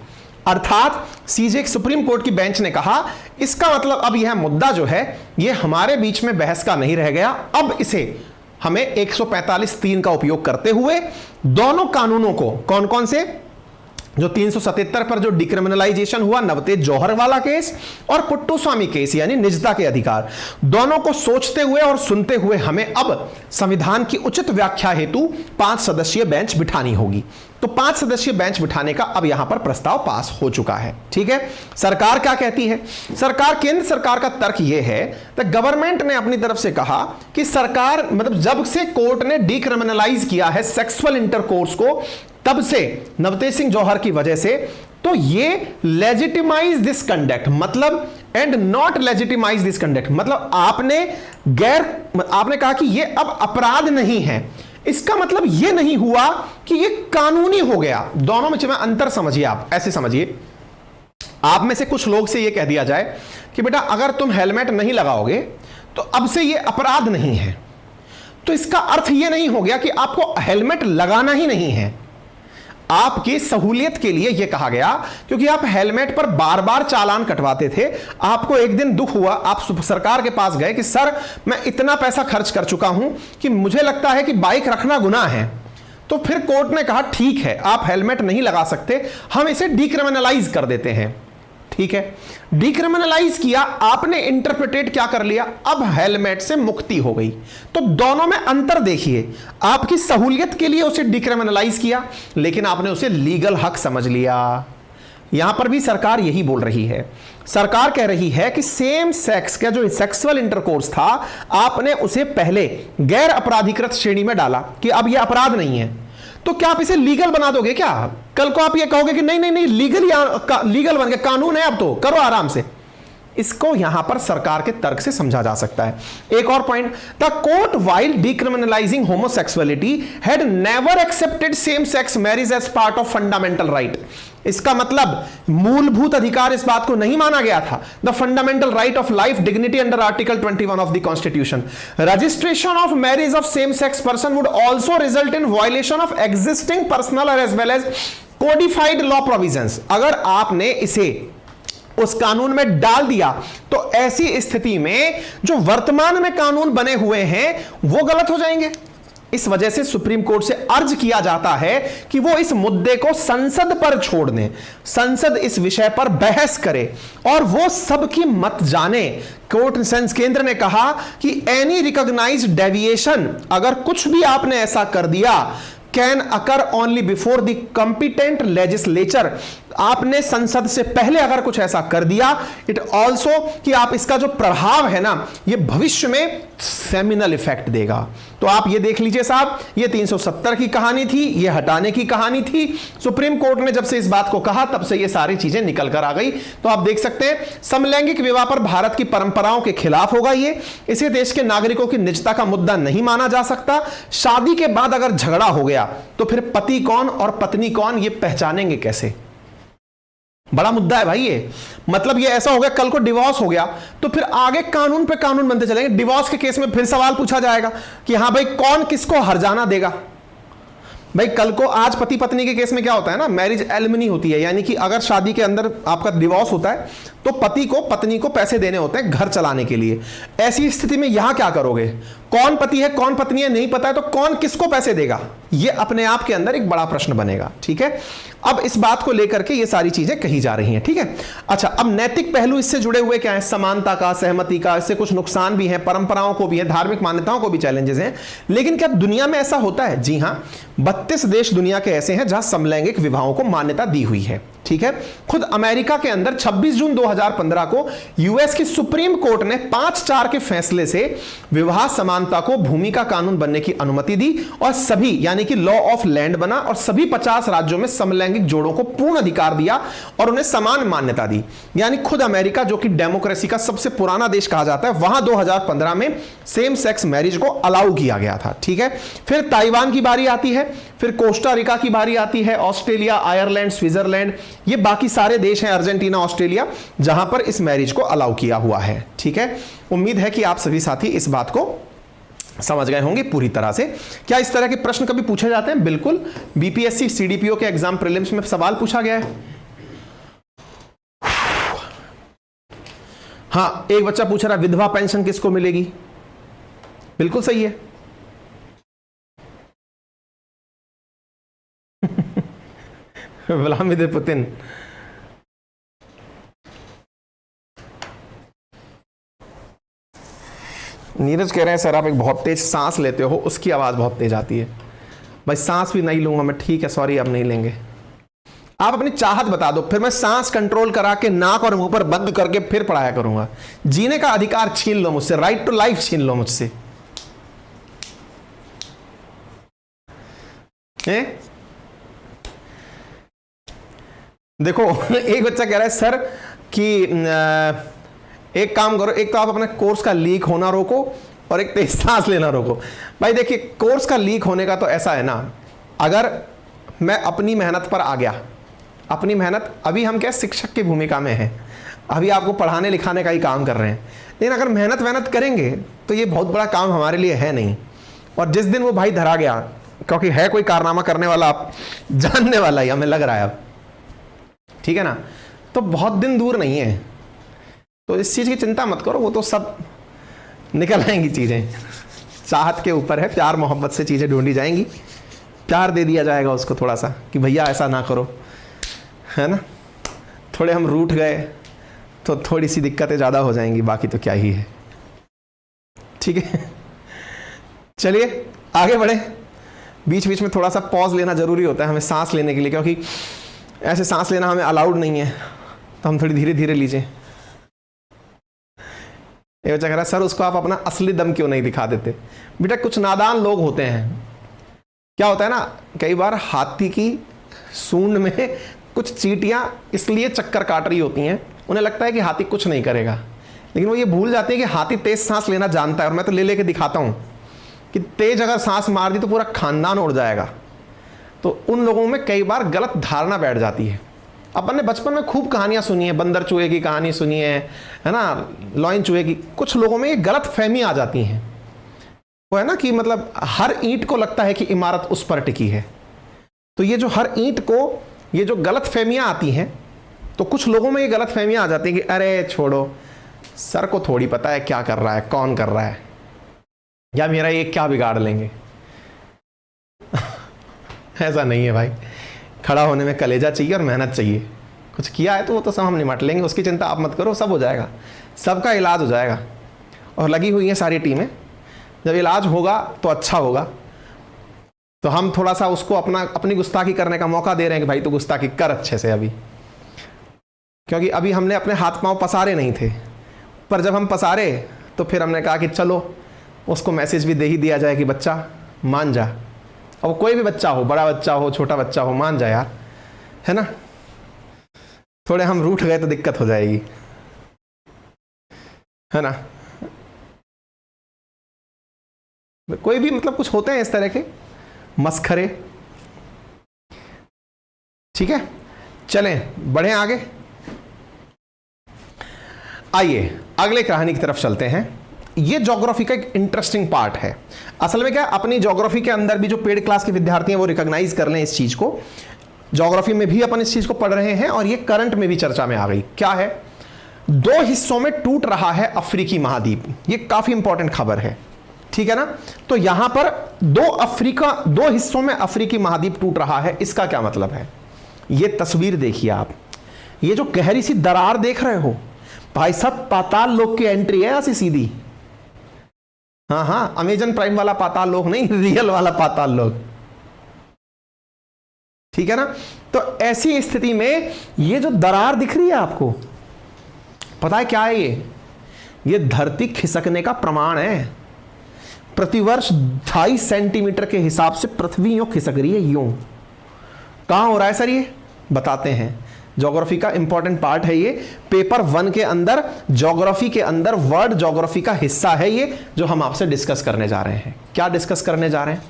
A: अर्थात सीजे सुप्रीम कोर्ट की बेंच ने कहा इसका मतलब अब यह मुद्दा जो है ये हमारे बीच में बहस का नहीं रह गया, अब इसे हमें 145(3) का उपयोग करते हुए दोनों कानूनों को, कौन कौन से, जो 377 पर जो डिक्रिमिनलाइजेशन हुआ, नवतेज जौहर वाला केस और पुट्टुस्वामी केस यानी निजता के अधिकार, दोनों को सोचते हुए और सुनते हुए हमें अब संविधान की उचित व्याख्या हेतु 5 सदस्यीय बेंच बिठानी होगी। तो 5 सदस्यीय बेंच बिठाने का अब यहां पर प्रस्ताव पास हो चुका है। ठीक है, सरकार क्या कहती है, केंद्र सरकार का तर्क यह है, तो गवर्नमेंट ने अपनी तरफ से कहा कि सरकार मतलब जब से कोर्ट ने डिक्रिमिनलाइज किया है सेक्सुअल इंटरकोर्स को, तब से नवतेज सिंह जौहर की वजह से, तो ये लेजिटिमाइज दिस कंडक्ट मतलब and not legitimise this conduct मतलब आपने कहा कि ये अब अपराध नहीं है, इसका मतलब यह नहीं हुआ कि यह कानूनी हो गया। दोनों में अंतर समझिए, आप ऐसे समझिए, आप में से कुछ लोग से यह कह दिया जाए कि बेटा अगर तुम हेलमेट नहीं लगाओगे तो अब से यह अपराध नहीं है, तो इसका अर्थ यह नहीं हो गया कि आपको हेलमेट लगाना ही नहीं है। आपकी सहूलियत के लिए यह कहा गया क्योंकि आप हेलमेट पर बार बार चालान कटवाते थे, आपको एक दिन दुख हुआ, आप सरकार के पास गए कि सर मैं इतना पैसा खर्च कर चुका हूं कि मुझे लगता है कि बाइक रखना गुनाह है। तो फिर कोर्ट ने कहा ठीक है आप हेलमेट नहीं लगा सकते, हम इसे डिक्रिमिनलाइज कर देते हैं। ठीक है, डिक्रिमिनलाइज किया, आपने इंटरप्रिटेट क्या कर लिया, अब हेलमेट से मुक्ति हो गई। तो दोनों में अंतर देखिए, आपकी सहूलियत के लिए उसे डिक्रिमिनलाइज किया लेकिन आपने उसे लीगल हक समझ लिया। यहां पर भी सरकार यही बोल रही है, सरकार कह रही है कि सेम सेक्स का जो सेक्सुअल इंटरकोर्स था आपने उसे पहले गैर अपराधीकृत श्रेणी में डाला कि अब यह अपराध नहीं है, तो क्या आप इसे लीगल बना दोगे क्या? कल को आप ये कहोगे कि नहीं नहीं नहीं लीगल बन गया, कानून है अब तो करो आराम से। इसको यहां पर सरकार के तर्क से समझा जा सकता है। एक और point, the court while decriminalising homosexuality had never accepted same sex marriage as part of fundamental right. इसका मतलब मूलभूत अधिकार इस बात को नहीं माना गया था। The fundamental right of life dignity under article 21 of the constitution, registration of marriage of same sex person would also result in violation of existing personal as well as codified law provisions. अगर आपने इसे उस कानून में डाल दिया तो ऐसी स्थिति में जो वर्तमान में कानून बने हुए हैं वो गलत हो जाएंगे। इस वजह से सुप्रीम कोर्ट से अर्ज किया जाता है कि वो इस मुद्दे को संसद पर छोड़ दें, संसद इस विषय पर बहस करे और वो सबकी मत जाने। कोर्ट सेंस केंद्र ने कहा कि एनी रिकॉग्नाइज्ड डेविएशन, अगर कुछ भी आपने ऐसा कर दिया, can occur only before the competent legislature, आपने संसद से पहले अगर कुछ ऐसा कर दिया, इट ऑल्सो कि आप इसका जो प्रभाव है ना, ये भविष्य में सेमिनल इफेक्ट देगा। तो आप ये देख लीजिए साहब, ये 370 की कहानी थी, ये हटाने की कहानी थी। सुप्रीम कोर्ट ने जब से इस बात को कहा तब से ये सारी चीजें निकल कर आ गई। तो आप देख सकते हैं समलैंगिक विवाह पर भारत की परंपराओं के खिलाफ होगा ये, इसे देश के नागरिकों की निजता का मुद्दा नहीं माना जा सकता। शादी के बाद अगर झगड़ा हो गया तो फिर पति कौन और पत्नी कौन ये पहचानेंगे कैसे? बड़ा मुद्दा है भाई ये। मतलब ये ऐसा हो गया, कल को डिवोर्स हो गया तो फिर आगे कानून पे कानून बनते चलेंगे। डिवोर्स के केस में फिर सवाल पूछा जाएगा कि हां भाई कौन किसको हर्जाना देगा। भाई कल को आज पति पत्नी के केस में क्या होता है ना, मैरिज एलिमनी होती है, यानी कि अगर शादी के अंदर आपका डिवोर्स होता है तो पति को पत्नी को पैसे देने होते हैं घर चलाने के लिए। ऐसी स्थिति में यहां क्या करोगे? कौन पति है कौन पत्नी है नहीं पता है तो कौन किसको पैसे देगा? ये अपने आप के अंदर एक बड़ा प्रश्न बनेगा। ठीक है, अब इस बात को लेकर के ये सारी चीजें कही जा रही हैं। ठीक है, अच्छा, अब नैतिक पहलू इससे जुड़े हुए क्या है? समानता का, सहमति का, इससे कुछ नुकसान भी है, परंपराओं को भी है, धार्मिक मान्यताओं को भी चैलेंजेस हैं। लेकिन क्या दुनिया में ऐसा होता है? जी हां, 32 देश दुनिया के ऐसे हैं जहां समलैंगिक विवाहों को मान्यता दी हुई है। ठीक है, खुद अमेरिका के अंदर 26 जून 2015 को यूएस की सुप्रीम कोर्ट ने 5-4 के फैसले से विवाह समानता को भूमि का कानून बनने की अनुमति दी और सभी, यानी कि लॉ ऑफ लैंड बना और सभी 50 राज्यों में समलैंगिक जोड़ों को पूर्ण अधिकार दिया और उन्हें समान मान्यता दी। यानी खुद अमेरिका, जो कि डेमोक्रेसी का सबसे पुराना देश कहा जाता है, वहां 2015 में सेम सेक्स मैरिज को अलाउ किया गया था। ठीक है, फिर ताइवान की बारी आती है, फिर कोस्टा रिका की बारी आती है, ऑस्ट्रेलिया, आयरलैंड, स्विट्जरलैंड, ये बाकी सारे देश हैं, अर्जेंटीना, ऑस्ट्रेलिया, जहां पर इस मैरिज को अलाउ किया हुआ है। ठीक है, उम्मीद है कि आप सभी साथी इस बात को समझ गए होंगे पूरी तरह से। क्या इस तरह के प्रश्न कभी पूछे जाते हैं? बिल्कुल, बीपीएससी सीडीपीओ के एग्जाम प्रीलिम्स में सवाल पूछा गया है। हां, एक बच्चा पूछ रहा विधवा पेंशन किसको मिलेगी? बिल्कुल सही है। व्लादिमीर पुतिन, नीरज कह रहे हैं सर आप एक बहुत तेज सांस लेते हो, उसकी आवाज बहुत तेज आती है। भाई सांस भी नहीं लूंगा मैं, ठीक है, सॉरी, अब नहीं लेंगे। आप अपनी चाहत बता दो, फिर मैं सांस कंट्रोल करा के नाक और मुंह पर बंद करके फिर पढ़ाया करूंगा। जीने का अधिकार छीन लो मुझसे, राइट टू लाइफ छीन लो मुझसे। देखो एक बच्चा कह रहा है सर कि एक काम करो, एक तो आप अपने कोर्स का लीक होना रोको और एक तेज सांस लेना रोको। भाई देखिए, कोर्स का लीक होने का तो ऐसा है ना, अगर मैं अपनी मेहनत पर आ गया, अपनी मेहनत, अभी हम क्या शिक्षक की भूमिका में हैं, अभी आपको पढ़ाने लिखाने का ही काम कर रहे हैं, लेकिन अगर मेहनत करेंगे तो ये बहुत बड़ा काम हमारे लिए है नहीं। और जिस दिन वो भाई धरा गया, क्योंकि है कोई कारनामा करने वाला, आप जानने वाला ही हमें लग रहा है अब, ठीक है ना, तो बहुत दिन दूर नहीं है। तो इस चीज की चिंता मत करो, वो तो सब निकल आएंगी चीजें। चाहत के ऊपर है, प्यार मोहब्बत से चीजें ढूंढी जाएंगी, प्यार दे दिया जाएगा उसको थोड़ा सा कि भैया ऐसा ना करो, है ना। थोड़े हम रूठ गए तो थोड़ी सी दिक्कतें ज्यादा हो जाएंगी, बाकी तो क्या ही है। ठीक है, चलिए आगे बढ़े। बीच बीच में थोड़ा सा पॉज लेना जरूरी होता है हमें सांस लेने के लिए, क्योंकि ऐसे सांस लेना हमें अलाउड नहीं है, तो हम थोड़ी धीरे धीरे लीजिए। ये बच्चा कह रहा है सर उसको आप अपना असली दम क्यों नहीं दिखा देते? बेटा कुछ नादान लोग होते हैं, क्या होता है ना, कई बार हाथी की सूंड में कुछ चींटियां इसलिए चक्कर काट रही होती हैं, उन्हें लगता है कि हाथी कुछ नहीं करेगा, लेकिन वो ये भूल जाते हैं कि हाथी तेज सांस लेना जानता है। और मैं तो ले लेके दिखाता हूं कि तेज अगर सांस मार दी तो पूरा खानदान उड़ जाएगा। तो उन लोगों में कई बार गलत धारणा बैठ जाती है। अपन ने बचपन में खूब कहानियां सुनी है, बंदर चूहे की कहानी सुनी है ना, लॉइन चूहे की। कुछ लोगों में ये गलत फहमी आ जाती है, वो है ना कि मतलब हर ईंट को लगता है कि इमारत उस पर टिकी है। तो ये जो हर ईंट को ये जो गलत फहमियां आती हैं, तो कुछ लोगों में ये गलत फहमियां आ जाती हैं कि अरे छोड़ो, सर को थोड़ी पता है क्या कर रहा है, कौन कर रहा है, या मेरा ये क्या बिगाड़ लेंगे। ऐसा नहीं है भाई, खड़ा होने में कलेजा चाहिए और मेहनत चाहिए। कुछ किया है तो वो तो सब हम निपट लेंगे, उसकी चिंता आप मत करो, सब हो जाएगा, सबका इलाज हो जाएगा। और लगी हुई हैं सारी टीमें, जब इलाज होगा तो अच्छा होगा। तो हम थोड़ा सा उसको अपनी गुस्ताखी करने का मौका दे रहे हैं कि भाई तू गुस्ताखी कर अच्छे से अभी, क्योंकि अभी हमने अपने हाथ पांव पसारे नहीं थे। पर जब हम पसारे तो फिर हमने कहा कि चलो उसको मैसेज भी दे ही दिया जाए कि बच्चा मान जा। अब कोई भी बच्चा हो, बड़ा बच्चा हो, छोटा बच्चा हो, मान जा यार, है ना। थोड़े हम रूठ गए तो दिक्कत हो जाएगी, है ना। कोई भी मतलब कुछ होते हैं इस तरह के मस्खरे। ठीक है, चलें बढ़े आगे। आइए अगले कहानी की तरफ चलते हैं। ये ज्योग्राफी का एक इंटरेस्टिंग पार्ट है। असल में क्या, अपनी ज्योग्राफी के अंदर भी जो पेड क्लास के विद्यार्थी हैं वो रिकॉग्नाइज कर लें इस चीज को। ज्योग्राफी में भी अपन इस चीज को पढ़ रहे हैं और ये करंट में भी चर्चा में आ गई। क्या है, 2 हिस्सों में टूट रहा है अफ्रीकी महाद्वीप। ये काफी इंपॉर्टेंट खबर है, ठीक है ना। तो यहां पर 2 हिस्सों में अफ्रीकी महाद्वीप टूट रहा है। इसका क्या मतलब है, ये तस्वीर देखिए आप, ये जो गहरी सी दरार देख रहे हो भाई साहब, पाताल लोक की एंट्री है ऐसी सीधी। हाँ, अमेजन प्राइम वाला पाताल लोक नहीं, रियल वाला पाताल लोक, ठीक है ना। तो ऐसी स्थिति में ये जो दरार दिख रही है आपको, पता है क्या है ये धरती खिसकने का प्रमाण है। प्रतिवर्ष 2.5 सेंटीमीटर के हिसाब से पृथ्वी यूं खिसक रही है, यूं। कहां हो रहा है सर, ये बताते हैं। ज्योग्राफी का इंपॉर्टेंट पार्ट है ये, पेपर 1 के अंदर ज्योग्राफी के अंदर वर्ड ज्योग्राफी का हिस्सा है ये, जो हम आपसे डिस्कस करने जा रहे हैं। क्या डिस्कस करने जा रहे हैं?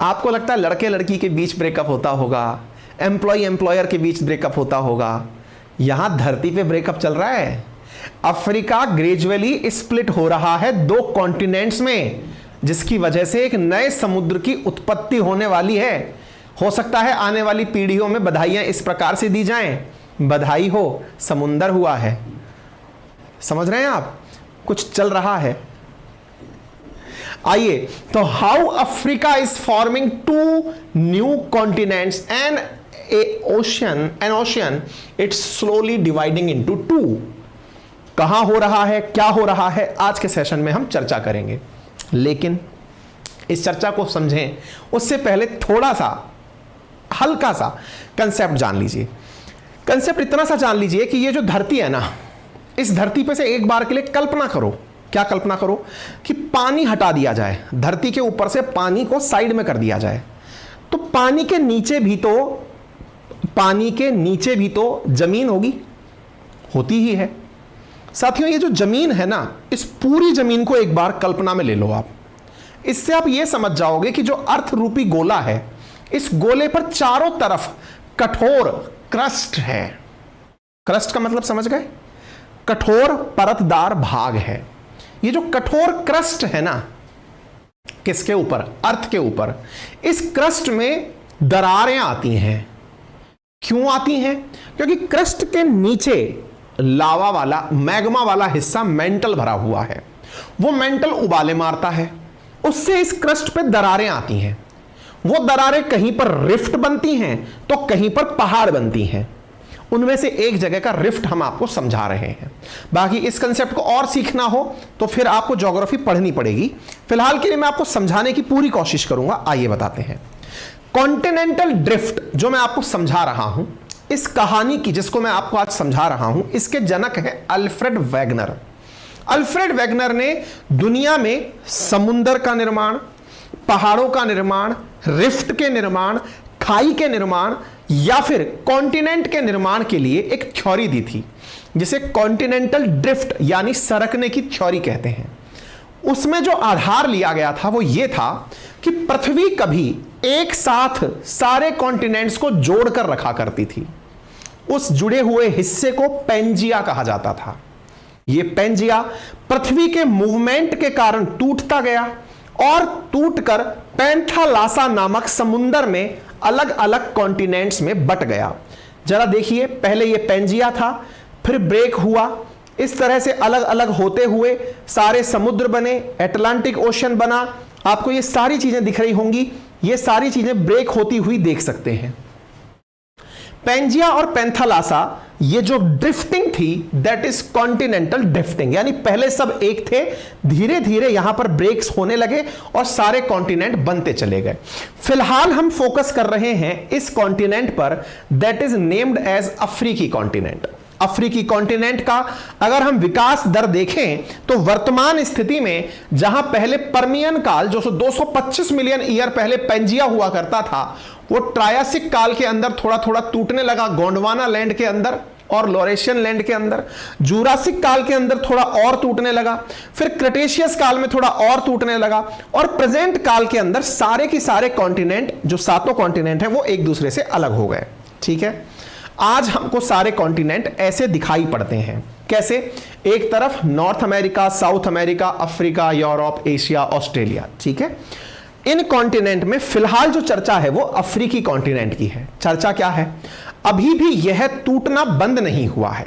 A: आपको लगता है लड़के लड़की के बीच ब्रेकअप होता होगा, एम्प्लॉय एम्प्लॉयर के बीच ब्रेकअप होता होगा। यहां धरती पे ब्रेकअप चल रहा है। अफ्रीका ग्रेजुअली स्प्लिट हो रहा है 2 कॉन्टिनेंट्स में, जिसकी वजह से एक नए समुद्र की उत्पत्ति होने वाली है। हो सकता है आने वाली पीढ़ियों में बधाइयां इस प्रकार से दी जाएं, बधाई हो समुंदर हुआ है। समझ रहे हैं आप, कुछ चल रहा है। आइए, तो how Africa is forming 2 new continents and N ocean it's slowly dividing into 2। कहां हो रहा है, क्या हो रहा है, आज के सेशन में हम चर्चा करेंगे। लेकिन इस चर्चा को समझें उससे पहले थोड़ा सा हल्का सा कंसेप्ट जान लीजिए। कंसेप्ट इतना सा जान लीजिए कि ये जो धरती है ना, इस धरती पे से एक बार के लिए कल्पना करो। क्या कल्पना करो कि पानी हटा दिया जाए, धरती के ऊपर से पानी को साइड में कर दिया जाए, तो पानी के नीचे भी तो जमीन होगी, होती ही है। साथियों, ये जो जमीन है ना, इस पूरी जमीन को एक बार कल्पना में ले लो आप। इससे आप ये समझ जाओगे कि जो अर्थ रूपी गोला है, इस गोले पर चारों तरफ कठोर क्रस्ट है। क्रस्ट का मतलब समझ गए, कठोर परतदार भाग है। ये जो कठोर क्रस्ट है ना, किसके ऊपर, अर्थ के ऊपर, इस क्रस्ट में दरारें आती हैं। क्यों आती हैं? क्योंकि क्रस्ट के नीचे लावा वाला, मैग्मा वाला हिस्सा मेंटल भरा हुआ है। वो मेंटल उबाले मारता है, उससे इस क्रस्ट पे दरारें आती हैं। वो दरारें कहीं पर रिफ्ट बनती हैं तो कहीं पर पहाड़ बनती हैं। उनमें से एक जगह का रिफ्ट हम आपको समझा रहे हैं। बाकी इस कंसेप्ट को और सीखना हो तो फिर आपको ज्योग्राफी पढ़नी पड़ेगी। फिलहाल के लिए मैं आपको समझाने की पूरी कोशिश करूंगा। आइए बताते हैं। कॉन्टिनेंटल ड्रिफ्ट जो मैं आपको समझा रहा हूं, इस कहानी की जिसको मैं आपको आज समझा रहा हूं, इसके जनक है अल्फ्रेड वेगनर। अल्फ्रेड वेगनर ने दुनिया में समुंदर का निर्माण, पहाड़ों का निर्माण, रिफ्ट के निर्माण, खाई के निर्माण या फिर कॉन्टिनेंट के निर्माण के लिए एक थ्योरी दी थी, जिसे कॉन्टिनेंटल ड्रिफ्ट यानी सरकने की थ्योरी कहते हैं। उसमें जो आधार लिया गया था वो ये था कि पृथ्वी कभी एक साथ सारे कॉन्टिनेंट्स को जोड़कर रखा करती थी। उस जुड़े हुए हिस्से को पेंजिया कहा जाता था। यह पेंजिया पृथ्वी के मूवमेंट के कारण टूटता गया और टूटकर पैंथालासा नामक समुंदर में अलग अलग कॉन्टिनेंट्स में बट गया। जरा देखिए, पहले यह पेंजिया था, फिर ब्रेक हुआ, इस तरह से अलग अलग होते हुए सारे समुद्र बने, अटलांटिक ओशन बना। आपको ये सारी चीजें दिख रही होंगी। ये सारी चीजें ब्रेक होती हुई देख सकते हैं। पेंजिया और पेंथालासा, ये जो ड्रिफ्टिंग थी दैट इज कॉन्टिनेंटल ड्रिफ्टिंग, यानी पहले सब एक थे, धीरे धीरे यहां पर ब्रेक्स होने लगे और सारे कॉन्टिनेंट बनते चले गए। फिलहाल हम फोकस कर रहे हैं इस कॉन्टिनेंट पर दैट इज नेम्ड एज अफ्रीकी कॉन्टिनेंट। अफ्रीकी कॉन्टिनेंट का अगर हम विकास दर देखें तो वर्तमान स्थिति में जहां पहले पर्मियन काल जो 225 मिलियन ईयर पहले पेंजिया हुआ करता था, वो ट्रायासिक काल के अंदर थोड़ा थोड़ा टूटने लगा गोंडवाना लैंड के अंदर और लॉरेशियन लैंड के अंदर। जूरासिक काल के अंदर थोड़ा और टूटने लगा, फिर क्रिटेशियस काल में थोड़ा और टूटने लगा, और प्रेजेंट काल के अंदर सारे के सारे कॉन्टिनेंट, जो सातों कॉन्टिनेंट हैं, वो एक दूसरे से अलग हो गए। ठीक है, आज हमको सारे कॉन्टिनेंट ऐसे दिखाई पड़ते हैं। कैसे? एक तरफ north America, south America, Africa, Europe, Asia, Australia. ठीक है, इन कॉन्टिनेंट में फिलहाल जो चर्चा है वो अफ्रीकी कॉन्टिनेंट की है। चर्चा क्या है? अभी भी यह टूटना बंद नहीं हुआ है।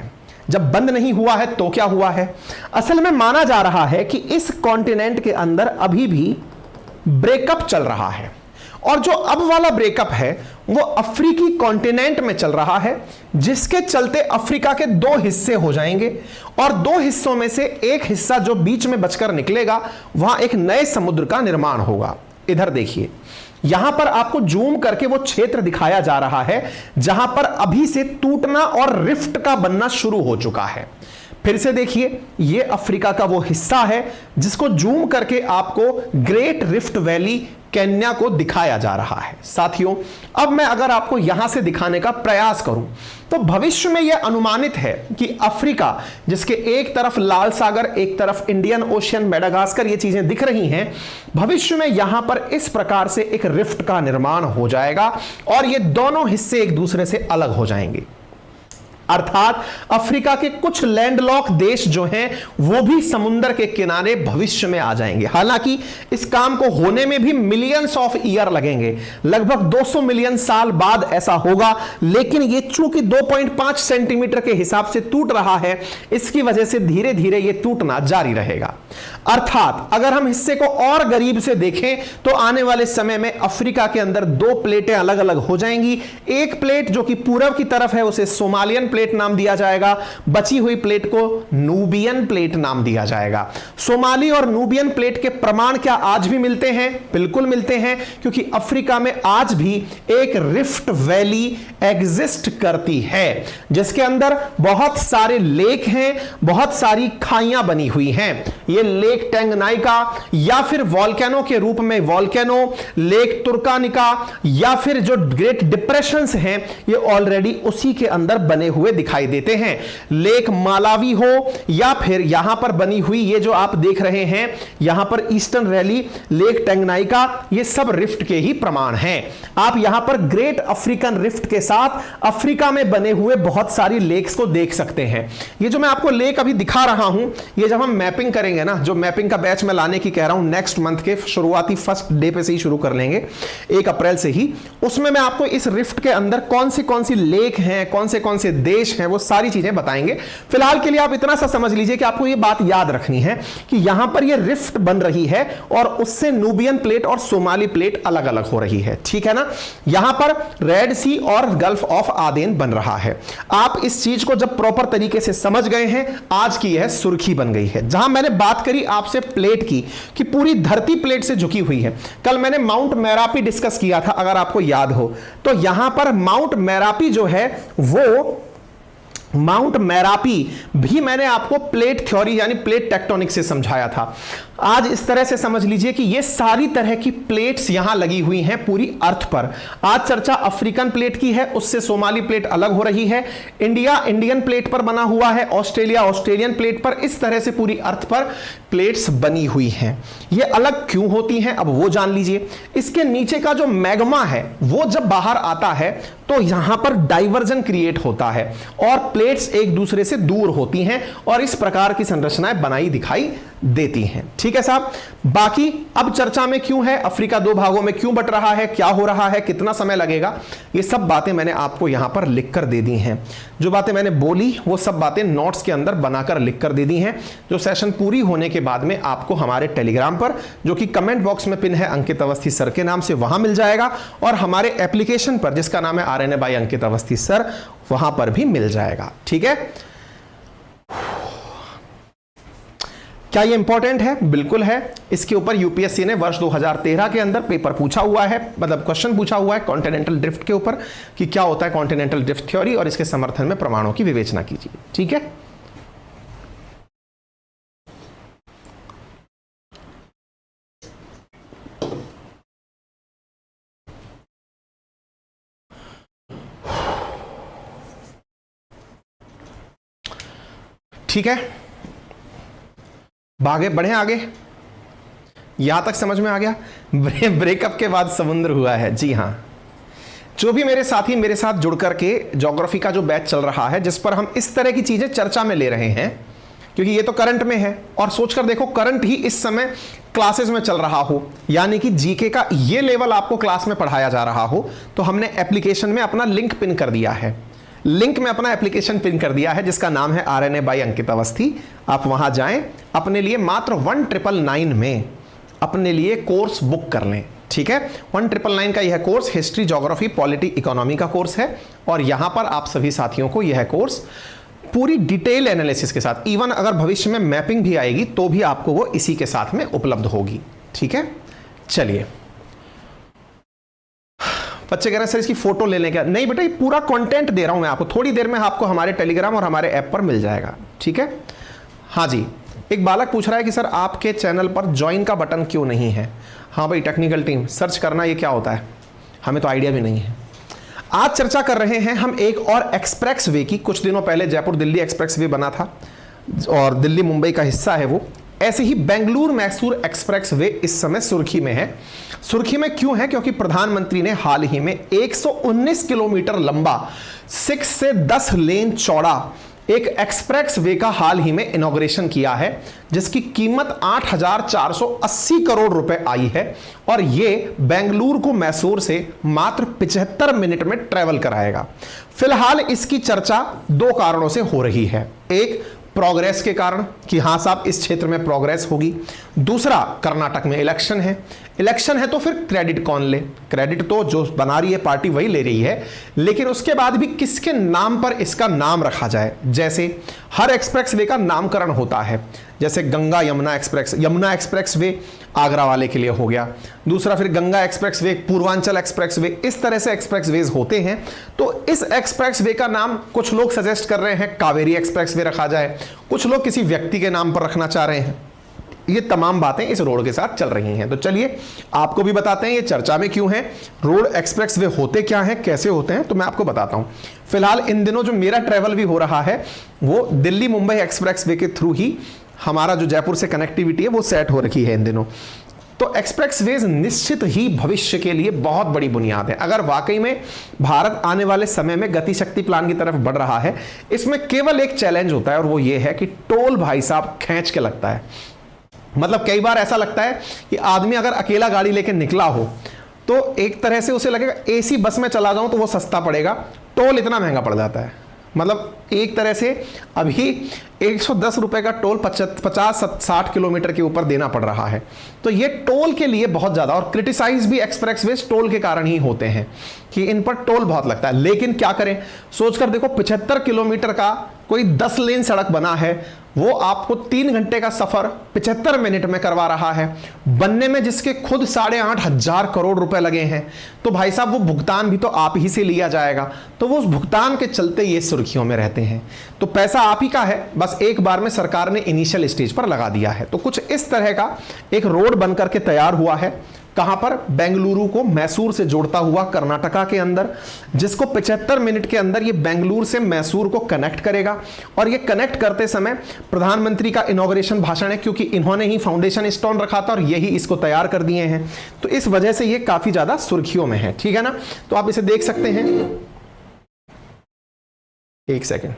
A: जब बंद नहीं हुआ है तो क्या हुआ है? असल में माना जा रहा है कि इस कॉन्टिनेंट के अंदर अभी भी ब्रेकअप चल रहा है, और जो अब वाला ब्रेकअप है वो अफ्रीकी कॉन्टिनेंट में चल रहा है, जिसके चलते अफ्रीका के दो हिस्से हो जाएंगे, और दो हिस्सों में से एक हिस्सा जो बीच में बचकर निकलेगा वहां एक नए समुद्र का निर्माण होगा। इधर देखिए, यहां पर आपको जूम करके वो क्षेत्र दिखाया जा रहा है जहां पर अभी से टूटना और रिफ्ट का बनना शुरू हो चुका है। फिर से देखिए, ये अफ्रीका का वो हिस्सा है जिसको जूम करके आपको ग्रेट रिफ्ट वैली केन्या को दिखाया जा रहा है। साथियों, अब मैं अगर आपको यहां से दिखाने का प्रयास करूं तो भविष्य में यह अनुमानित है कि अफ्रीका, जिसके एक तरफ लाल सागर, एक तरफ इंडियन ओशियन, मेडागास्कर, ये चीजें दिख रही हैं, भविष्य में यहां पर इस प्रकार से एक रिफ्ट का निर्माण हो जाएगा और ये दोनों हिस्से एक दूसरे से अलग हो जाएंगे। अर्थात अफ्रीका के कुछ लैंडलॉक देश जो हैं वो भी समुद्र के किनारे भविष्य में आ जाएंगे। हालांकि इस काम को होने में भी मिलियंस ऑफ ईयर लगेंगे, लगभग 200 मिलियन साल बाद ऐसा होगा, लेकिन ये चूंकि 2.5 सेंटीमीटर के हिसाब से टूट रहा है, इसकी वजह से धीरे धीरे ये टूटना जारी रहेगा। अर्थात अगर हम हिस्से को और करीब से देखें तो आने वाले समय में अफ्रीका के अंदर दो प्लेटें अलग अलग हो जाएंगी। एक प्लेट जो कि पूरब की तरफ है उसे सोमालियन प्लेट नाम दिया जाएगा, बची हुई प्लेट को नूबियन प्लेट नाम दिया जाएगा। सोमाली और नूबियन प्लेट के प्रमाण क्या आज भी मिलते हैं? बिल्कुल मिलते हैं, क्योंकि अफ्रीका में आज भी एक रिफ्ट वैली एग्जिस्ट करती है जिसके अंदर बहुत सारे लेक हैं, बहुत सारी खाइयां बनी हुई हैं। ये लेक टैंगनाइका या फिर वॉल्केनो के रूप में वॉल्केनो, लेक तुर्कानिका या फिर जो ग्रेट डिप्रेशंस हैं, ये ऑलरेडी उसी के अंदर बने हुए दिखाई देते हैं। लेक मालावी हो या फिर यहां पर बनी हुई ये जो आप देख रहे हैं यहां पर ईस्टर्न रैली, लेक टैंगनाइका, ये सब रिफ्ट के ही प्रमाण हैं। आप यहां पर ग्रेट अफ्रीकन रिफ्ट के साथ अफ्रीका में बने हुए बहुत सारी लेक्स को देख सकते हैं। ये जो मैं आपको लेक अभी दिखा रहा हूं, ये जब हम मैपिंग करेंगे ना, जो मैपिंग का बैच मैं लाने की कह रहा हूं नेक्स्ट मंथ के शुरुआती फर्स्ट डे पे से ही शुरू कर लेंगे, 1 अप्रैल से ही, उसमें मैं आपको इस रिफ्ट के अंदर कौन सी लेक हैं, कौन से देश हैं, वो सारी चीजें बताएंगे। फिलहाल के लिए आप इतना सा समझ लीजिए कि आपको ये बात याद रखनी है कि यहां पर ये रिफ्ट बन रही है और उससे नूबियन प्लेट और सोमाली प्लेट अलग अलग हो रही है। ठीक है ना? यहां पर रेड सी और गल्फ ऑफ आदेन बन रहा है। आप इस चीज को जब प्रॉपर तरीके से समझ गए हैं, आज की यह सुर्खी बन गई है। जहां मैंने बात करी आपसे प्लेट की कि पूरी धरती प्लेट से झुकी हुई है, कल मैंने माउंट मेरापी डिस्कस किया था, अगर आपको याद हो तो यहां पर माउंट मेरापी जो है वो माउंट मेरापी भी मैंने आपको प्लेट थ्योरी यानी प्लेट टेक्टोनिक से समझाया था। आज इस तरह से समझ लीजिए कि ये सारी तरह की प्लेट्स यहां लगी हुई हैं पूरी अर्थ पर। आज चर्चा अफ्रीकन प्लेट की है, उससे सोमाली प्लेट अलग हो रही है, इंडिया इंडियन प्लेट पर बना हुआ है, ऑस्ट्रेलिया ऑस्ट्रेलियन प्लेट पर, इस तरह से पूरी अर्थ पर प्लेट्स बनी हुई हैं। ये अलग क्यों होती हैं अब वो जान लीजिए। इसके नीचे का जो मैग्मा है वो जब बाहर आता है तो यहां पर डाइवर्जन क्रिएट होता है और प्लेट्स एक दूसरे से दूर होती हैं और इस प्रकार की संरचनाएं बनाई दिखाई देती हैं। ठीक है साहब, बाकी अब चर्चा में क्यों है, अफ्रीका 2 भागों में क्यों बट रहा है, क्या हो रहा है, कितना समय लगेगा, ये सब बातें मैंने आपको यहां पर लिख कर दे दी हैं। जो बातें मैंने बोली वो सब बातें नोट्स के अंदर बनाकर लिख कर दे दी हैं, जो सेशन पूरी होने के बाद में आपको हमारे टेलीग्राम पर, जो कि कमेंट बॉक्स में पिन है अंकित अवस्थी सर के नाम से, वहां मिल जाएगा, और हमारे एप्लीकेशन पर जिसका नाम है RNA बाय अंकित अवस्थी सर, वहां पर भी मिल जाएगा। ठीक है, क्या ये इंपॉर्टेंट है? बिल्कुल है। इसके ऊपर यूपीएससी ने वर्ष 2013 के अंदर पेपर पूछा हुआ है, मतलब क्वेश्चन पूछा हुआ है कॉन्टिनेंटल ड्रिफ्ट के ऊपर, कि क्या होता है कॉन्टिनेंटल ड्रिफ्ट थ्योरी, और इसके समर्थन में प्रमाणों की विवेचना कीजिए। ठीक है, ठीक है, बढ़े आगे, यहां तक समझ में आ गया। ब्रेकअप के बाद समुद्र हुआ है, जी हां। जो भी मेरे साथी मेरे साथ जुड़ करके ज्योग्राफी का जो बैच चल रहा है, जिस पर हम इस तरह की चीजें चर्चा में ले रहे हैं, क्योंकि ये तो करंट में है, और सोचकर देखो करंट ही इस समय क्लासेस में चल रहा हो, यानी कि जीके का ये लेवल आपको क्लास में पढ़ाया जा रहा हो, तो हमने एप्लीकेशन में अपना लिंक पिन कर दिया है, लिंक में अपना एप्लीकेशन पिन कर दिया है, जिसका नाम है RNA बाय अंकित अवस्थी। आप वहां जाएं, अपने लिए मात्र 1999 में अपने लिए कोर्स बुक कर लें। ठीक है, 1999 का यह course history, geography, polity, economy का कोर्स है, और यहां पर आप सभी साथियों को यह कोर्स पूरी डिटेल एनालिसिस के साथ, इवन अगर भविष्य में मैपिंग भी आएगी तो भी आपको वो इसी के साथ में उपलब्ध होगी। ठीक है, चलिए, बच्चे कह रहे हैं सर इसकी फोटो ले लें क्या? नहीं बेटा, ये पूरा कंटेंट दे रहा हूं मैं आपको, थोड़ी देर में आपको हमारे टेलीग्राम और हमारे ऐप पर मिल जाएगा। ठीक है, हाँ जी, एक बालक पूछ रहा है कि सर आपके चैनल पर ज्वाइन का बटन क्यों नहीं है? हाँ भाई, टेक्निकल टीम सर्च करना ये क्या होता है, हमें तो आइडिया भी नहीं है। आज चर्चा कर रहे हैं हम एक और एक्सप्रेस वे की। कुछ दिनों पहले जयपुर दिल्ली एक्सप्रेस वे बना था, और दिल्ली मुंबई का हिस्सा है वो। ऐसे ही बेंगलुरु मैसूर एक्सप्रेस वे इस समय सुर्खी में है। सुर्खी में क्यों है? क्योंकि प्रधानमंत्री ने हाल ही में 119 किलोमीटर लंबा 6 से 10 लेन चौड़ा एक एक्सप्रेस वे का हाल ही में इनॉग्रेशन किया है, जिसकी कीमत 8,480 करोड़ रुपए आई है, और ये बेंगलुरु को मैसूर से मात्र 75 मिनट में ट्रेवल कराएगा। फिलहाल इसकी चर्चा 2 कारणों से हो रही है। एक, प्रोग्रेस के कारण कि हां साहब इस क्षेत्र में प्रोग्रेस होगी। दूसरा, कर्नाटक में इलेक्शन है। इलेक्शन है तो फिर क्रेडिट कौन ले? क्रेडिट तो जो बना रही है पार्टी वही ले रही है, लेकिन उसके बाद भी किसके नाम पर इसका नाम रखा जाए। जैसे हर एक्सप्रेस वे का नामकरण होता है, जैसे गंगा यमुना एक्सप्रेस वे आगरा वाले के लिए हो गया, दूसरा फिर Ganga express way, Purvanchal express way, इस तरह से एक्सप्रेस वेज होते हैं। तो इस एक्सप्रेस वे का नाम कुछ लोग सजेस्ट कर रहे हैं कावेरी एक्सप्रेस वे रखा जाए, कुछ लोग किसी व्यक्ति के नाम पर रखना चाह रहे हैं। ये तमाम बातें इस रोड के साथ चल रही हैं। तो चलिए आपको भी बताते हैं ये चर्चा में क्यों है, रोड एक्सप्रेस वे होते क्या हैं, कैसे होते हैं, तो मैं आपको बताता हूं। फिलहाल इन दिनों जो मेरा ट्रैवल भी हो रहा है वो दिल्ली मुंबई एक्सप्रेस वे के थ्रू ही, हमारा जो जयपुर से कनेक्टिविटी है वो सेट हो रखी है इन दिनों। तो एक्सप्रेसवेज निश्चित ही भविष्य के लिए बहुत बड़ी बुनियाद है। अगर वाकई में भारत आने वाले समय में गति शक्ति प्लान की तरफ बढ़ रहा है, इसमें केवल एक चैलेंज होता है, और वो ये है कि टोल भाई साहब खींच के लगता है। मतलब कई बार ऐसा लगता है कि आदमी अगर अकेला गाड़ी लेके निकला हो तो एक तरह से उसे लगेगा एसी बस में चला जाऊं तो वो सस्ता पड़ेगा, टोल इतना महंगा पड़ जाता है। मतलब एक तरह से अभी 110 रुपए का टोल 50-60 किलोमीटर के ऊपर देना पड़ रहा है। तो ये टोल के लिए बहुत ज्यादा, और क्रिटिसाइज भी एक्सप्रेसवेज टोल के कारण ही होते हैं कि इन पर टोल बहुत लगता है। लेकिन क्या करें, सोचकर देखो 75 किलोमीटर का कोई 10 लेन सड़क बना है, वो आपको 3 घंटे का सफर 75 मिनट में करवा रहा है, बनने में जिसके खुद 8,500 करोड़ रुपए लगे हैं। तो भाई साहब वो भुगतान भी तो आप ही से लिया जाएगा, तो वो उस भुगतान के चलते ये सुर्खियों में रहते हैं। तो पैसा आप ही का है, बस एक बार में सरकार ने इनिशियल स्टेज पर लगा दिया है। तो कुछ इस तरह का एक रोड बनकर के तैयार हुआ है, कहां पर? बेंगलुरु को मैसूर से जोड़ता हुआ कर्नाटका के अंदर, जिसको 75 मिनट के अंदर ये बेंगलुरु से मैसूर को कनेक्ट करेगा। और ये कनेक्ट करते समय प्रधानमंत्री का इनॉग्रेशन भाषण है, क्योंकि इन्होंने ही फाउंडेशन स्टोन रखा था और यही इसको तैयार कर दिए हैं। तो इस वजह से ये काफी ज्यादा सुर्खियों में है, ठीक है ना? तो आप इसे देख सकते हैं। एक सेकेंड,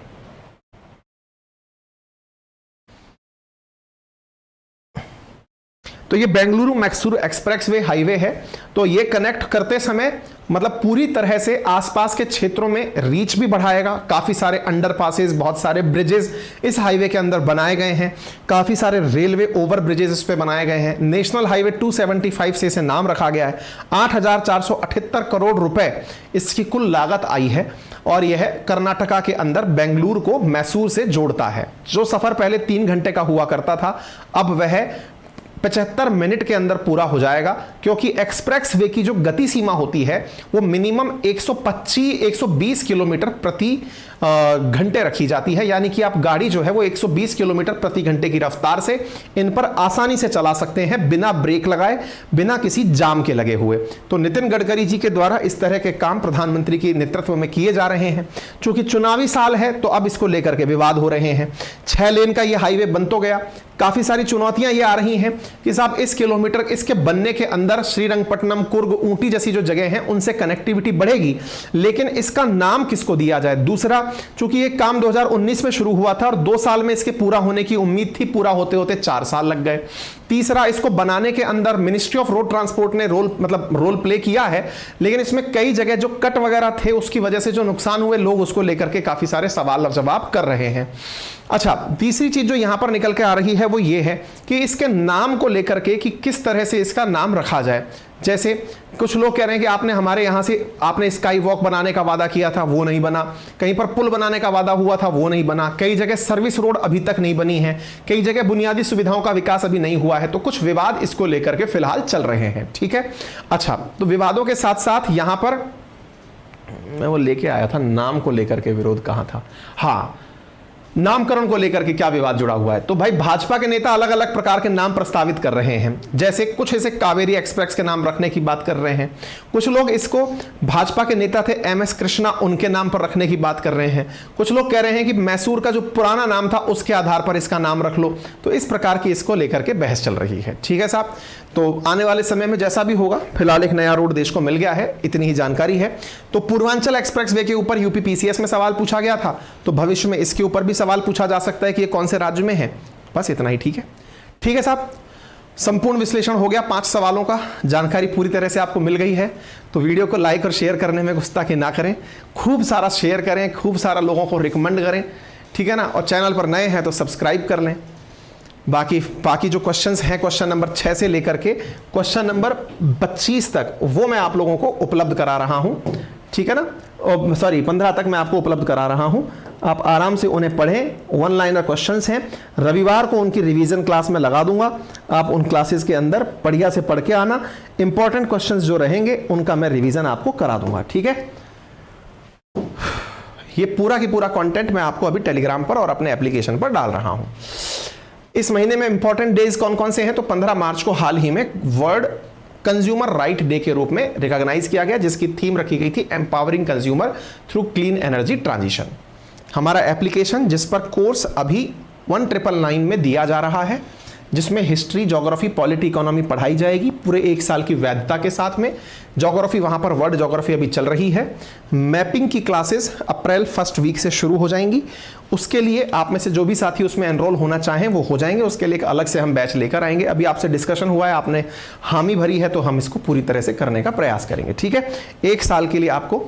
A: तो ये बेंगलुरु मैसूर एक्सप्रेसवे हाईवे है। तो ये कनेक्ट करते समय मतलब पूरी तरह से आसपास के क्षेत्रों में रीच भी बढ़ाएगा। काफी सारे अंडरपासेस, बहुत सारे ब्रिजेस इस हाईवे के अंदर बनाए गए हैं, काफी सारे रेलवे ओवर ब्रिजेस इस पे बनाए गए हैं। नेशनल हाईवे 275 से इसे नाम रखा गया है। 8,478 करोड़ रुपए इसकी कुल लागत आई है और यह कर्नाटका के अंदर बेंगलुरु को मैसूर से जोड़ता है। जो सफर पहले 3 घंटे का हुआ करता था, अब वह 75 मिनट के अंदर पूरा हो जाएगा, क्योंकि एक्सप्रेस वे की जो गति सीमा होती है वो मिनिमम 120 किलोमीटर प्रति घंटे रखी जाती है। यानी कि आप गाड़ी जो है वो 120 किलोमीटर प्रति घंटे की रफ्तार से इन पर आसानी से चला सकते हैं, बिना ब्रेक लगाए, बिना किसी जाम के लगे हुए। तो नितिन गडकरी जी के द्वारा इस तरह के काम प्रधानमंत्री के नेतृत्व में किए जा रहे हैं। चूंकि चुनावी साल है तो अब इसको लेकर के विवाद हो रहे हैं। 6 लेन का यह हाईवे बन तो गया, काफी सारी चुनौतियां ये आ रही हैं कि साहब इस किलोमीटर इसके बनने के अंदर श्रीरंगपट्टनम, कुर्ग, ऊटी जैसी जो जगह हैं उनसे कनेक्टिविटी बढ़ेगी, लेकिन इसका नाम किसको दिया जाए। दूसरा, चूंकि ये काम 2019 में शुरू हुआ था और 2 साल में इसके पूरा होने की उम्मीद थी, पूरा होते होते 4 साल लग गए। तीसरा, इसको बनाने के अंदर मिनिस्ट्री ऑफ रोड ट्रांसपोर्ट ने रोल प्ले किया है, लेकिन इसमें कई जगह जो कट वगैरह थे उसकी वजह से जो नुकसान हुए, लोग उसको लेकर के काफी सारे सवाल और जवाब कर रहे हैं। अच्छा, तीसरी चीज जो यहां पर निकल के आ रही है वो ये है कि इसके नाम को लेकर के कि किस तरह से इसका नाम रखा जाए। जैसे कुछ लोग कह रहे हैं कि आपने हमारे यहां से आपने स्काई वॉक बनाने का वादा किया था, वो नहीं बना। कहीं पर पुल बनाने का वादा हुआ था, वो नहीं बना। कई जगह सर्विस रोड अभी तक नहीं बनी है, कई जगह बुनियादी सुविधाओं का विकास अभी नहीं हुआ है। तो कुछ विवाद इसको लेकर के फिलहाल चल रहे हैं, ठीक है। अच्छा, तो विवादों के साथ साथ यहां पर मैं वो लेके आया था, नाम को लेकर के विरोध कहां था, हाँ, नामकरण को लेकर के क्या विवाद जुड़ा हुआ है। तो भाई भाजपा के नेता अलग अलग प्रकार के नाम प्रस्तावित कर रहे हैं। जैसे कुछ ऐसे कावेरी एक्सप्रेस के नाम रखने की बात कर रहे हैं, कुछ लोग इसको भाजपा के नेता थे MS कृष्णा, उनके नाम पर रखने की बात कर रहे हैं। कुछ लोग कह रहे हैं कि मैसूर का जो पुराना नाम था उसके आधार पर इसका नाम रख लो। तो इस प्रकार की इसको लेकर के बहस चल रही है, ठीक है साहब। तो आने वाले समय में जैसा भी होगा, फिलहाल एक नया रोड देश को मिल गया है, इतनी ही जानकारी है। तो पूर्वांचल एक्सप्रेसवे के ऊपर यूपी PCS में सवाल पूछा गया था, तो भविष्य में इसके ऊपर भी सवाल पूछा जा सकता है कि ये कौन से राज्य में है। बस इतना ही, ठीक है। ठीक है साहब, संपूर्ण विश्लेषण हो गया 5 सवालों का, जानकारी पूरी तरह से आपको मिल गई है। तो वीडियो को लाइक और शेयर करने में गुस्ताखी ना करें, खूब सारा शेयर करें, खूब सारा लोगों को रिकमेंड करें, ठीक है ना। और चैनल पर नए हैं तो सब्सक्राइब कर लें। बाकी जो क्वेश्चंस हैं, क्वेश्चन नंबर 6 से लेकर के क्वेश्चन नंबर 25 तक, वो मैं आप लोगों को उपलब्ध करा रहा हूं, ठीक है ना। सॉरी, 15 तक मैं आपको उपलब्ध करा रहा हूं। आप आराम से उन्हें पढ़ें। 1 लाइनर क्वेश्चंस हैं, रविवार को उनकी रिवीजन क्लास में लगा दूंगा। आप उन क्लासेस के अंदर बढ़िया से पढ़ के आना। इंपॉर्टेंट क्वेश्चंस जो रहेंगे उनका मैं रिवीजन आपको करा दूंगा, ठीक है। ये पूरा की पूरा कंटेंट मैं आपको अभी टेलीग्राम पर और अपने एप्लीकेशन पर डाल रहा हूं। इस महीने में इंपॉर्टेंट डेज कौन कौन से हैं, तो 15 मार्च को हाल ही में वर्ल्ड कंज्यूमर राइट डे के रूप में रिकॉग्नाइज किया गया, जिसकी थीम रखी गई थी empowering consumer through clean energy transition. हमारा एप्लीकेशन जिस पर कोर्स अभी 1999 में दिया जा रहा है, जिसमें हिस्ट्री, ज्योग्राफी, पॉलिटी, इकोनॉमी पढ़ाई जाएगी पूरे 1 साल की वैधता के साथ में। ज्योग्राफी वहां पर वर्ल्ड ज्योग्राफी अभी चल रही है। मैपिंग की क्लासेस अप्रैल 1st वीक से शुरू हो जाएंगी। उसके लिए आप में से जो भी साथी उसमें एनरोल होना चाहें वो हो जाएंगे। उसके लिए अलग से हम बैच लेकर आएंगे। अभी आपसे डिस्कशन हुआ है, आपने हामी भरी है, तो हम इसको पूरी तरह से करने का प्रयास करेंगे, ठीक है। 1 साल के लिए आपको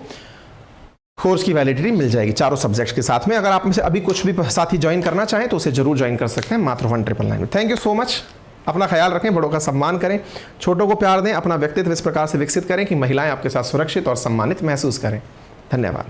A: कोर्स की वैलिडिटी मिल जाएगी चारों सब्जेक्ट्स के साथ में। अगर आप में से अभी कुछ भी साथी ज्वाइन करना चाहें तो उसे जरूर ज्वाइन कर सकते हैं, मात्र 1999 में। Thank you so much. अपना ख्याल रखें, बड़ों का सम्मान करें, छोटों को प्यार दें, अपना व्यक्तित्व इस प्रकार से विकसित करें कि महिलाएं आपके साथ सुरक्षित और सम्मानित महसूस करें। धन्यवाद।